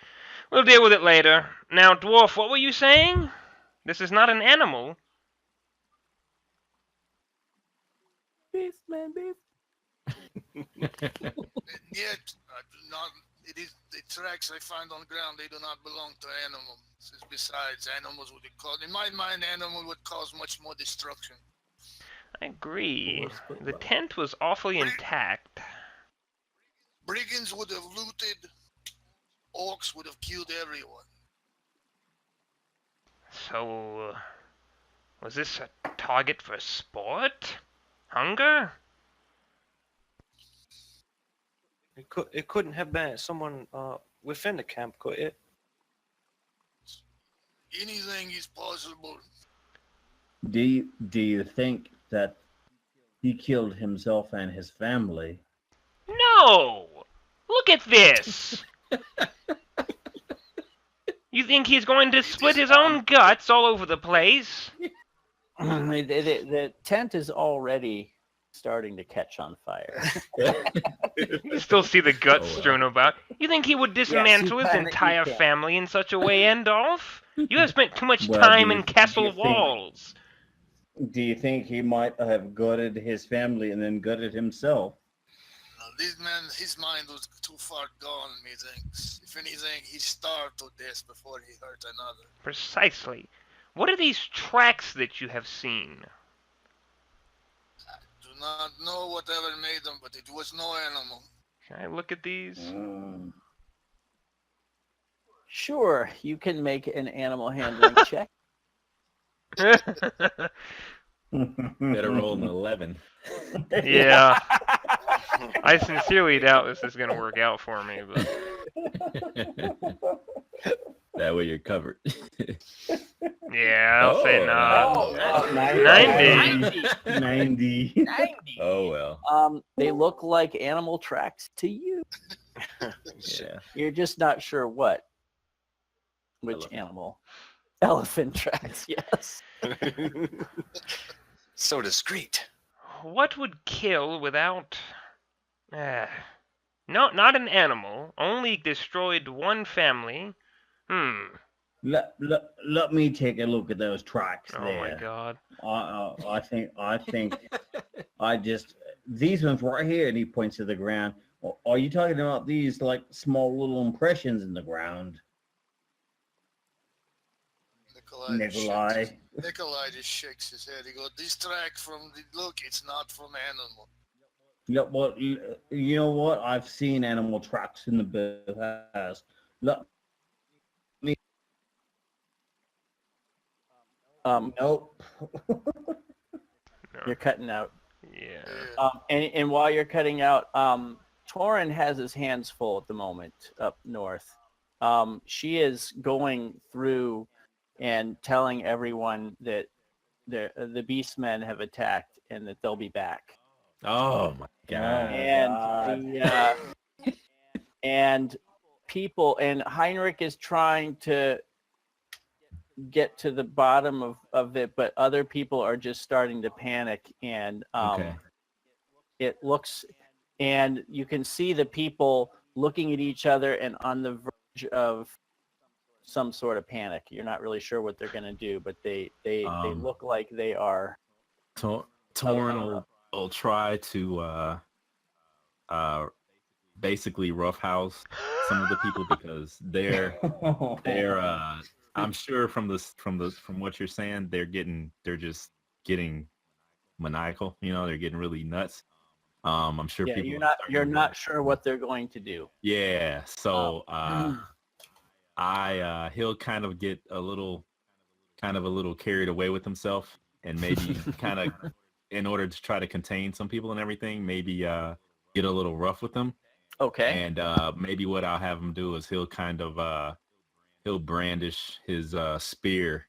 Speaker 5: We'll deal with it later. Now, dwarf, what were you saying? This is not an animal.
Speaker 1: Beastmen! Beast.
Speaker 3: Yet, I do not. It is the tracks I find on the ground. They do not belong to animals. Besides, animals would cause. In my mind, animal would cause much more destruction.
Speaker 5: I agree. The tent was awfully intact.
Speaker 3: Brigands would have looted. Orcs would have killed everyone.
Speaker 5: So, was this a target for sport? Hunger?
Speaker 4: It couldn't have been someone within the camp, could it?
Speaker 3: Anything is possible.
Speaker 2: Do you think that he killed himself and his family?
Speaker 5: No! Look at this! You think he's going to split his own guts all over the place?
Speaker 1: The tent is already starting to catch on fire.
Speaker 5: You still see the guts strewn about. You think he would dismantle his
Speaker 1: kinda
Speaker 5: entire
Speaker 1: eat that.
Speaker 5: family in such a way, Endolph? You have spent too much
Speaker 2: Well,
Speaker 5: time
Speaker 2: do
Speaker 5: in
Speaker 2: you
Speaker 5: castle
Speaker 2: think-
Speaker 5: walls.
Speaker 2: Do you think he might have gutted his family and then gutted himself?
Speaker 3: This man, his mind was too far gone, methinks. If anything, he starved to death before he hurt another.
Speaker 5: Precisely. What are these tracks that you have seen?
Speaker 3: I do not know whatever made them, but it was no animal.
Speaker 5: Can I look at these?
Speaker 2: Mm.
Speaker 1: Sure, you can make an animal handling check.
Speaker 6: Better roll an 11.
Speaker 5: Yeah. I sincerely doubt this is going to work out for me, but
Speaker 6: That way you're covered.
Speaker 5: yeah, I'll say
Speaker 6: Oh,
Speaker 5: not.
Speaker 6: wow.
Speaker 5: 90.
Speaker 2: 90.
Speaker 6: Oh well.
Speaker 1: They look like animal tracks to you.
Speaker 6: Yeah.
Speaker 1: You're just not sure what. Which
Speaker 6: Elephant.
Speaker 1: animal? Elephant tracks, yes.
Speaker 4: So discreet.
Speaker 5: What would kill without... No, not an animal. Only destroyed one family.
Speaker 2: Let me take a look at those tracks
Speaker 5: Oh
Speaker 2: there.
Speaker 5: my god.
Speaker 2: I think these ones right here, and he points to the ground. Are you talking about these like small little impressions in the ground,
Speaker 3: Nikolai just shakes his head. He goes, "This track from the look, it's not from animal."
Speaker 2: Yeah, well, you know what? I've seen animal tracks in the past. Look, nope.
Speaker 1: You're cutting out.
Speaker 5: Yeah.
Speaker 1: And while you're cutting out, Torin has his hands full at the moment up north. She is going through and telling everyone that the beastmen have attacked and that they'll be back.
Speaker 6: Oh my god.
Speaker 1: And people, and Heinrich is trying to get to the bottom of it, but other people are just starting to panic, and
Speaker 6: Okay.
Speaker 1: it looks, and you can see the people looking at each other and on the verge of some sort of panic. You're not really sure what they're going to do, but they look like they are.
Speaker 6: Torin will try to basically roughhouse some of the people because they're I'm sure from what you're saying they're just getting maniacal, they're getting really nuts. I'm sure
Speaker 1: Yeah,
Speaker 6: people
Speaker 1: you're not sure what they're going to do.
Speaker 6: Yeah, so he'll kind of get a little carried away with himself, and maybe kind of in order to try to contain some people and everything, maybe get a little rough with them.
Speaker 1: Okay.
Speaker 6: And maybe what I'll have him do is he'll brandish his spear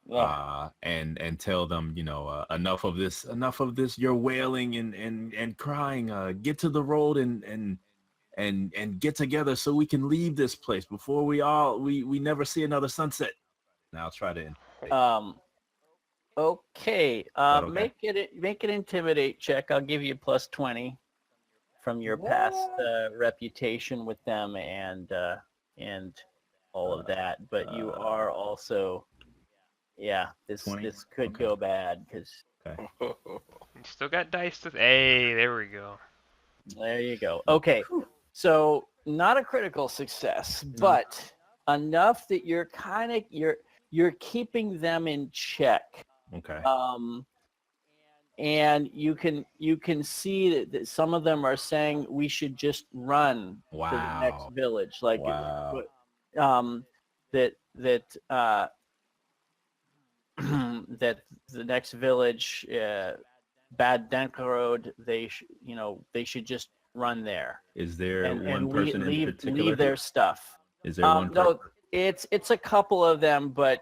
Speaker 6: and tell them, enough of this, you're wailing and crying, get to the road and get together so we can leave this place before we never see another sunset. And I'll try to
Speaker 1: Okay.
Speaker 6: okay?
Speaker 1: Make an intimidate check. I'll give you plus 20 from your past reputation with them and all of that. But you are also, this
Speaker 6: 20?
Speaker 1: this could
Speaker 6: Okay.
Speaker 1: go bad because
Speaker 5: You still got dice to... Hey, there we go.
Speaker 1: there you go. Okay, so not a critical success, but enough that you're kind of you're keeping them in check.
Speaker 6: Okay.
Speaker 1: And you can see that some of them are saying we should just run to the next
Speaker 6: Wow.
Speaker 1: village, like
Speaker 6: Wow.
Speaker 1: that that the next village, Bad Denkerode, they should just run there
Speaker 6: Is there
Speaker 1: and
Speaker 6: one person in
Speaker 1: leave
Speaker 6: particular?
Speaker 1: their stuff.
Speaker 6: Is there one person?
Speaker 1: No, it's a couple of them, but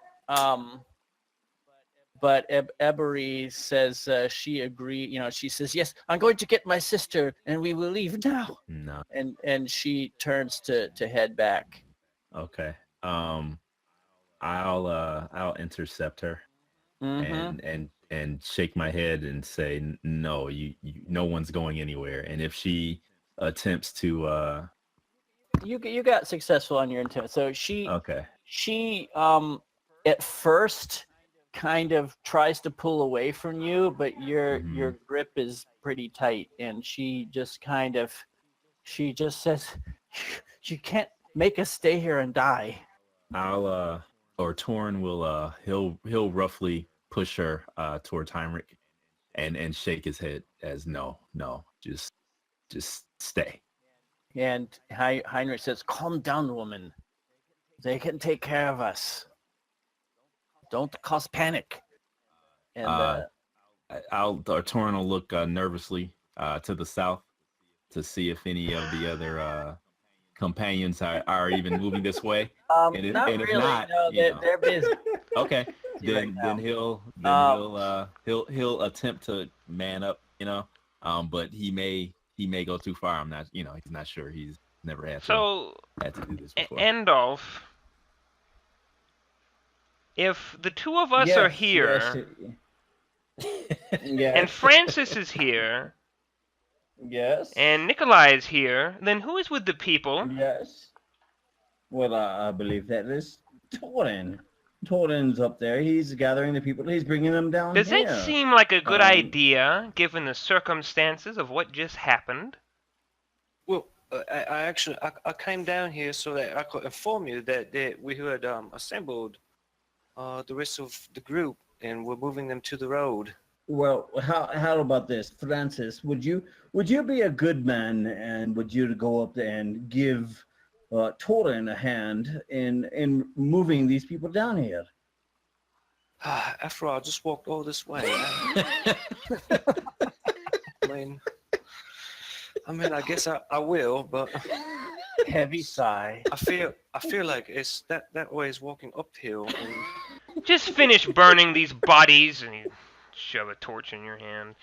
Speaker 1: Ebery says she agreed. She says, "Yes, I'm going to get my sister, and we will leave now."
Speaker 6: No.
Speaker 1: And she turns to head back.
Speaker 6: Okay. I'll intercept her and shake my head and say, no, you no one's going anywhere. And if she attempts to
Speaker 1: You got successful on your intent. So she
Speaker 6: okay.
Speaker 1: she at first kind of tries to pull away from you, but your grip is pretty tight, and she just says, "You can't make us stay here and die."
Speaker 6: Or Torn will he'll roughly push her towards Heinrich and shake his head as no, just stay.
Speaker 1: And Heinrich says, "Calm down, woman. They can take care of us. Don't cause panic." And
Speaker 6: Torn will look nervously to the south to see if any of the other companions are even moving this way. If not,
Speaker 1: no, they're busy.
Speaker 6: Okay,
Speaker 1: Right now.
Speaker 6: he'll attempt to man up, but he may go too far. I'm not, he's not sure. He's never had
Speaker 5: So,
Speaker 6: to do this before.
Speaker 5: Endolf, if the two of us are here,
Speaker 2: Yes.
Speaker 5: and Francis is here,
Speaker 2: Yes.
Speaker 5: and Nikolai is here, then who is with the people?
Speaker 2: Yes. Well, I believe that is Torin. Torin's up there. He's gathering the people. He's bringing them down
Speaker 5: Does
Speaker 2: here.
Speaker 5: that seem like a good idea, given the circumstances of what just happened?
Speaker 4: Well, I came down here so that I could inform you that we had assembled the rest of the group and we're moving them to the road.
Speaker 2: Well, how about this, Francis? Would you be a good man, and would you go up there and give Torin a hand in moving these people down here?
Speaker 4: After all, I just walked all this way. I mean, I guess I will, but
Speaker 1: Heavy sigh.
Speaker 4: I feel like it's that way is walking uphill. And
Speaker 5: Just finish burning these bodies, and you shove a torch in your hand.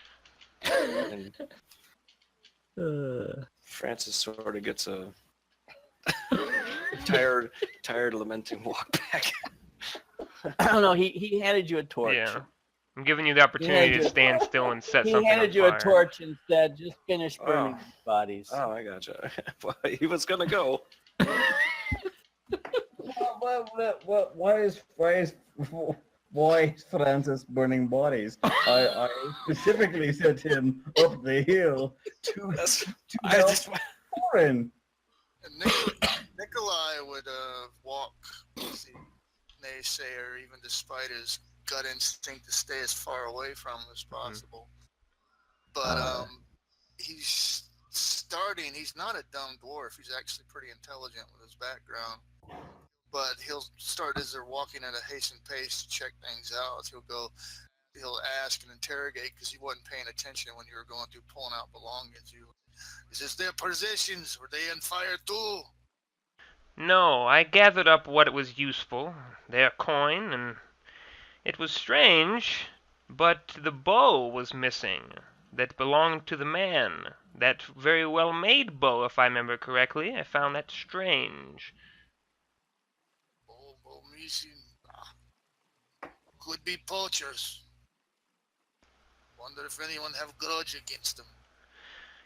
Speaker 4: and Francis sort of gets a tired, lamenting walk back.
Speaker 1: I don't know. He handed you a torch.
Speaker 5: Yeah. I'm giving you the opportunity to stand still and set
Speaker 1: He
Speaker 5: something
Speaker 1: handed
Speaker 5: on
Speaker 1: you
Speaker 5: fire.
Speaker 1: a torch and said, "Just finish burning these bodies."
Speaker 4: Oh, I gotcha. Well, he was gonna go.
Speaker 2: Why is Francis burning bodies? I specifically sent him up the hill to help Torin.
Speaker 3: And Nikolai would walk with the naysayer, even despite his gut instinct to stay as far away from him as possible. But he's not a dumb dwarf. He's actually pretty intelligent with his background. But he'll start, as they're walking at a hastened pace to check things out. He'll ask and interrogate, because he wasn't paying attention when you were going through pulling out belongings. Is this their possessions? Were they on fire too?
Speaker 5: No, I gathered up what was useful, their coin, and it was strange, but the bow was missing. That belonged to the man. That very well made bow, if I remember correctly. I found that strange.
Speaker 3: Oh, missing. Could be poachers. Wonder if anyone have grudge against them.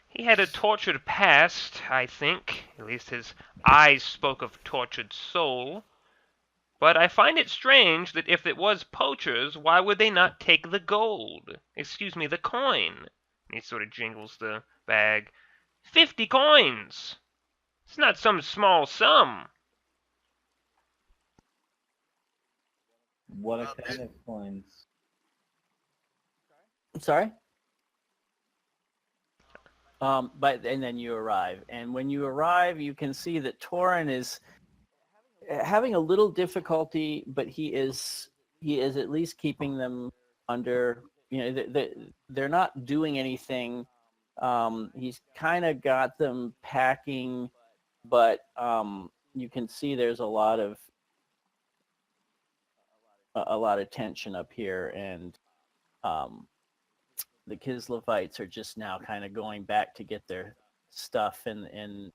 Speaker 5: He had a tortured past, I think. At least his eyes spoke of tortured soul. But I find it strange that if it was poachers, why would they not take the gold? Excuse me, the coin. And he sort of jingles the bag. 50 coins! It's not some small sum.
Speaker 2: What kind of coins?
Speaker 1: I'm sorry. And then you arrive, and when you arrive, you can see that Torin is having a little difficulty, but he is at least keeping them under. They're not doing anything. He's kind of got them packing, but you can see there's a lot of tension up here, and the Kislevites are just now kind of going back to get their stuff, and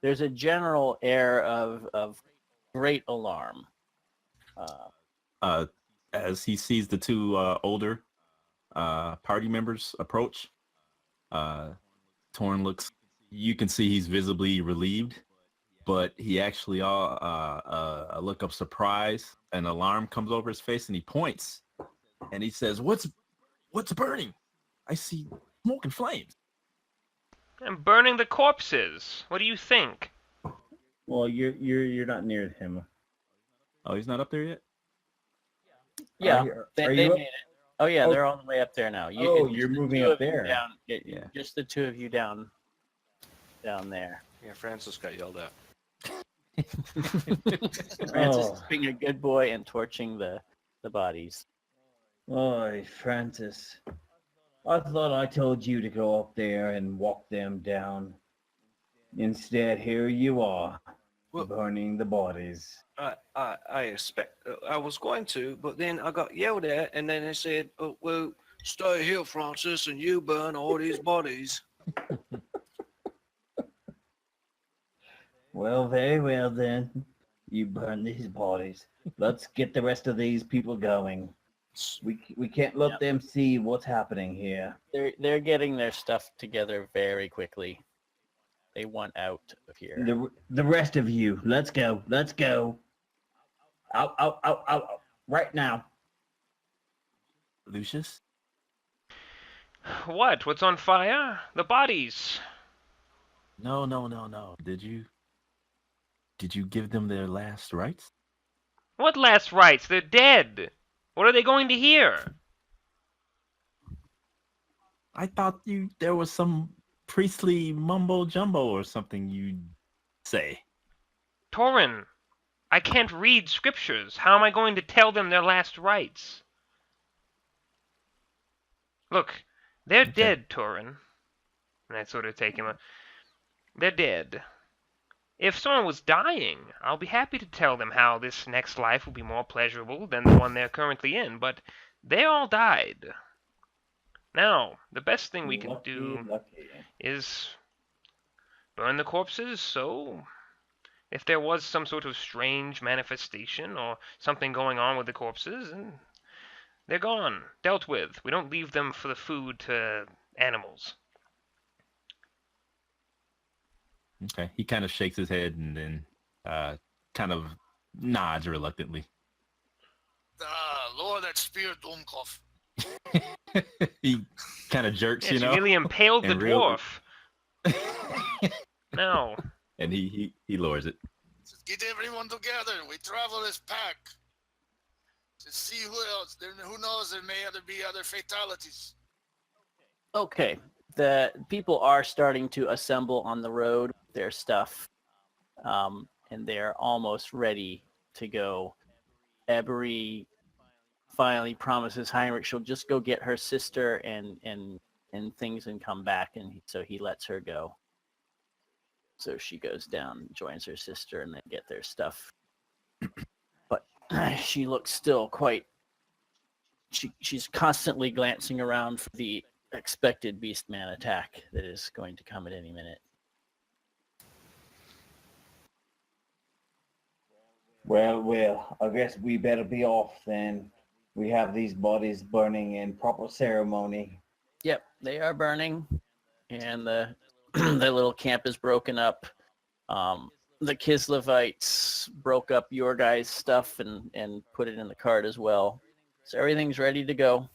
Speaker 1: there's a general air of great alarm.
Speaker 6: As he sees the two older party members approach, Torn looks. You can see he's visibly relieved, but he actually a look of surprise, an alarm comes over his face, and he points, and he says, "What's burning? I see smoke and flames."
Speaker 5: I'm burning the corpses. What do you think?
Speaker 2: Well, you're not near him.
Speaker 6: Oh, he's not up there yet?
Speaker 1: Yeah,
Speaker 2: Are
Speaker 1: they
Speaker 2: you up?
Speaker 1: made it. Oh yeah,
Speaker 2: Oh.
Speaker 1: they're all the way up there now.
Speaker 2: Oh,
Speaker 1: it's
Speaker 2: you're
Speaker 1: just the
Speaker 2: moving
Speaker 1: two
Speaker 2: up
Speaker 1: of you
Speaker 2: there.
Speaker 1: Down,
Speaker 2: Yeah.
Speaker 1: Just the two of you down there.
Speaker 4: Yeah, Francis got yelled at.
Speaker 1: Francis
Speaker 2: Oh.
Speaker 1: is being a good boy and torching the bodies.
Speaker 2: Oy, Francis. I thought I told you to go up there and walk them down. Instead, here you are,
Speaker 4: Well-
Speaker 2: burning the bodies.
Speaker 4: I expect I was going to, but then I got yelled at, and then they said, "Oh, well, stay here, Francis, and you burn all these bodies."
Speaker 2: Well, very well then. You burn these bodies. Let's get the rest of these people going. We can't let
Speaker 1: Yep.
Speaker 2: them see what's happening here.
Speaker 1: They're getting their stuff together very quickly. They want out of here.
Speaker 2: The rest of you, let's go. Let's go. Out, out, out, out, out. Right now.
Speaker 6: Lucius?
Speaker 5: What? What's on fire? The bodies.
Speaker 6: No. Did you give them their last rites?
Speaker 5: What last rites? They're dead. What are they going to hear?
Speaker 6: I thought there was some priestly mumbo jumbo or something you'd say.
Speaker 5: Torin, I can't read scriptures. How am I going to tell them their last rites? Look, they're
Speaker 6: Okay.
Speaker 5: dead, Torin. And I sort of take him. They're dead. If someone was dying, I'll be happy to tell them how this next life will be more pleasurable than the one they're currently in, but they all died. Now, the best thing we can do
Speaker 2: Lucky.
Speaker 5: is burn the corpses, so if there was some sort of strange manifestation or something going on with the corpses, and they're gone, dealt with. We don't leave them for the food to animals.
Speaker 6: Okay. He kind of shakes his head and then kind of nods reluctantly.
Speaker 3: Lower that spear, Domkov.
Speaker 6: He kind of jerks,
Speaker 5: Yes,
Speaker 6: you
Speaker 5: you
Speaker 6: know,
Speaker 5: really impaled the
Speaker 6: and real-
Speaker 5: dwarf. No.
Speaker 6: and he lowers it.
Speaker 3: Just get everyone together. We travel as pack. Just see who else. Who knows? There may be other fatalities.
Speaker 1: Okay, the people are starting to assemble on the road their stuff, and they're almost ready to go. Ebery finally promises Heinrich she'll just go get her sister and things and come back, and so he lets her go. So she goes down, joins her sister, and they get their stuff. But she looks still quite. She's constantly glancing around for the expected beastman attack that is going to come at any minute.
Speaker 2: Well, I guess we better be off then. We have these bodies burning in proper ceremony.
Speaker 1: Yep, they are burning, and the the little camp is broken up. The Kislevites broke up your guys' stuff and put it in the cart as well. So everything's ready to go.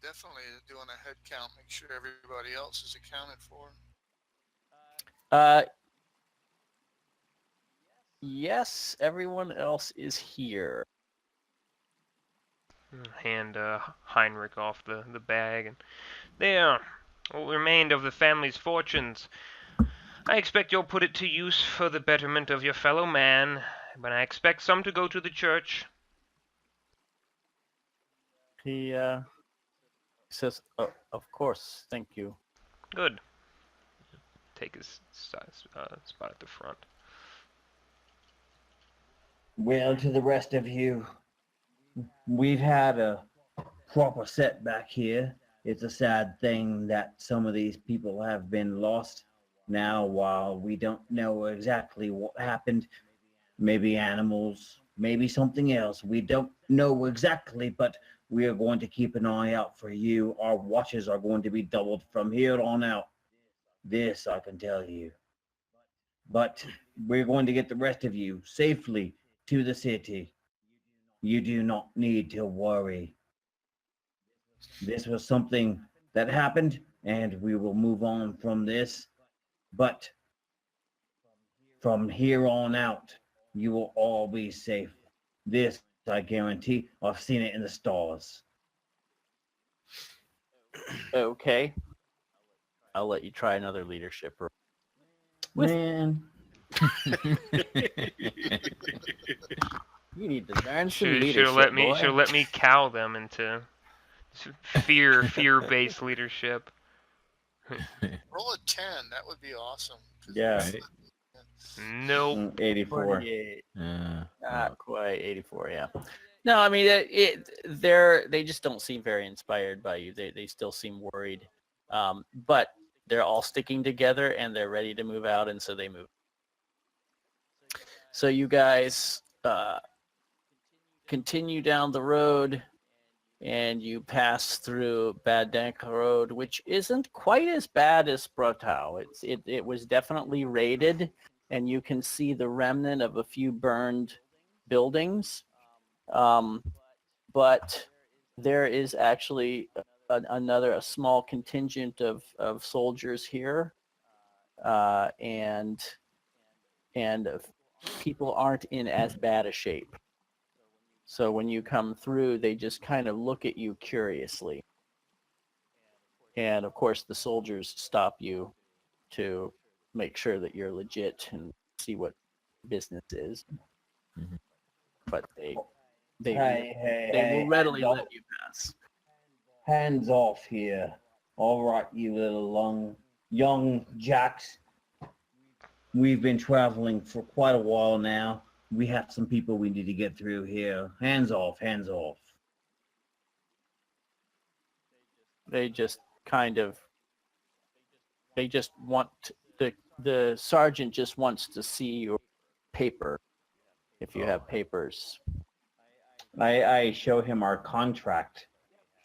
Speaker 3: Definitely doing a head count. Make sure everybody else is accounted for.
Speaker 1: Yes, everyone else is here.
Speaker 5: Hand Heinrich off the bag. And there, what remained of the family's fortunes. I expect you'll put it to use for the betterment of your fellow man, but I expect some to go to the church.
Speaker 1: He says, oh, of course, thank you.
Speaker 5: Good. Take his spot at the front.
Speaker 2: Well, to the rest of you, we've had a proper setback here. It's a sad thing that some of these people have been lost. Now, while we don't know exactly what happened, maybe animals, maybe something else, we don't know exactly, but we are going to keep an eye out for you. Our watches are going to be doubled from here on out. This I can tell you. But we're going to get the rest of you safely to the city. You do not need to worry. This was something that happened, and we will move on from this. But from here on out, you will all be safe. This, I guarantee. I've seen it in the stars.
Speaker 1: Okay. I'll let you try another leadership roll.
Speaker 2: Man,
Speaker 1: You need to learn some
Speaker 5: Should
Speaker 1: leadership,
Speaker 5: have let me
Speaker 1: boy.
Speaker 5: should have let me cow them into fear-based leadership.
Speaker 3: Roll a 10. That would be awesome.
Speaker 2: yeah.
Speaker 6: Right.
Speaker 5: Nope.
Speaker 2: 84.
Speaker 1: 48.
Speaker 6: Uh,
Speaker 1: Not quite 84. Yeah. No, I mean they just don't seem very inspired by you. They still seem worried, but they're all sticking together and they're ready to move out, and so they move. So you guys continue down the road, and you pass through Bad Dank Road, which isn't quite as bad as Sprotau. It was definitely raided, and you can see the remnant of a few burned buildings. But there is actually a small contingent of soldiers here, and people aren't in as bad a shape. So when you come through, they just kind of look at you curiously. And of course, the soldiers stop you to make sure that you're legit and see what business is.
Speaker 6: Mhm.
Speaker 1: But they
Speaker 2: Hey,
Speaker 1: will readily
Speaker 2: hands
Speaker 1: let
Speaker 2: off.
Speaker 1: you pass.
Speaker 2: Hands off here. All right, you little young jacks. We've been traveling for quite a while now. We have some people we need to get through here. Hands off, hands off.
Speaker 1: They just want the sergeant just wants to see your paper, if you have papers.
Speaker 2: I show him our contract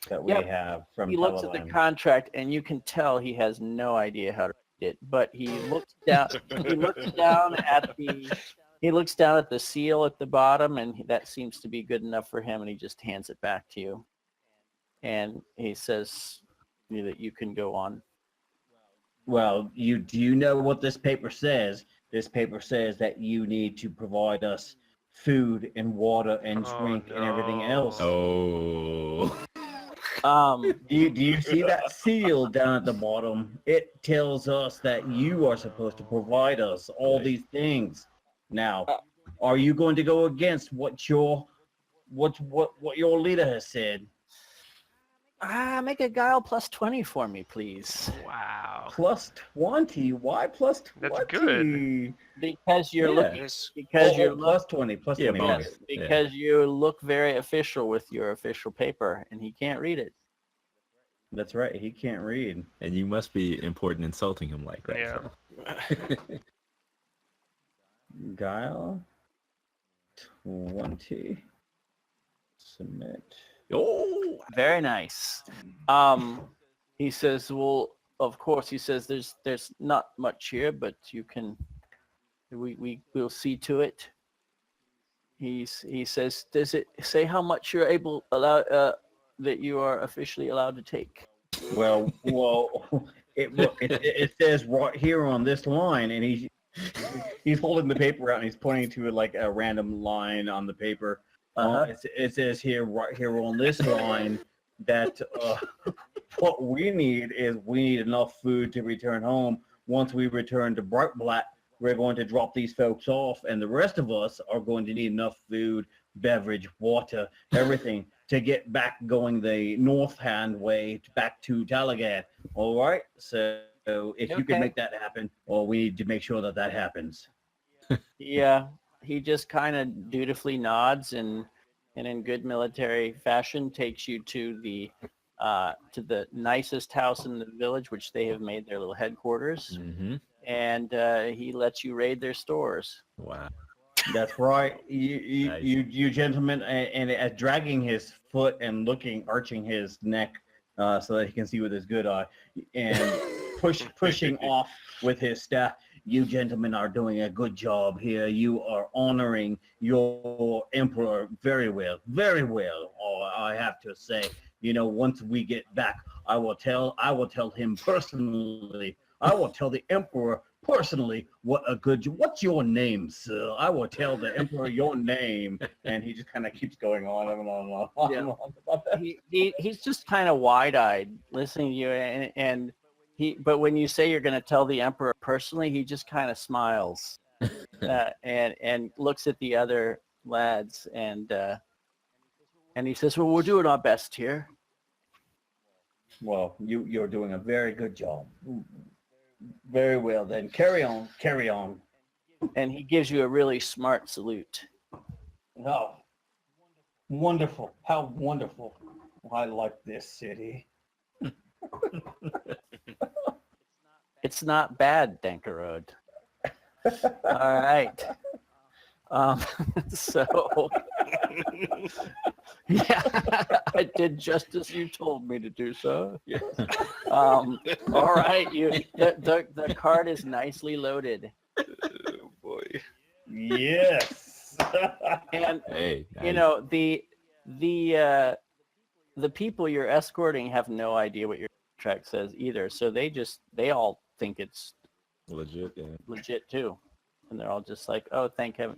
Speaker 2: that we
Speaker 1: Yep.
Speaker 2: have from
Speaker 1: He looks at the
Speaker 2: Talbheim.
Speaker 1: contract, and you can tell he has no idea how to read it. But he looks down. He looks down at the seal at the bottom, and that seems to be good enough for him. And he just hands it back to you, and he says that you can go on.
Speaker 2: Well, do you know what this paper says? This paper says that you need to provide us food and water and drink and everything else.
Speaker 6: oh.
Speaker 2: Do you see that seal down at the bottom? It tells us that you are supposed to provide us all
Speaker 6: Right.
Speaker 2: these things. Now, are you going to go against what your leader has said?
Speaker 1: Make a guile plus 20 for me, please.
Speaker 5: Wow.
Speaker 2: Plus 20? Why plus 20?
Speaker 5: That's good.
Speaker 1: Because you're
Speaker 2: Yeah.
Speaker 1: looking.
Speaker 4: Yes.
Speaker 1: Because you're
Speaker 2: plus 20. Plus
Speaker 6: Yeah,
Speaker 2: 20.
Speaker 6: bonus.
Speaker 2: okay.
Speaker 1: because you look very official with your official paper, and he can't read it.
Speaker 2: That's right. He can't read.
Speaker 6: And you must be important insulting him like that.
Speaker 5: Yeah.
Speaker 6: So.
Speaker 2: Guile 20. Submit.
Speaker 6: Oh.
Speaker 1: Very nice. He says, "Well, of course." He says, "There's not much here, but you can. We will see to it." He says, "Does it say how much you're that you are officially allowed to take?"
Speaker 2: Well, it says right here on this line, and he's holding the paper out and he's pointing to like a random line on the paper. It says here right here on this line that what we need enough food to return home. Once we return to Breitblatt, we're going to drop these folks off, and the rest of us are going to need enough food, beverage, water, everything to get back going the north hand way back to Talagad. All right. So if you can make that happen, well, we need to make sure that happens.
Speaker 1: Yeah, he just kind of dutifully nods and in good military fashion takes you to the nicest house in the village, which they have made their little headquarters,
Speaker 6: Mm-hmm.
Speaker 1: and he lets you raid their stores.
Speaker 6: Wow.
Speaker 2: That's right.
Speaker 6: Nice.
Speaker 2: You gentlemen, and dragging his foot and arching his neck so that he can see with his good eye, and pushing off with his staff. You gentlemen are doing a good job here. You are honoring your emperor very well, very well. Oh, I have to say, once we get back, I will tell him personally. I will tell the emperor personally what's your name, sir? I will tell the emperor your name. And he just kind of keeps going on and on and on.
Speaker 1: Yeah.
Speaker 2: And on about that.
Speaker 1: He's just kind of wide-eyed listening to you, and but when you say you're going to tell the emperor personally, he just kind of smiles and looks at the other lads, and he says, well, we're doing our best here.
Speaker 2: Well, you're doing a very good job. Very well then. Carry on.
Speaker 1: And he gives you a really smart salute.
Speaker 2: Oh, wonderful. How wonderful. I like this city.
Speaker 1: It's not bad, Dankerode. All right. So, yeah, I did just as you told me to do so. Yes. All right, the card is nicely loaded.
Speaker 4: Oh boy.
Speaker 2: Yes.
Speaker 1: And
Speaker 6: Hey,
Speaker 1: the people you're escorting have no idea what your contract says either, so they all think it's
Speaker 6: legit. Yeah.
Speaker 1: legit too, and they're all just like, oh, thank heaven,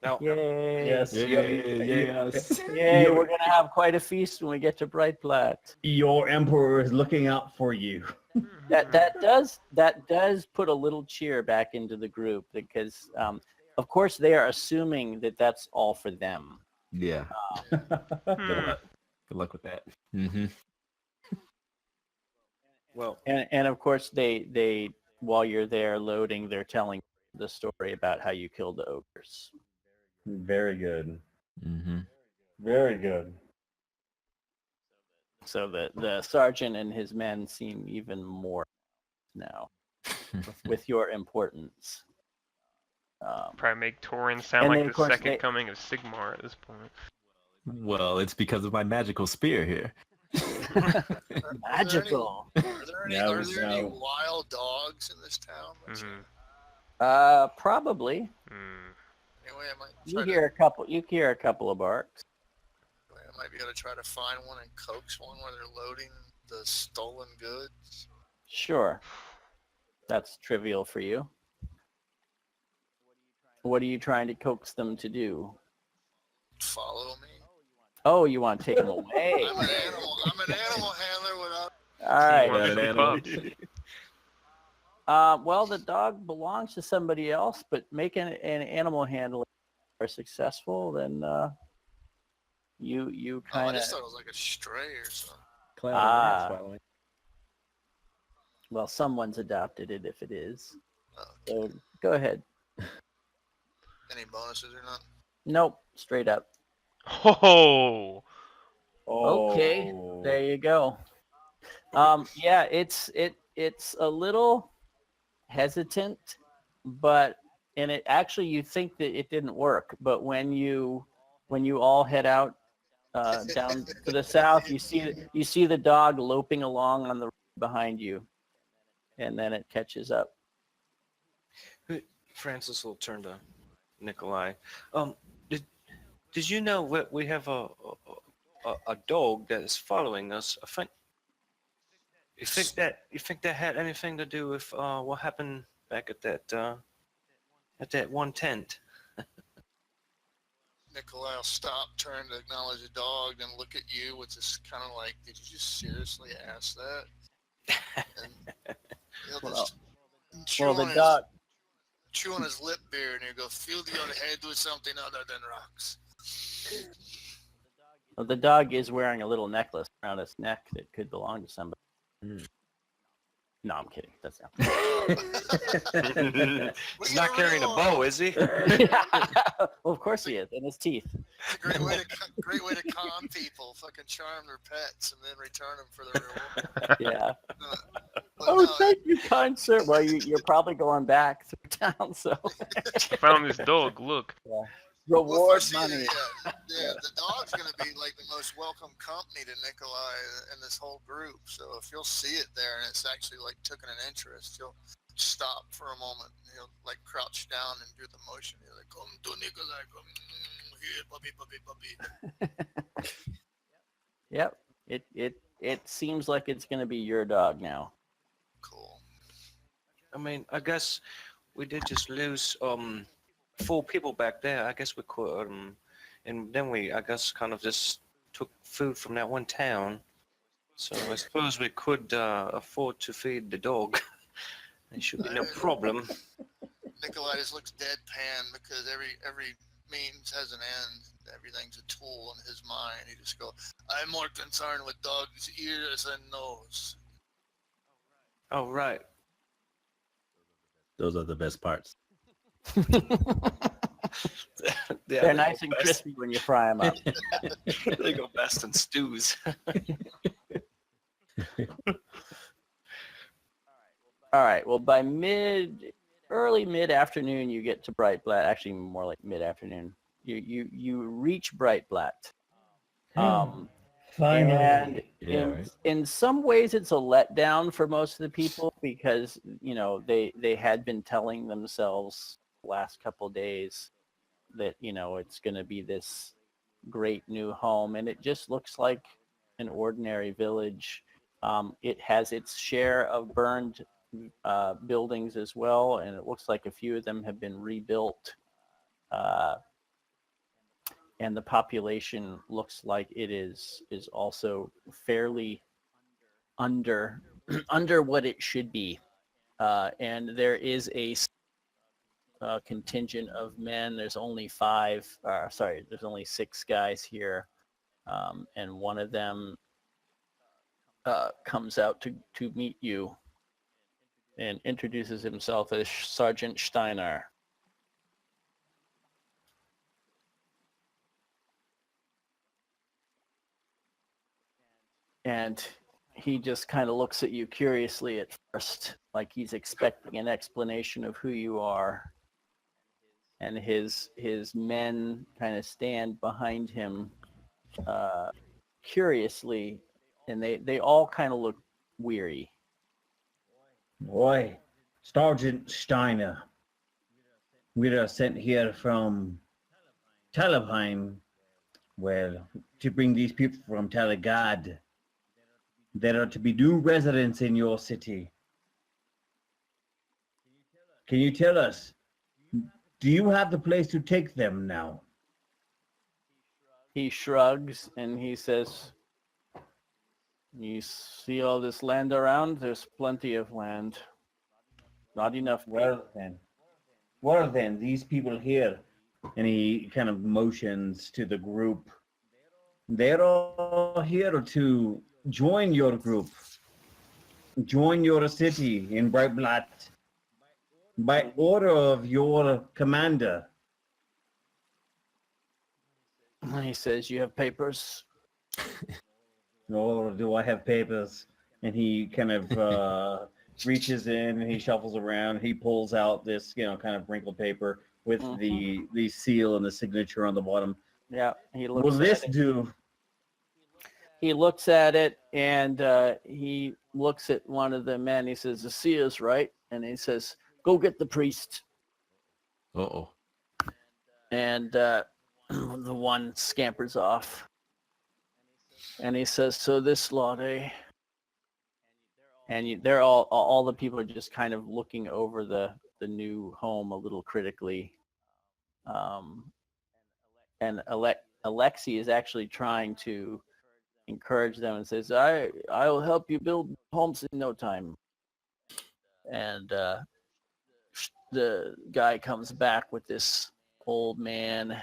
Speaker 4: Now,
Speaker 1: yay,
Speaker 2: Yes.
Speaker 6: Yes.
Speaker 1: yay, we're gonna have quite a feast when we get to Breitblatt.
Speaker 2: Your emperor is looking out for you.
Speaker 1: That does put a little cheer back into the group, because of course they are assuming that that's all for them.
Speaker 6: Yeah. Good luck with that. Mm-hmm.
Speaker 4: well,
Speaker 1: And of course they while you're there loading, they're telling the story about how you killed the ogres.
Speaker 2: Very good.
Speaker 6: Mm-hmm.
Speaker 2: Very good.
Speaker 1: So the sergeant and his men seem even more now with your importance.
Speaker 5: Probably make Torin sound
Speaker 1: And
Speaker 5: like
Speaker 1: then,
Speaker 5: the
Speaker 1: of course,
Speaker 5: second
Speaker 1: they-
Speaker 5: coming of Sigmar at this point.
Speaker 6: Well, it's because of my magical spear here.
Speaker 1: Magical.
Speaker 3: Are there any
Speaker 2: No.
Speaker 3: wild dogs in this town?
Speaker 5: Mm-hmm.
Speaker 1: Probably.
Speaker 3: Anyway, I might
Speaker 1: You
Speaker 3: try to.
Speaker 1: hear a couple of barks.
Speaker 3: I might be able to try to find one and coax one where they're loading the stolen goods.
Speaker 1: Sure. That's trivial for you. What are you trying to coax them to do?
Speaker 3: Follow me.
Speaker 1: Oh, you want to take them away?
Speaker 3: I'm an animal handler without.
Speaker 1: All right.
Speaker 5: Want
Speaker 6: Got an
Speaker 5: some
Speaker 6: animal.
Speaker 5: pups.
Speaker 1: Well, the dog belongs to somebody else, but making an animal handler are successful, then you
Speaker 3: I
Speaker 1: kind of
Speaker 3: just thought it was like a stray or something.
Speaker 6: Cloud and rats
Speaker 1: Ah.
Speaker 6: following.
Speaker 1: well, someone's adopted it if it is.
Speaker 3: Oh,
Speaker 1: So go ahead.
Speaker 3: any bonuses or not?
Speaker 1: Nope, straight up.
Speaker 5: Oh,
Speaker 1: Okay,
Speaker 2: Oh.
Speaker 1: there you go. Yeah, it's a little hesitant, but and it actually you think that it didn't work, but when you all head out down to the south, you see the dog loping along on the road behind you, and then it catches up.
Speaker 4: Francis will turn to Nikolai. Did you know we have a dog that is following us? You think that had anything to do with what happened back at that one tent?
Speaker 3: Nikolai will stop, turn to acknowledge the dog, then look at you with this kind of like, did you just seriously ask that? And he'll just chew on his lip beard and he'll go, fill your head with something other than rocks.
Speaker 1: Well, the dog is wearing a little necklace around its neck that could belong to somebody. No, I'm kidding. That's not.
Speaker 4: He's not carrying a bow, is he?
Speaker 1: Well, of course he is, and his teeth.
Speaker 3: It's a great way to con people, fucking charm their pets and then return them for the reward.
Speaker 1: Yeah.
Speaker 3: But
Speaker 1: Oh,
Speaker 3: no,
Speaker 1: thank you, kind sir. Well, you're probably going back through town, so
Speaker 5: found this dog. Look.
Speaker 1: reward
Speaker 3: first,
Speaker 1: money.
Speaker 3: Yeah, the dog's gonna be like the most welcome company to Nikolai and this whole group. So if you'll see it there and it's actually like taken an interest, stop for a moment. He'll like crouch down and do the motion. He'll like, come to Nikolai, come here, puppy, puppy, puppy.
Speaker 1: Yep. It seems like it's gonna be your dog now.
Speaker 3: Cool.
Speaker 4: I mean, I guess we did just lose 4 people back there. I guess we could and then we, I guess, kind of just took food from that one town. So I suppose we could afford to feed the dog. There should be no problem.
Speaker 3: Nikolai just looks deadpan because every means has an end. Everything's a tool in his mind. He just goes, I'm more concerned with dogs' ears and nose.
Speaker 4: Oh, right.
Speaker 6: Those are the best parts.
Speaker 4: Yeah,
Speaker 1: They're
Speaker 4: they
Speaker 1: nice
Speaker 4: go
Speaker 1: and
Speaker 4: best-
Speaker 1: crispy when you fry them up.
Speaker 4: They go best in stews.
Speaker 1: All right. Well, by early mid afternoon, you get to Breitblatt. Actually, more like mid afternoon. You reach Breitblatt.
Speaker 2: Finally.
Speaker 1: And
Speaker 6: Yeah,
Speaker 1: in
Speaker 6: right.
Speaker 1: in some ways, it's a letdown for most of the people because they had been telling themselves the last couple days that it's going to be this great new home, and it just looks like an ordinary village. It has its share of burned buildings as well, and it looks like a few of them have been rebuilt. And the population looks like it is also fairly under under what it should be. And there is a contingent of men. There's only 5. There's only 6 guys here, and one of them comes out to meet you and introduces himself as Sergeant Steiner. And he just kind of looks at you curiously at first, like he's expecting an explanation of who you are. And his men kind of stand behind him curiously, and they all kind of look weary.
Speaker 2: Boy, Sergeant Steiner, we are sent here from Talbheim, well, to bring these people from Talagad. There are to be new residents in your city. Can you tell us, do you have the place to take them now?
Speaker 1: He shrugs and he says, you see all this land around? There's plenty of land. Not enough.
Speaker 2: Well then, these people here, and he kind of motions to the group. They're all here to join your group, join your city in Breitblatt, by order of your commander.
Speaker 1: He says, you have papers?
Speaker 2: Nor do I have papers. And he kind of reaches in and he shuffles around. He pulls out this, kind of wrinkled paper with the seal and the signature on the bottom.
Speaker 1: Yeah, he looks.
Speaker 2: Will this
Speaker 1: at it.
Speaker 2: do?
Speaker 1: He looks at it and he looks at one of the men. He says, the seer's right. And he says, go get the priest.
Speaker 6: Uh-oh.
Speaker 1: And the one scampers off. And he says, so this lot, eh? And they're all the people are just kind of looking over the new home a little critically. And Alexei is actually trying to encourage them and says, I will help you build homes in no time. And the guy comes back with this old man.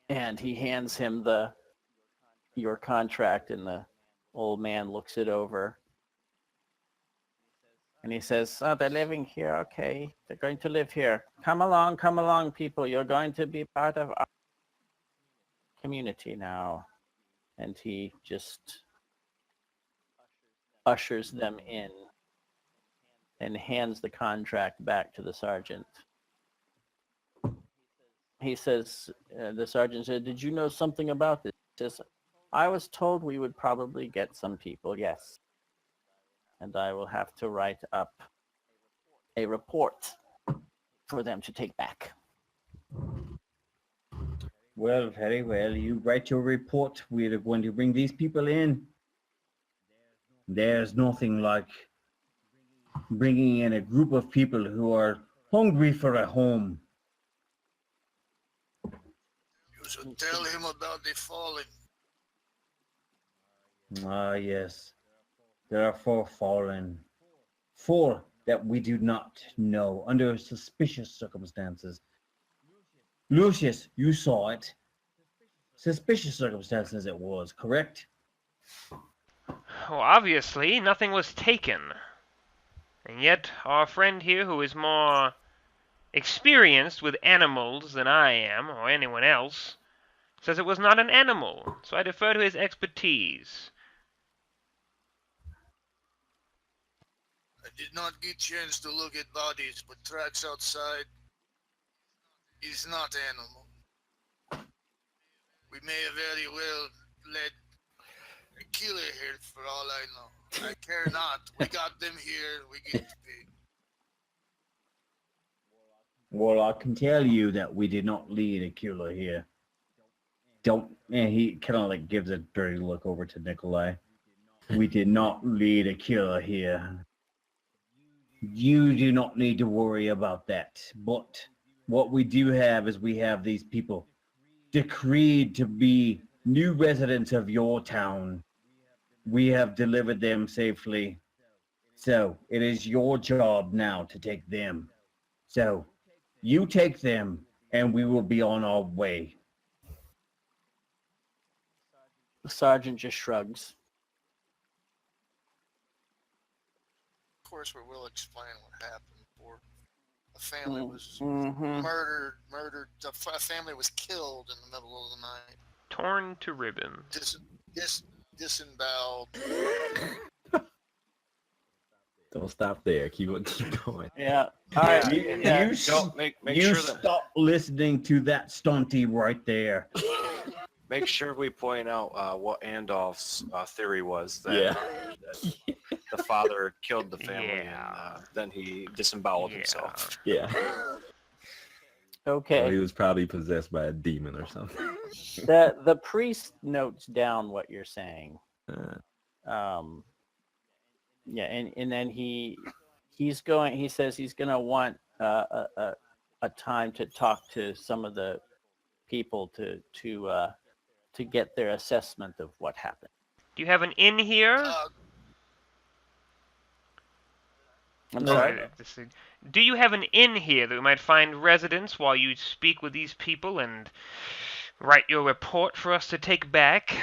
Speaker 1: And he hands him your contract, and the old man looks it over. And he says, oh, they're living here. Okay, they're going to live here. Come along, people. You're going to be part of our community now. And he just ushers them in and hands the contract back to the sergeant. He says, the sergeant said, did you know something about this? He says, I was told we would probably get some people, yes. And I will have to write up a report for them to take back.
Speaker 2: Well, very well. You write your report. We're going to bring these people in. There's nothing like bringing in a group of people who are hungry for a home.
Speaker 3: You should tell him about the fallen.
Speaker 2: Ah, yes. There are 4 fallen. 4 that we do not know under suspicious circumstances. Lucius, you saw it. Suspicious circumstances it was, correct?
Speaker 5: Well, obviously, nothing was taken. And yet, our friend here, who is more experienced with animals than I am, or anyone else, says it was not an animal, so I defer to his expertise.
Speaker 3: I did not get chance to look at bodies, but tracks outside is not animal. We may have very well led a killer here for all I know. I care not. We got them here. We get to pay.
Speaker 2: Well, I can tell you that we did not lead a killer here. And he kind of like gives a dirty look over to Nikolai. We did not lead a killer here. You do not need to worry about that. But what we do have is we have these people decreed to be new residents of your town. We have delivered them safely. So it is your job now to take them. So you take them and we will be on our way.
Speaker 1: The sergeant just shrugs.
Speaker 3: Of course, we will explain what happened before. A family was
Speaker 1: Mm-hmm.
Speaker 3: murdered. A family was killed in the middle of the night.
Speaker 5: Torn to ribbons.
Speaker 3: Disemboweled.
Speaker 6: Don't stop there. Keep going.
Speaker 1: Yeah. All right.
Speaker 2: You
Speaker 4: Make sure that
Speaker 2: stop listening to that stunty right there.
Speaker 4: make sure we point out what Andolph's theory was that,
Speaker 6: Yeah.
Speaker 4: that the father killed the family
Speaker 5: Yeah.
Speaker 4: and then he disemboweled himself.
Speaker 6: Yeah.
Speaker 1: Okay.
Speaker 6: Well, he was probably possessed by a demon or something.
Speaker 1: The priest notes down what you're saying. Yeah, and then he says he's gonna want a time to talk to some of the people to get their assessment of what happened.
Speaker 5: Do you have an inn here?
Speaker 1: I'm sorry.
Speaker 5: Do you have an inn here that we might find residence while you speak with these people and write your report for us to take back?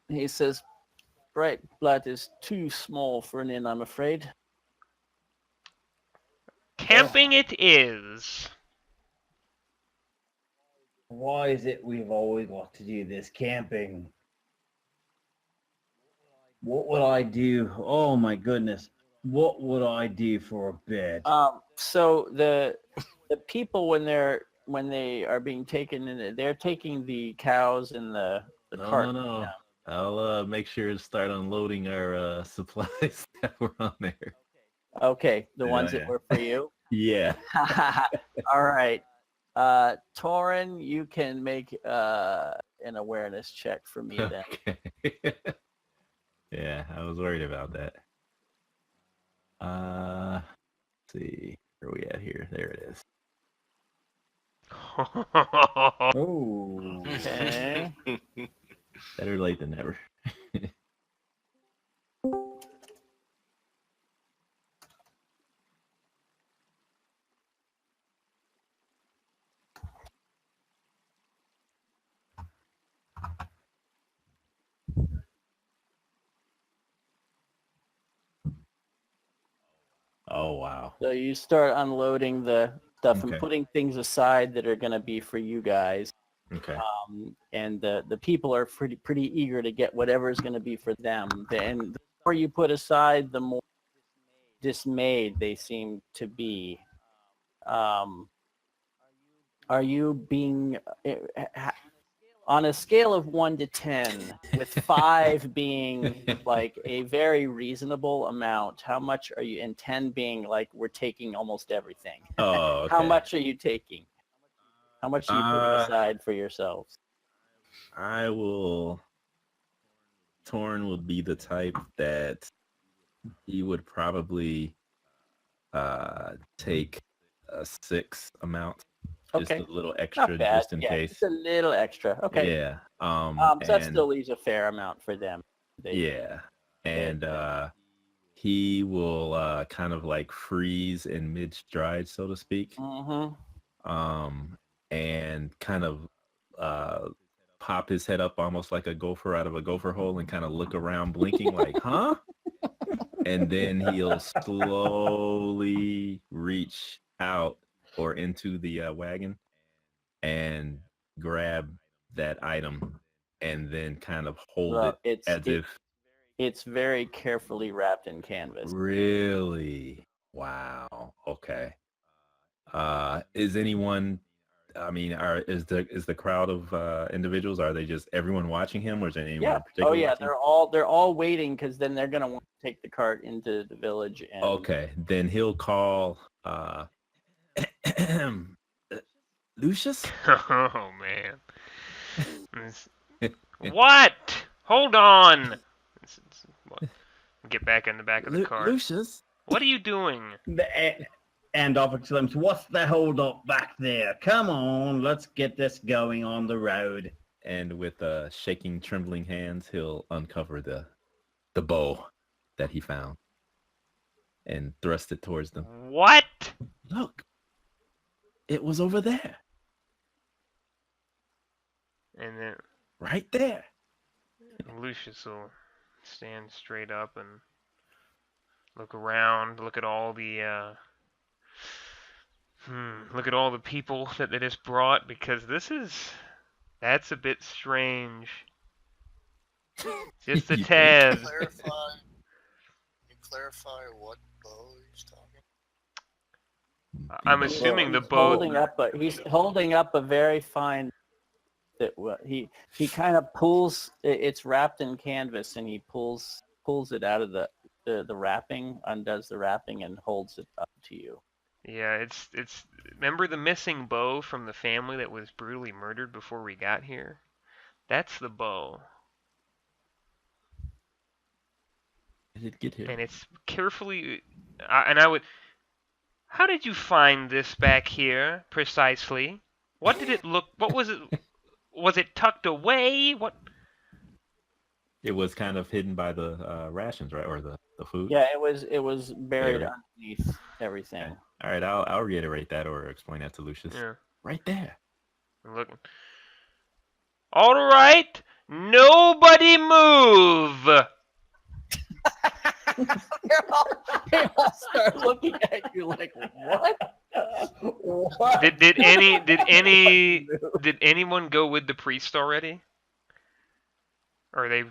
Speaker 1: He says, Breitblatt is too small for an inn, I'm afraid.
Speaker 5: Camping it is.
Speaker 2: Why is it we've always got to do this camping? What would I do? Oh my goodness. What would I do for a bed?
Speaker 1: So the people when they are being taken in, they're taking the cows and the cart.
Speaker 6: No.
Speaker 1: down.
Speaker 6: I'll make sure to start unloading our supplies that were on there.
Speaker 1: Okay, the ones
Speaker 6: Yeah.
Speaker 1: that were for you.
Speaker 6: Yeah.
Speaker 1: All right. Torin, you can make an awareness check for me then.
Speaker 6: Okay. Yeah, I was worried about that. Let's see. Where are we at here? There it is.
Speaker 2: Oh.
Speaker 1: Okay.
Speaker 6: Better late than never. Oh, wow.
Speaker 1: So you start unloading the stuff and
Speaker 6: Okay.
Speaker 1: putting things aside that are going to be for you guys.
Speaker 6: Okay.
Speaker 1: And the people are pretty eager to get whatever is going to be for them. And the more you put aside, the more dismayed they seem to be. Are you being On a scale of 1 to 10, with 5 being like a very reasonable amount, how much are you, and 10 being like we're taking almost everything?
Speaker 6: Oh, okay.
Speaker 1: How much are you taking? How much are you putting
Speaker 6: Uh,
Speaker 1: aside for yourselves?
Speaker 6: I will. Torn would be the type that he would probably take a 6 amount, just
Speaker 1: Okay,
Speaker 6: a little
Speaker 1: not
Speaker 6: extra,
Speaker 1: bad.
Speaker 6: just in
Speaker 1: Yeah,
Speaker 6: case.
Speaker 1: just a little extra. Okay.
Speaker 6: Yeah.
Speaker 1: So that
Speaker 6: And
Speaker 1: still leaves a fair amount for them.
Speaker 6: yeah, and
Speaker 1: they-
Speaker 6: he will kind of like freeze in mid stride, so to speak.
Speaker 1: Mhm.
Speaker 6: And kind of pop his head up almost like a gopher out of a gopher hole and kind of look around blinking like, huh? And then he'll slowly reach out or into the wagon and grab that item and then kind of hold
Speaker 1: Well,
Speaker 6: it as if
Speaker 1: it's very carefully wrapped in canvas.
Speaker 6: really. Wow. Okay. Is anyone, I mean, is the crowd of individuals, are they just everyone watching him, or is there anyone
Speaker 1: Yeah.
Speaker 6: in particular
Speaker 1: Oh yeah,
Speaker 6: watching?
Speaker 1: they're all waiting because then they're gonna want to take the cart into the village and.
Speaker 6: Okay, then he'll call Lucius.
Speaker 5: Oh man. What? Hold on. What? Get back in the back of the cart.
Speaker 6: Lucius.
Speaker 5: What are you doing?
Speaker 2: And off exclaims, "What's the hold up back there? Come on, let's get this going on the road."
Speaker 6: And with shaking, trembling hands, he'll uncover the bow that he found and thrust it towards them.
Speaker 5: What?
Speaker 6: Look, it was over there,
Speaker 5: And then
Speaker 6: right there.
Speaker 5: Lucius will stand straight up and look around, look at all the look at all the people that they just brought, because that's a bit strange. Just a
Speaker 6: You
Speaker 5: tad.
Speaker 3: Clarify what bow he's talking.
Speaker 5: I'm
Speaker 6: The
Speaker 5: assuming the
Speaker 1: He's
Speaker 5: bow.
Speaker 1: he's holding up a very fine. He kind of pulls. It's wrapped in canvas, and he pulls it out of the wrapping, undoes the wrapping, and holds it up to you.
Speaker 5: Yeah, it's remember the missing bow from the family that was brutally murdered before we got here? That's the bow.
Speaker 6: Did it get here?
Speaker 5: And it's carefully and I would How did you find this back here precisely? What did it look? What was it? Was it tucked away? What?
Speaker 6: It was kind of hidden by the rations, right, or the food.
Speaker 1: Yeah, it was buried
Speaker 6: Buried.
Speaker 1: underneath everything.
Speaker 6: Okay. All right, I'll reiterate that or explain that to Lucius.
Speaker 5: Yeah,
Speaker 6: Right there.
Speaker 5: I'm looking. All right, nobody move.
Speaker 1: They all start looking at you like, what? What?
Speaker 5: Did anyone go with the priest already? Or are they?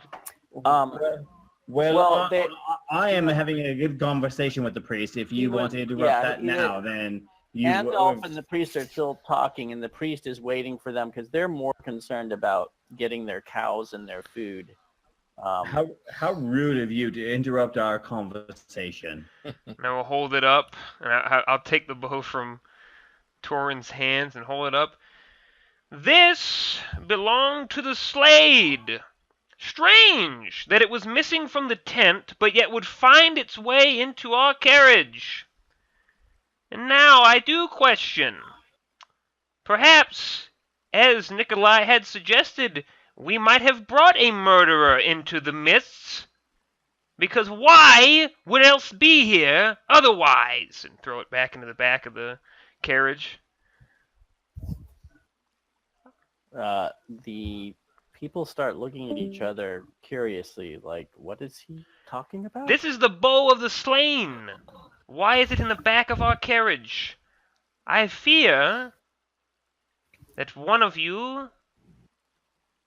Speaker 2: Well,
Speaker 1: they-
Speaker 2: I am having a good conversation with the priest. If you want to interrupt that now, then you.
Speaker 1: Andolph and the priest are still talking, and the priest is waiting for them because they're more concerned about getting their cows and their food.
Speaker 2: How rude of you to interrupt our conversation.
Speaker 5: And I will hold it up, and I'll take the bow from Torin's hands and hold it up. This belonged to the Slade. Strange that it was missing from the tent, but yet would find its way into our carriage. And now I do question. Perhaps, as Nikolai had suggested, we might have brought a murderer into the mists. Because why would else be here otherwise? And throw it back into the back of the carriage.
Speaker 1: The people start looking at each other curiously, like, what is he talking about?
Speaker 5: This is the bow of the slain. Why is it in the back of our carriage? I fear that one of you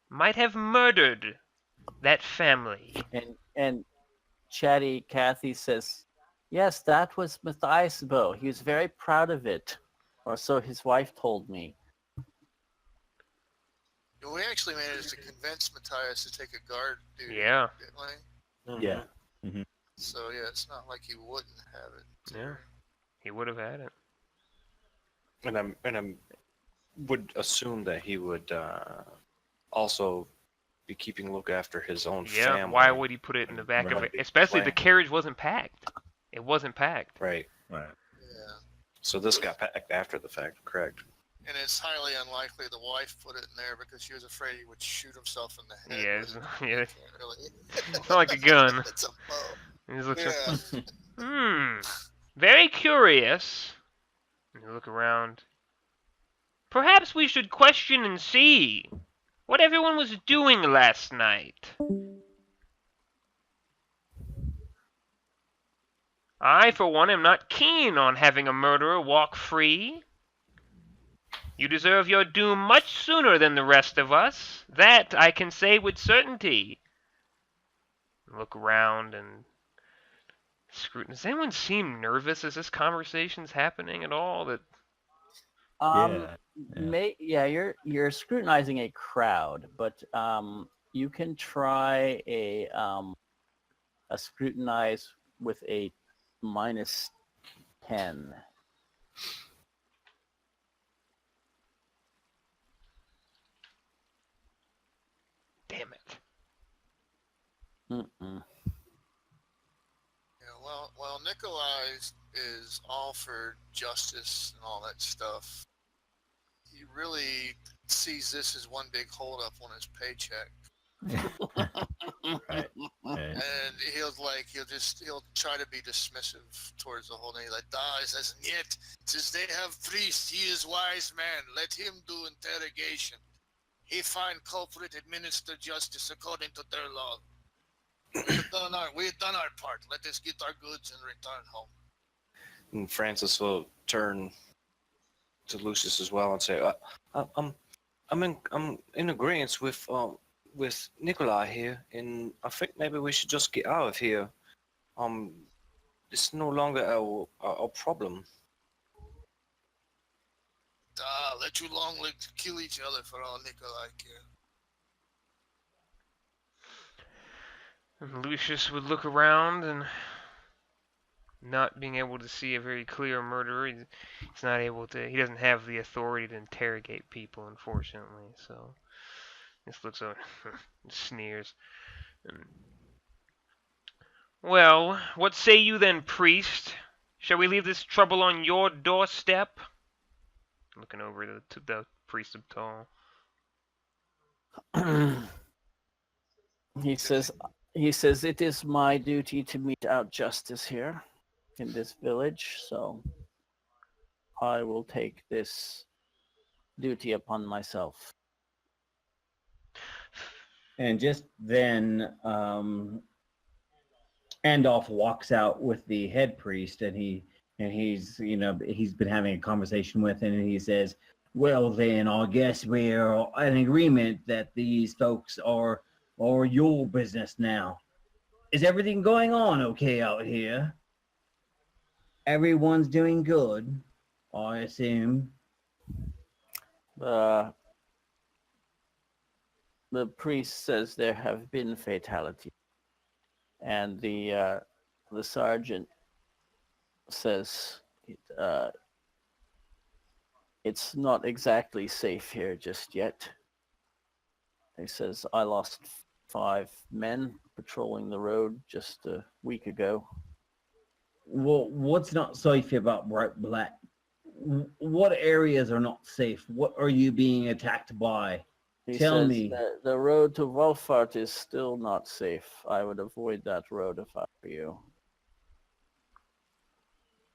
Speaker 5: might have murdered that family.
Speaker 1: And chatty Kathy says, yes, that was Matthias' bow. He was very proud of it, or so his wife told me.
Speaker 3: We actually managed to convince Matthias to take a guard duty,
Speaker 5: Yeah.
Speaker 3: didn't we?
Speaker 4: Mhm.
Speaker 2: Yeah.
Speaker 3: So yeah, it's not like he wouldn't have it.
Speaker 5: Yeah. He would have had it.
Speaker 4: And I'm would assume that he would also be keeping a look after his own
Speaker 5: Yeah.
Speaker 4: family.
Speaker 5: Why would he put it in the back of
Speaker 4: Right.
Speaker 5: it? Especially the
Speaker 4: Plan.
Speaker 5: carriage wasn't packed. It wasn't packed.
Speaker 4: Right.
Speaker 2: Right.
Speaker 3: Yeah.
Speaker 4: So this got packed after the fact, correct?
Speaker 3: And it's highly unlikely the wife put it in there because she was afraid he would shoot himself in the head.
Speaker 5: Yeah.
Speaker 3: with it.
Speaker 5: Yeah.
Speaker 3: Can't really.
Speaker 5: It's not like a gun.
Speaker 3: It's a bow.
Speaker 5: He just looks
Speaker 3: Yeah.
Speaker 5: up. Very curious. And you look around. Perhaps we should question and see what everyone was doing last night. I, for one, am not keen on having a murderer walk free. You deserve your doom much sooner than the rest of us. That I can say with certainty. Look around and scrutinize. Does anyone seem nervous as this conversation's happening at all? That
Speaker 1: You're scrutinizing a crowd, but you can try a scrutinize with a -10.
Speaker 5: damn it.
Speaker 1: Mm-mm.
Speaker 3: Yeah, well, Nikolai is all for justice and all that stuff. He really sees this as one big holdup on his paycheck,
Speaker 2: Right.
Speaker 3: and he'll try to be dismissive towards the whole thing. Like, he says, yet since they have priest, he is wise man. Let him do interrogation. He find culprit, administer justice according to their law. We've done our part. Let us get our goods and return home.
Speaker 4: And Francis will turn to Lucius as well and say, I'm in agreement with Nikolai here, and I think maybe we should just get out of here. It's no longer our problem.
Speaker 3: Let you long-legged kill each other for all Nikolai care.
Speaker 5: And Lucius would look around and, not being able to see a very clear murderer, he's not able to. He doesn't have the authority to interrogate people, unfortunately. So just looks over, sneers. And, well, what say you then, priest? Shall we leave this trouble on your doorstep? Looking over to the priest of Tall.
Speaker 1: He says it is my duty to mete out justice here in this village, so I will take this duty upon myself.
Speaker 2: And just then, Andolph walks out with the head priest, and he's been having a conversation with him, and he says, "Well, then, I guess we're in agreement that these folks are your business now. Is everything going on okay out here? Everyone's doing good, I assume."
Speaker 1: The priest says there have been fatalities, and the sergeant says it's not exactly safe here just yet. He says, I lost 5 men patrolling the road just a week ago.
Speaker 2: Well, what's not safe about Breitblatt? What areas are not safe? What are you being attacked by?
Speaker 1: He
Speaker 2: Tell
Speaker 1: says
Speaker 2: me.
Speaker 1: that the road to Wolfart is still not safe. I would avoid that road if I were you.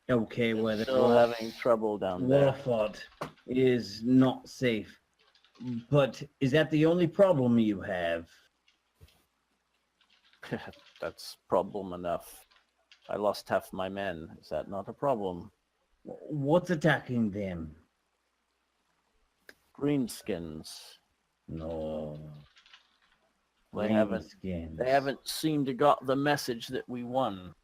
Speaker 2: Okay, well,
Speaker 1: Still having trouble down there.
Speaker 2: Wolfart is not safe. But is that the only problem you have?
Speaker 1: That's problem enough. I lost half my men. Is that not a problem?
Speaker 2: What's attacking them?
Speaker 1: Greenskins.
Speaker 2: No.
Speaker 1: They haven't
Speaker 2: Greenskins.
Speaker 1: seemed to got the message that we won.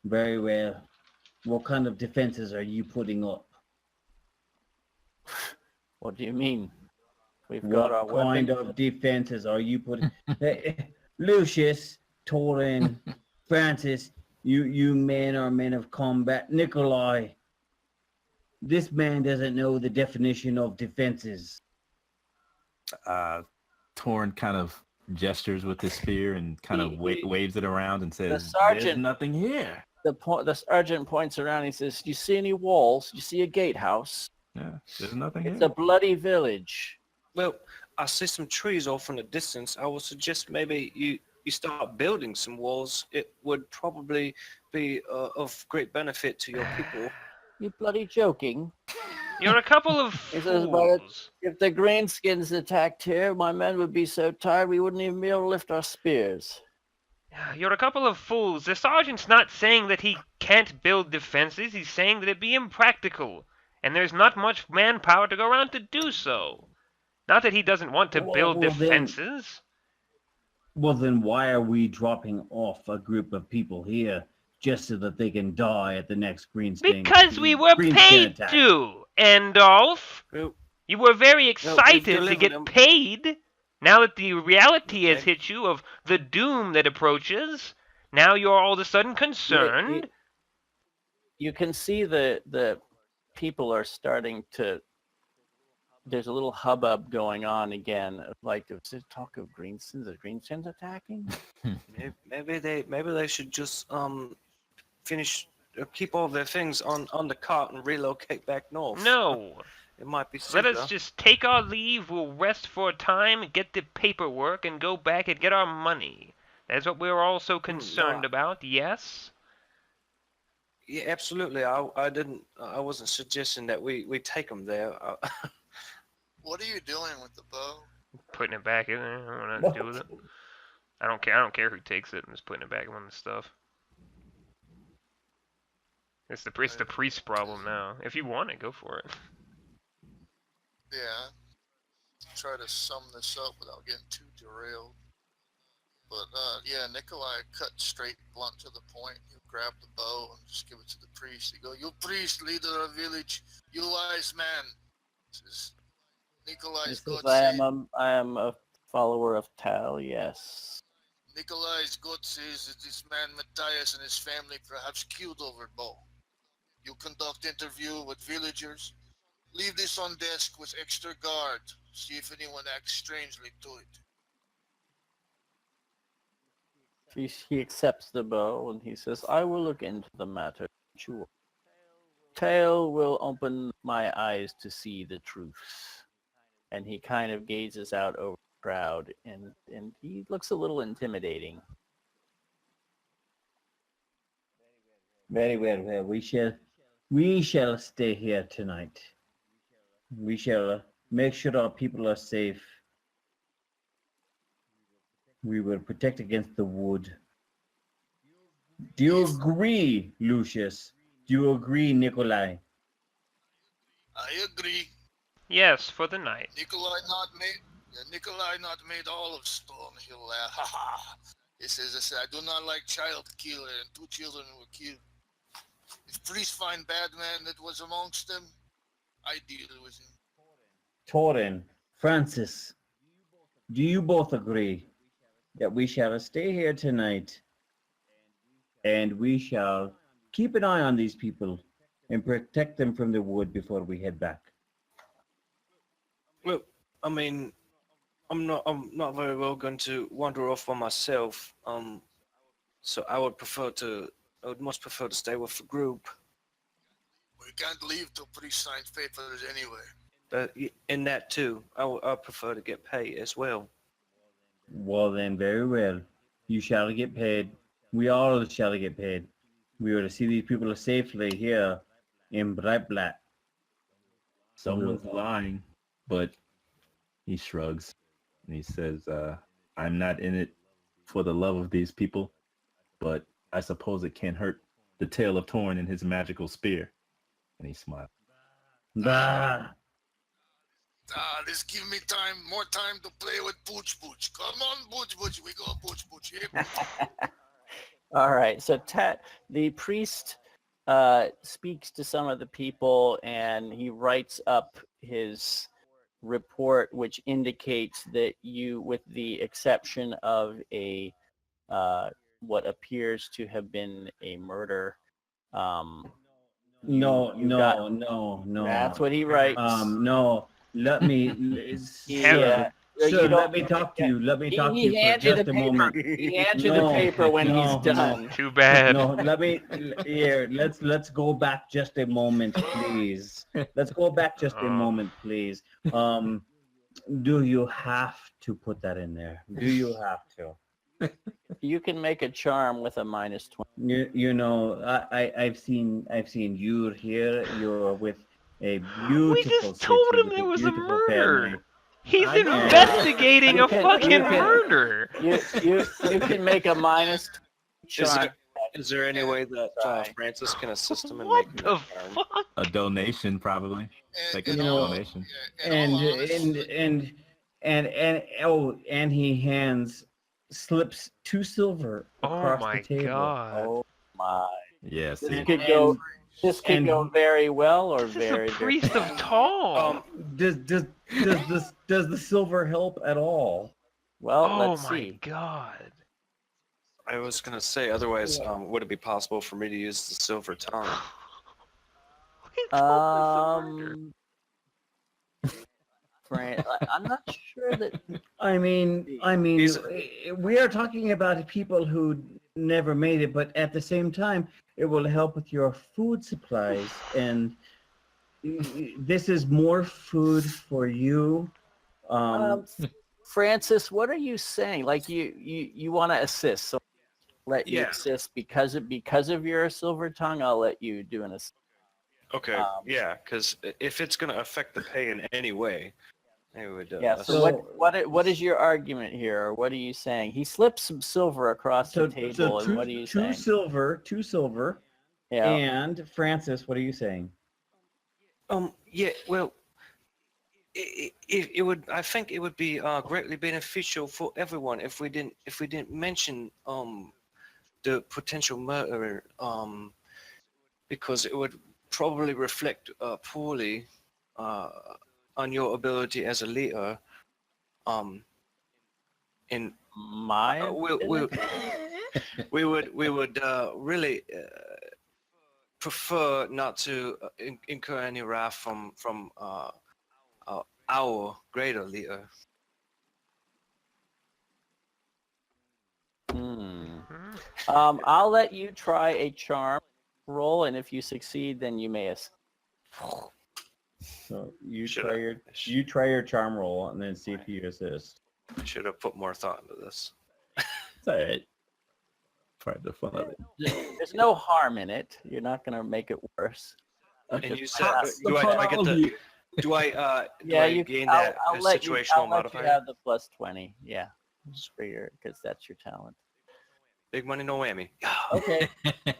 Speaker 2: Very well. What kind of defenses are you putting up?
Speaker 1: What do you mean? We've got our
Speaker 2: What kind
Speaker 1: weapons.
Speaker 2: of defenses are you putting? Lucius, Torin, Francis, you men are men of combat. Nikolai, this man doesn't know the definition of defenses.
Speaker 6: Torn kind of gestures with his spear and kind of waves it around and says, "There's
Speaker 1: sergeant-
Speaker 6: nothing here."
Speaker 1: The sergeant points around. He says, "Do you see any walls? Do you see a gatehouse?
Speaker 6: Yeah, there's nothing
Speaker 1: It's
Speaker 6: here.
Speaker 1: a bloody village."
Speaker 4: Well, I see some trees off in the distance. I would suggest maybe you start building some walls. It would probably be of great benefit to your people.
Speaker 1: You bloody joking?
Speaker 5: You're a couple of
Speaker 1: He says, "But
Speaker 5: fools.
Speaker 1: if the greenskins attacked here, my men would be so tired we wouldn't even be able to lift our spears."
Speaker 5: You're a couple of fools. The sergeant's not saying that he can't build defenses. He's saying that it'd be impractical, and there's not much manpower to go around to do so. Not that he doesn't want to build
Speaker 2: Well, then-
Speaker 5: defenses.
Speaker 2: Well, then why are we dropping off a group of people here just so that they can die at the next greenskin?
Speaker 5: Because we were
Speaker 2: greenskin
Speaker 5: paid
Speaker 2: attack?
Speaker 5: to, Andolph.
Speaker 4: Well,
Speaker 5: You were very excited to
Speaker 4: delivered
Speaker 5: get
Speaker 4: them.
Speaker 5: paid. Now that the reality has
Speaker 4: Okay.
Speaker 5: hit you of the doom that approaches, now you're all of a sudden concerned.
Speaker 1: You can see the people are starting to. There's a little hubbub going on again. Like, there's talk of greenskins. The greenskins attacking?
Speaker 4: maybe they should just finish keep all their things on the cart and relocate back north.
Speaker 5: No.
Speaker 4: It might be
Speaker 5: Let
Speaker 4: simpler.
Speaker 5: us just take our leave, we'll rest for a time, get the paperwork, and go back and get our money. That's what we're all so concerned about, yes?
Speaker 4: Yeah, absolutely. I wasn't suggesting that we take them there.
Speaker 3: What are you doing with the bow?
Speaker 5: Putting it back in there, I don't know what to do with it. I don't care who takes it, I'm just putting it back on the stuff. It's the priest's problem now. If you want it, go for it.
Speaker 3: Yeah. Try to sum this up without getting too derailed. But yeah, Nikolai cut straight, blunt to the point. You grab the bow and just give it to the priest. You go, "You priest, leader of village, you wise man." Says, Nikolai's God says,
Speaker 1: I am a follower of Tal, yes.
Speaker 3: Nikolai's God says that this man Matthias and his family perhaps killed over bow. You conduct interview with villagers. Leave this on desk with extra guard. See if anyone acts strangely to it.
Speaker 1: He accepts the bow and he says, "I will look into the matter. Sure. Tale will open my eyes to see the truth." And he kind of gazes out over the crowd and he looks a little intimidating.
Speaker 2: Very well, well, we shall stay here tonight. We shall make sure our people are safe. We will protect against the wood. Do you agree, Lucius? Do you agree, Nikolai?
Speaker 3: I agree.
Speaker 5: Yes, for the night.
Speaker 3: Nikolai not made all of stone. He'll laugh. Ha ha. He says, I do not like child killer, and 2 children were killed. If priests find bad man that was amongst them, I deal with him.
Speaker 2: Torin, Francis, do you both agree that we shall stay here tonight and we shall keep an eye on these people and protect them from the wood before we head back?
Speaker 4: Well, I mean, I'm not very well going to wander off by myself. So I would much prefer to stay with the group.
Speaker 3: We can't leave till priest signs papers anyway.
Speaker 4: But in that too, I prefer to get paid as well.
Speaker 2: Well then, very well. You shall get paid. We all shall get paid. We are to see these people safely here in Breitblatt.
Speaker 6: Someone's lying, but he shrugs and he says, "I'm not in it for the love of these people, but I suppose it can't hurt the tale of Torn and his magical spear." And he smiled.
Speaker 2: Bah!
Speaker 3: This give me more time to play with Pooch Pooch. Come on, Pooch Pooch, we go Pooch Pooch. Hey,
Speaker 1: All right, so the priest speaks to some of the people and he writes up his report, which indicates that you, with the exception of a what appears to have been a murder,
Speaker 2: No,
Speaker 1: you got.
Speaker 2: no.
Speaker 1: That's what he writes.
Speaker 2: No. Let me,
Speaker 1: Yeah.
Speaker 2: sir,
Speaker 1: You don't-
Speaker 2: let me talk to you. Let me talk to you for
Speaker 1: hands you
Speaker 2: just
Speaker 1: the
Speaker 2: a
Speaker 1: paper.
Speaker 2: moment.
Speaker 1: He hands you the
Speaker 2: No,
Speaker 1: paper when
Speaker 2: no,
Speaker 1: he's done.
Speaker 5: Too bad.
Speaker 2: No, let me here. Let's go back just a moment, please. Let's go back just a moment, please. Do you have to put that in there? Do you have to?
Speaker 1: You can make a charm with a -20.
Speaker 2: You know, I've seen you here. You're with a
Speaker 5: We
Speaker 2: beautiful
Speaker 5: just told
Speaker 2: city
Speaker 5: him
Speaker 2: with
Speaker 5: it
Speaker 2: a
Speaker 5: was a
Speaker 2: beautiful
Speaker 5: murder.
Speaker 2: family.
Speaker 5: He's
Speaker 6: I know.
Speaker 5: investigating
Speaker 1: You
Speaker 5: a
Speaker 1: can-
Speaker 5: fucking
Speaker 1: you can-
Speaker 5: murder.
Speaker 1: You can make a -20 charm.
Speaker 4: Is there any way that
Speaker 1: Try.
Speaker 4: Francis can assist him in
Speaker 5: What
Speaker 4: making
Speaker 5: the
Speaker 4: that charm?
Speaker 5: fuck?
Speaker 6: A donation, probably.
Speaker 3: And,
Speaker 6: Take a
Speaker 3: and
Speaker 2: You
Speaker 3: all-
Speaker 2: know,
Speaker 6: donation.
Speaker 3: yeah, in all honesty,
Speaker 2: And he slips 2 silver
Speaker 5: Oh
Speaker 2: across
Speaker 5: my
Speaker 2: the table.
Speaker 5: god.
Speaker 1: Oh my!
Speaker 6: Yeah,
Speaker 1: This
Speaker 6: see.
Speaker 1: could go. This could
Speaker 2: and-
Speaker 1: go very well or
Speaker 5: This is
Speaker 1: very.
Speaker 5: a priest of Tal.
Speaker 2: Does the silver help at all?
Speaker 1: Well,
Speaker 5: Oh
Speaker 1: let's
Speaker 5: my
Speaker 1: see.
Speaker 5: god.
Speaker 4: I was gonna say, otherwise, would it be possible for me to use the silver tongue?
Speaker 5: We told this is a murder.
Speaker 1: I'm not sure that.
Speaker 2: I mean,
Speaker 4: He's-
Speaker 2: we are talking about people who never made it, but at the same time, it will help with your food supplies, and this is more food for you.
Speaker 1: Francis, what are you saying? Like you want to assist, so let you
Speaker 4: Yeah.
Speaker 1: assist because of your silver tongue. I'll let you do an assist.
Speaker 4: Okay, yeah, because if it's gonna affect the pay in any way, it would.
Speaker 1: Yeah. So what is your argument here, or what are you saying? He slips some silver across the table, and what are you saying?
Speaker 2: Two silver,
Speaker 1: Yeah.
Speaker 2: and Francis, what are you saying?
Speaker 4: Yeah, well, it would. I think it would be greatly beneficial for everyone if we didn't mention the potential murderer because it would probably reflect poorly on your ability as a leader. In
Speaker 1: My.
Speaker 4: we would really prefer not to incur any wrath from our greater leader.
Speaker 1: I'll let you try a charm roll, and if you succeed, then you may.
Speaker 2: So you
Speaker 4: Should
Speaker 2: try your charm roll, and then see if you assist.
Speaker 4: I should have put more thought into this.
Speaker 6: It's all right. Part of the fun of it.
Speaker 1: There's no harm in it. You're not gonna make it worse.
Speaker 4: And
Speaker 1: Just
Speaker 4: you said,
Speaker 1: pass.
Speaker 4: do I get the? Do I
Speaker 1: Yeah,
Speaker 4: do I gain that
Speaker 1: I'll let you.
Speaker 4: situational
Speaker 1: I'll let you
Speaker 4: modifier?
Speaker 1: have the +20. Yeah, just for your, because that's your talent.
Speaker 4: Big money, no whammy.
Speaker 1: Okay.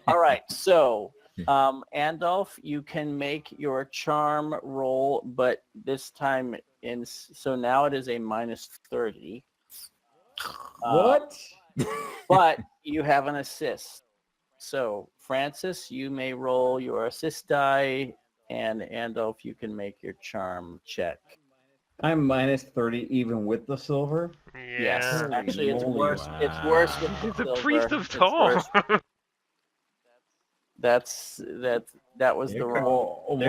Speaker 1: All right. So, Andolph, you can make your charm roll, but this time so now it is a -30.
Speaker 2: What?
Speaker 1: But you have an assist. So, Francis, you may roll your assist die, and Andolph, you can make your charm check.
Speaker 2: I'm -30 even with the silver.
Speaker 1: Yes,
Speaker 5: Yeah.
Speaker 1: actually, it's
Speaker 2: Holy
Speaker 1: worse.
Speaker 6: wow.
Speaker 1: It's worse with
Speaker 5: He's
Speaker 1: the
Speaker 5: the priest
Speaker 1: silver.
Speaker 5: of
Speaker 1: It's
Speaker 5: Tal.
Speaker 1: worse. That was the wrong.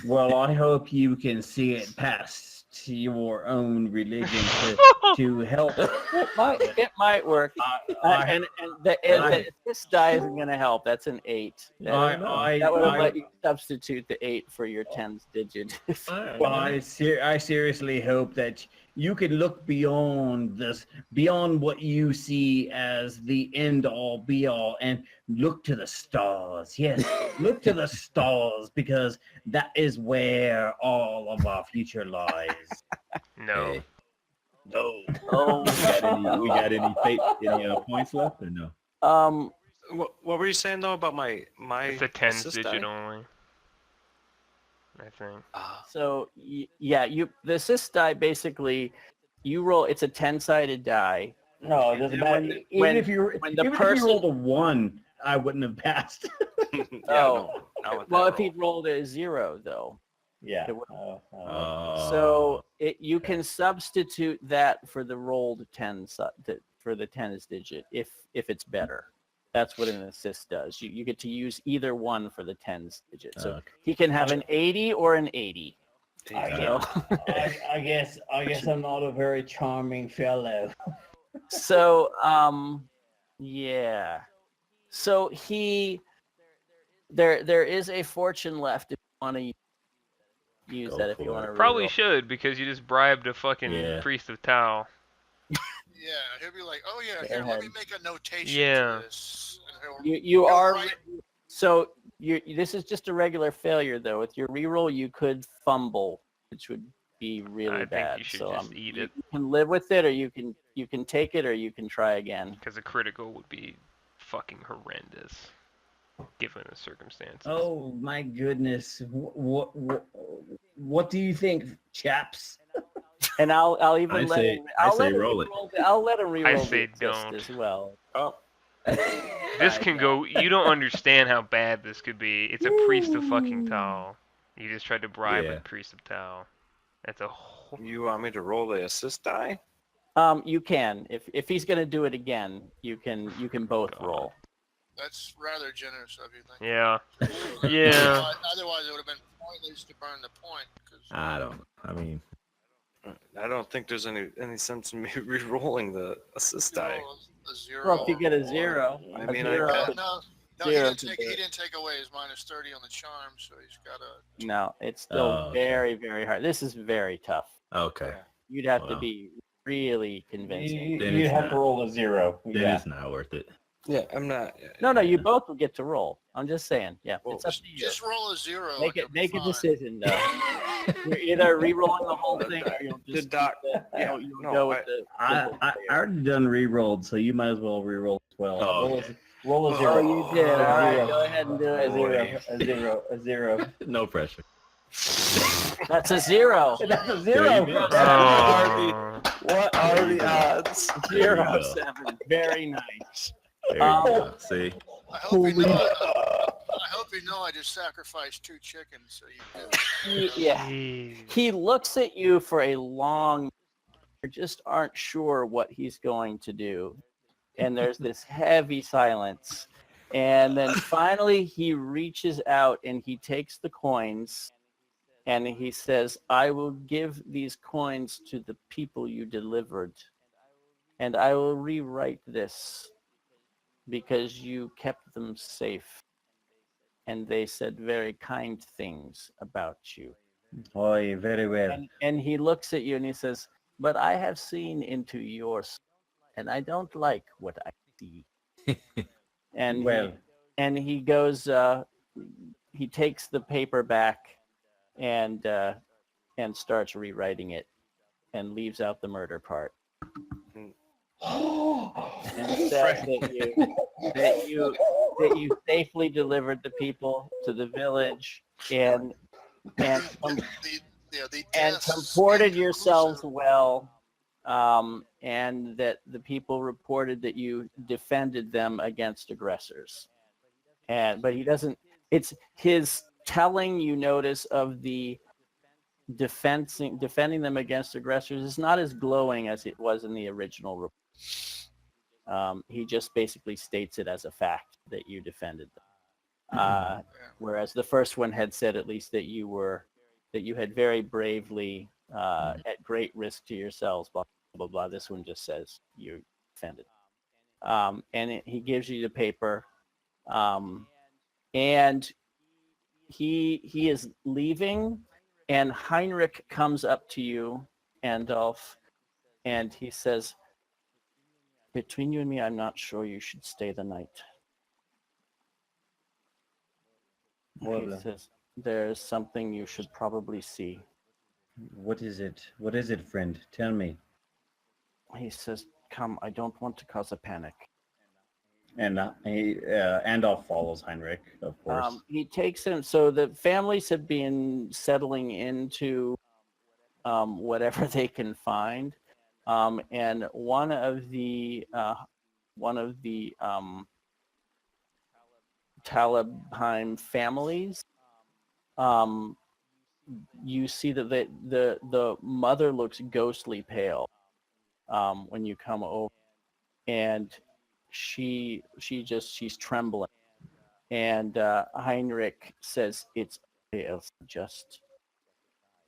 Speaker 2: Well, I hope you can see it past your own religion to help.
Speaker 1: It might work. And this die isn't going to help. That's an 8. That would have let you substitute the 8 for your 10th digit.
Speaker 2: Well, I seriously hope that you can look beyond what you see as the end all be all, and look to the stars. Yes, look to the stars, because that is where all of our future lies.
Speaker 5: No.
Speaker 6: Hey.
Speaker 2: No.
Speaker 1: Oh,
Speaker 6: We got any points left or no?
Speaker 4: What were you saying though about my
Speaker 5: It's a 10
Speaker 4: assist
Speaker 5: digit
Speaker 4: die?
Speaker 5: only. I think.
Speaker 1: so yeah, the assist die basically, you roll. It's a 10-sided die.
Speaker 2: No, it doesn't matter. Even if you rolled a 1, I wouldn't have passed.
Speaker 4: Yeah, no, not with
Speaker 1: Well,
Speaker 4: that
Speaker 1: if he
Speaker 4: roll.
Speaker 1: rolled a 0 though.
Speaker 2: Yeah.
Speaker 1: It would-
Speaker 6: Oh.
Speaker 1: you can substitute that for the rolled for the tens digit if it's better. That's what an assist does. You get to use either one for the tens digit. So
Speaker 6: Okay.
Speaker 1: he can have an 80 or an 80.
Speaker 2: I guess I'm not a very charming fellow.
Speaker 1: So yeah. So there is a fortune left if you want to use
Speaker 6: Go
Speaker 1: that if
Speaker 6: for
Speaker 1: you want
Speaker 6: it.
Speaker 1: to
Speaker 5: Probably
Speaker 1: reroll.
Speaker 5: should, because you just bribed a fucking
Speaker 6: Yeah.
Speaker 5: priest of Tau.
Speaker 3: Yeah, he'll be like, oh yeah,
Speaker 1: Go
Speaker 3: here, let me
Speaker 1: ahead.
Speaker 3: make a notation
Speaker 5: Yeah.
Speaker 3: to this. And
Speaker 1: You
Speaker 3: he'll
Speaker 1: are
Speaker 3: write-
Speaker 1: so this is just a regular failure though. With your reroll, you could fumble, which would be really
Speaker 5: I
Speaker 1: bad.
Speaker 5: think you should
Speaker 1: so
Speaker 5: just eat it,
Speaker 1: you can live with it, or you can take it, or you can try again.
Speaker 5: because a critical would be fucking horrendous, given the circumstances.
Speaker 2: Oh my goodness! What do you think, chaps?
Speaker 1: And I'll even
Speaker 6: I
Speaker 1: let
Speaker 6: say-
Speaker 1: him.
Speaker 6: I
Speaker 1: I'll
Speaker 6: say
Speaker 1: let him
Speaker 6: roll it.
Speaker 1: reroll. I'll let him reroll the
Speaker 5: say
Speaker 1: assist
Speaker 5: don't.
Speaker 1: as well.
Speaker 4: Oh,
Speaker 5: This
Speaker 1: I
Speaker 5: can
Speaker 1: know.
Speaker 5: go. You don't understand how bad this could be. It's a priest of fucking Tau. You just tried to bribe
Speaker 6: Yeah.
Speaker 5: a priest of Tau. That's a whole.
Speaker 4: you want me to roll the assist die?
Speaker 1: You can if he's gonna do it again. You can both
Speaker 5: God.
Speaker 1: roll.
Speaker 3: That's rather generous of you. Thank you.
Speaker 5: Yeah. Yeah.
Speaker 3: Otherwise, it would have been pointless to burn the point. Cause
Speaker 6: I mean,
Speaker 4: I don't think there's any sense in me re-rolling the assist
Speaker 3: you
Speaker 4: die.
Speaker 3: roll a zero.
Speaker 1: Well, if you get a
Speaker 3: or-
Speaker 1: zero,
Speaker 4: I
Speaker 1: a
Speaker 4: mean, I
Speaker 1: zero,
Speaker 4: could-
Speaker 3: No,
Speaker 1: zero
Speaker 3: he
Speaker 1: to
Speaker 3: didn't
Speaker 1: do
Speaker 3: take. He
Speaker 1: it.
Speaker 3: didn't take away his minus 30 on the charm, so he's got a.
Speaker 1: No, it's still
Speaker 6: Oh, okay.
Speaker 1: very, very hard. This is very tough.
Speaker 6: okay.
Speaker 4: Yeah.
Speaker 1: You'd have to
Speaker 6: Wow.
Speaker 1: be really convincing.
Speaker 6: Then
Speaker 2: You
Speaker 6: it's
Speaker 2: have
Speaker 6: not.
Speaker 2: to roll a 0.
Speaker 6: Then
Speaker 2: Yeah.
Speaker 6: it's not worth it.
Speaker 4: Yeah, I'm not.
Speaker 1: No, you both will get to roll. I'm just saying. Yeah,
Speaker 4: Well,
Speaker 1: it's up to you.
Speaker 3: Just roll a 0.
Speaker 1: Make
Speaker 3: and
Speaker 1: it.
Speaker 3: you'll be
Speaker 1: Make a
Speaker 3: fine.
Speaker 1: decision though. You're either re-rolling the whole thing, or you'll
Speaker 4: The
Speaker 1: just
Speaker 4: doc.
Speaker 1: you'll
Speaker 4: no,
Speaker 1: go with the.
Speaker 2: I already done re-rolled, so you might as well re-roll as well.
Speaker 6: Oh,
Speaker 2: roll,
Speaker 6: okay.
Speaker 2: roll a
Speaker 3: Oh,
Speaker 2: 0.
Speaker 1: Oh, you did. All right,
Speaker 2: Zero.
Speaker 1: go ahead and do
Speaker 2: A
Speaker 1: it.
Speaker 6: Boy.
Speaker 2: 0. A 0.
Speaker 6: No pressure.
Speaker 1: That's a 0.
Speaker 2: That's a
Speaker 6: There
Speaker 2: 0.
Speaker 6: you go.
Speaker 5: Oh.
Speaker 4: What are the odds?
Speaker 6: There you
Speaker 1: 0
Speaker 6: go.
Speaker 1: 7. Very nice.
Speaker 6: There you go. See?
Speaker 3: I hope you know. I hope you know. I just sacrificed 2 chickens, so you do.
Speaker 1: Yeah.
Speaker 5: Jeez.
Speaker 1: He looks at you for a long. You just aren't sure what he's going to do, and there's this heavy silence, and then finally he reaches out and he takes the coins, and he says, "I will give these coins to the people you delivered, and I will rewrite this because you kept them safe, and they said very kind things about you."
Speaker 2: Oh, very well.
Speaker 1: And he looks at you and he says, "But I have seen into your soul, and I don't like what I see." And
Speaker 2: Well,
Speaker 1: he goes, he takes the paper back and starts rewriting it, and leaves out the murder part, and says that you safely delivered the people to the village and
Speaker 3: The
Speaker 1: and
Speaker 3: deaths
Speaker 1: comported
Speaker 3: inclusive-
Speaker 1: yourselves well, and that the people reported that you defended them against aggressors. But he doesn't. It's his telling, you notice, of the defending them against aggressors is not as glowing as it was in the original report. He just basically states it as a fact that you defended them. Whereas the first one had said at least that you had very bravely, at great risk to yourselves, blah, blah, blah. This one just says you defended. He gives you the paper, and he is leaving, and Heinrich comes up to you, Andolf, and he says, "Between you and me, I'm not sure you should stay the night." He says, "There's something you should probably see."
Speaker 2: what is it? What is it, friend? Tell me.
Speaker 1: He says, "Come, I don't want to cause a panic."
Speaker 2: And Andolf follows Heinrich, of course.
Speaker 1: He takes him. So the families have been settling into whatever they can find, and one of the Talbheim families you see that the mother looks ghostly pale when you come over, and she's trembling. And Heinrich says, "It's okay, Elsa, just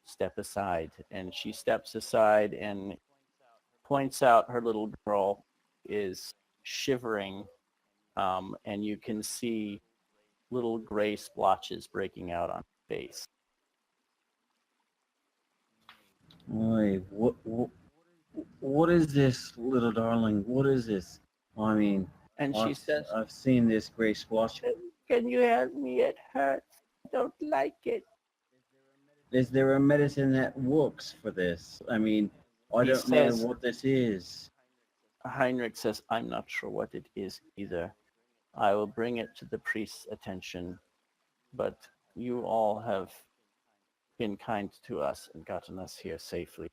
Speaker 1: step aside." And she steps aside and points out her little girl is shivering, and you can see little gray splotches breaking out on her face.
Speaker 2: Oi, what is this, little darling? What is this? I mean,
Speaker 1: And she says,
Speaker 2: I've seen this gray splotch.
Speaker 1: "Can you help me? It hurts. I don't like it."
Speaker 2: Is there a medicine that works for this? I mean, I
Speaker 1: He
Speaker 2: don't know
Speaker 1: says-
Speaker 2: what this is.
Speaker 1: Heinrich says, "I'm not sure what it is either. I will bring it to the priest's attention, but you all have been kind to us and gotten us here safely.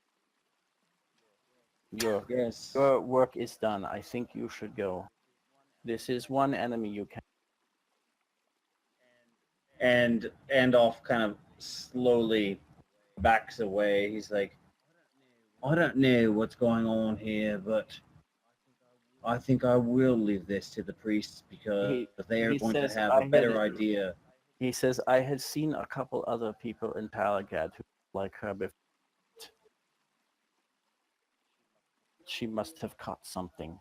Speaker 2: Yes.
Speaker 1: Your work is done. I think you should go. This is one enemy you can."
Speaker 2: And Andolph kind of slowly backs away. He's like, I don't know what's going on here, but I think I will leave this to the priests because they are
Speaker 1: he
Speaker 2: going to
Speaker 1: says,
Speaker 2: have
Speaker 1: "I
Speaker 2: a
Speaker 1: had
Speaker 2: better
Speaker 1: it."
Speaker 2: idea.
Speaker 1: He says, "I had seen a couple other people in Palagad who like her before. She must have caught something."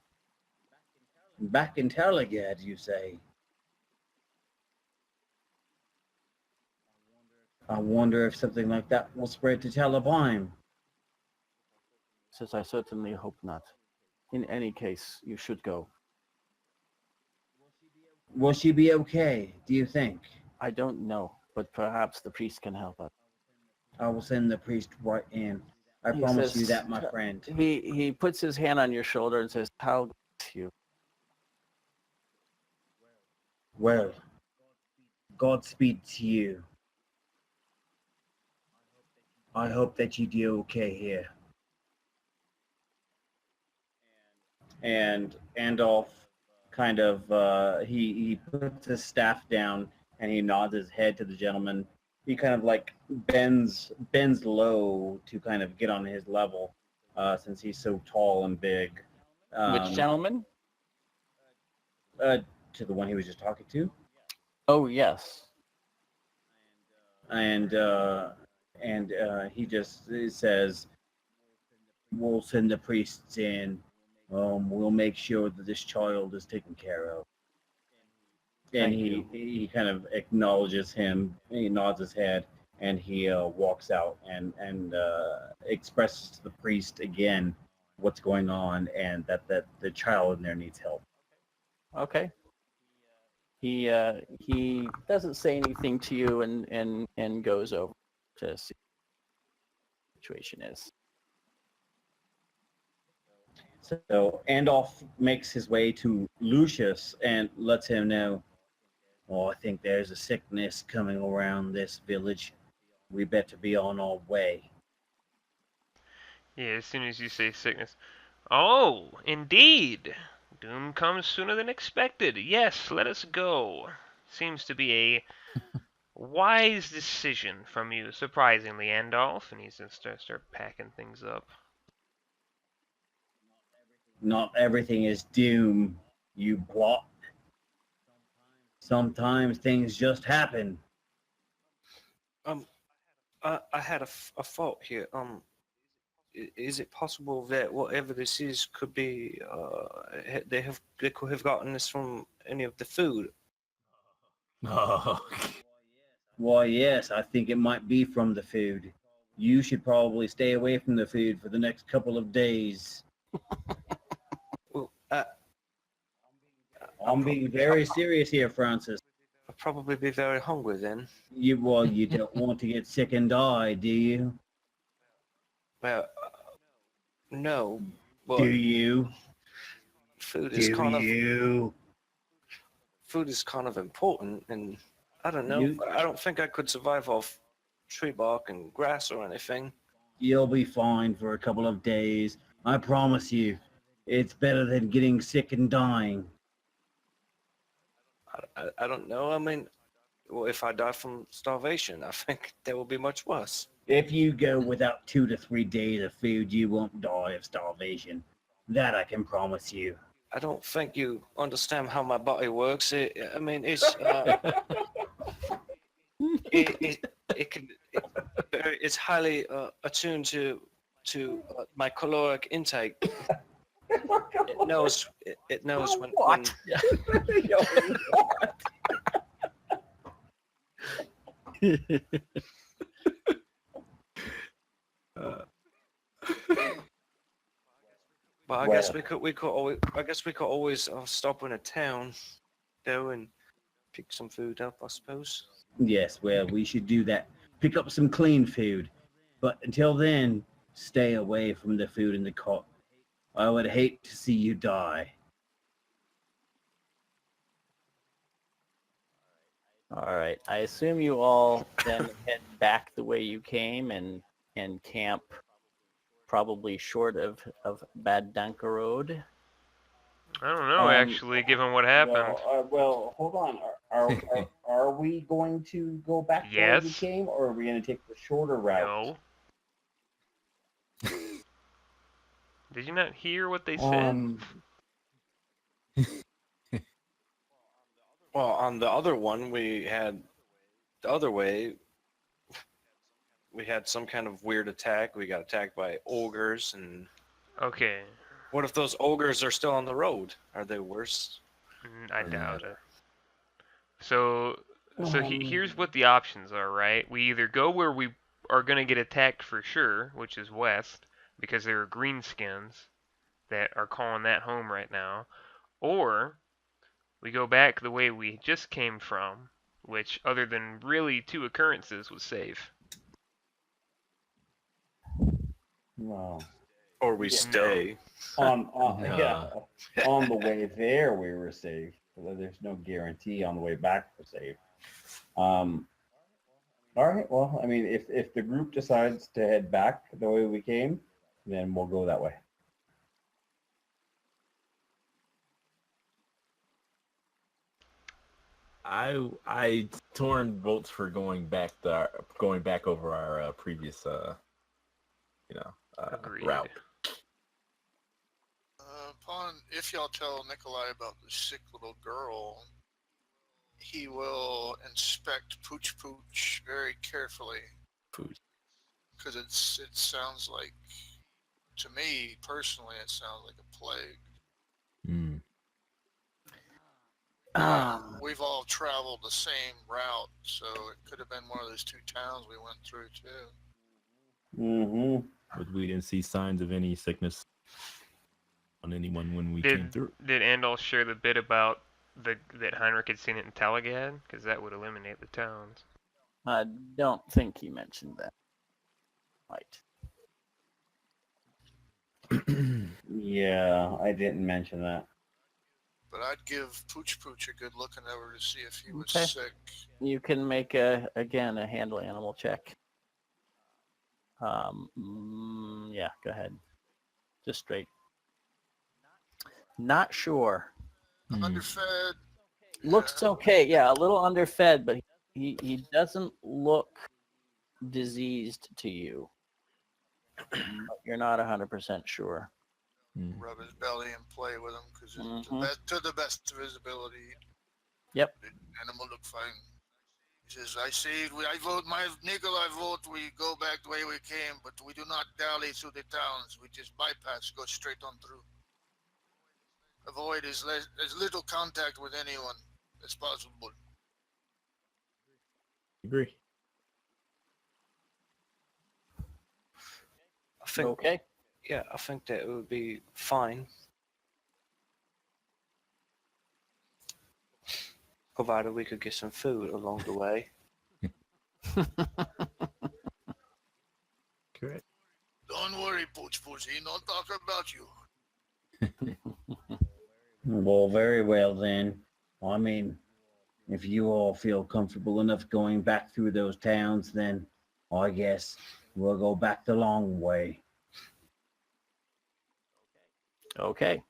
Speaker 2: Back in Talagad, you say? I wonder if something like that will spread to Talbheim.
Speaker 1: Says, "I certainly hope not. In any case, you should go."
Speaker 2: Will she be okay, do you think?
Speaker 1: "I don't know, but perhaps the priest can help us."
Speaker 2: I will send the priest right in. I
Speaker 1: He
Speaker 2: promise you
Speaker 1: says-
Speaker 2: that, my friend.
Speaker 1: He puts his hand on your shoulder and says, "How bless you."
Speaker 2: Well, Godspeed to you. I hope that you do okay here. And Andolph kind of he puts his staff down and he nods his head to the gentleman. He kind of like bends low to kind of get on his level, since he's so tall and big.
Speaker 1: Which gentleman?
Speaker 2: To the one he was just talking to.
Speaker 1: Oh, yes.
Speaker 2: And he just says, "We'll send the priests in. We'll make sure that this child is taken care of." And
Speaker 1: Thank
Speaker 2: he kind of acknowledges him. He nods his head, and he walks out and expresses to the priest again what's going on and that the child in there needs help.
Speaker 1: Okay. He doesn't say anything to you and goes over to see what the situation is.
Speaker 2: So Andolph makes his way to Lucius and lets him know, "Oh, I think there's a sickness coming around this village. We better be on our way."
Speaker 5: Yeah, as soon as you say sickness. Oh, indeed. Doom comes sooner than expected. Yes, let us go. Seems to be a wise decision from you, surprisingly, Andolph. And he's going to start packing things up.
Speaker 2: Not everything is doom, you plot. Sometimes things just happen.
Speaker 4: I had a thought here. Is it possible that whatever this is could be they could have gotten this from any of the food?
Speaker 6: Oh,
Speaker 2: Why, yes, I think it might be from the food. You should probably stay away from the food for the next couple of days.
Speaker 4: Well,
Speaker 2: I'm being very serious here, Francis.
Speaker 4: I'll probably be very hungry then.
Speaker 2: You don't want to get sick and die, do you?
Speaker 4: Well, no, but
Speaker 2: Do you?
Speaker 4: food is kind
Speaker 2: you?
Speaker 4: of important, and I don't know. I don't think I could survive off tree bark and grass or anything.
Speaker 2: You'll be fine for a couple of days. I promise you. It's better than getting sick and dying.
Speaker 4: I don't know. I mean, Well, if I die from starvation, I think that will be much worse.
Speaker 2: If you go without 2 to 3 days of food, you won't die of starvation. That I can promise you.
Speaker 4: I don't think you understand how my body works. I mean, it's highly attuned to my caloric intake. It knows when
Speaker 1: What?
Speaker 4: But I guess we could always stop in a town, though, and pick some food up, I suppose.
Speaker 2: Yes, well, we should do that. Pick up some clean food. But until then, stay away from the food in the cart. I would hate to see you die.
Speaker 1: All right. I assume you all then head back the way you came and camp probably short of Bad Danka Road.
Speaker 5: I don't know, actually, given what happened.
Speaker 2: Well, hold on. Are we going to go back the way we
Speaker 5: Yes.
Speaker 2: came, or are we going to take the shorter route?
Speaker 5: No. Did you not hear what they said?
Speaker 4: Well, on the other one, we had the other way. We had some kind of weird attack. We got attacked by ogres, and
Speaker 5: Okay.
Speaker 4: what if those ogres are still on the road? Are they worse?
Speaker 5: I
Speaker 6: Or
Speaker 5: doubt
Speaker 6: not.
Speaker 5: it. So here's what the options are, right? We either go where we are going to get attacked for sure, which is west, because there are greenskins that are calling that home right now, or we go back the way we just came from, which, other than really 2 occurrences, was safe.
Speaker 2: No.
Speaker 4: Or we
Speaker 2: Yeah.
Speaker 4: stay?
Speaker 2: On
Speaker 6: No.
Speaker 2: yeah, on the way there we were safe. There's no guarantee on the way back we're safe. All right. Well, I mean, if the group decides to head back the way we came, then we'll go that way.
Speaker 6: I torn votes for going back over our previous
Speaker 5: Agreed.
Speaker 6: route.
Speaker 3: If y'all tell Nikolai about the sick little girl, he will inspect Pooch Pooch very carefully.
Speaker 6: Pooch.
Speaker 3: Because it sounds like, to me personally, it sounds like a plague.
Speaker 6: Mm.
Speaker 3: We've all traveled the same route, so it could have been one of those 2 towns we went through too.
Speaker 2: Mm-hmm.
Speaker 6: But we didn't see signs of any sickness on anyone when we came through.
Speaker 5: Did Andal share the bit about that Heinrich had seen it in Talagad? Because that would eliminate the towns.
Speaker 1: I don't think he mentioned that. Right.
Speaker 2: Yeah, I didn't mention that.
Speaker 3: But I'd give Pooch Pooch a good looking over to see if he was
Speaker 1: Okay.
Speaker 3: sick.
Speaker 1: You can make a handle animal check. Yeah, go ahead. Just straight. Not sure.
Speaker 3: Underfed.
Speaker 1: Looks okay. Yeah, a little underfed, but he doesn't look diseased to you. But you're not 100% sure.
Speaker 3: Rub his belly and play with him because
Speaker 1: Mhm.
Speaker 3: to the best of his ability.
Speaker 1: Yep.
Speaker 3: The animal look fine. He says, I vote, Nikolai vote, we go back the way we came, but we do not dally through the towns. We just bypass, go straight on through. Avoid as little contact with anyone as possible.
Speaker 6: Agree.
Speaker 4: I think.
Speaker 1: Okay.
Speaker 4: Yeah, I think that it would be fine. Provided we could get some food along the way.
Speaker 6: Correct.
Speaker 3: Don't worry, Pooch Pooch, he don't talk about you.
Speaker 2: Well, very well then. I mean, if you all feel comfortable enough going back through those towns, then I guess we'll go back the long way.
Speaker 1: Okay.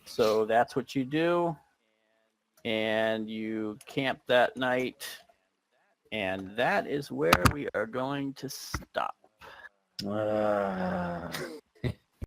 Speaker 1: So that's what you do. and you camp that night. And that is where we are going to stop.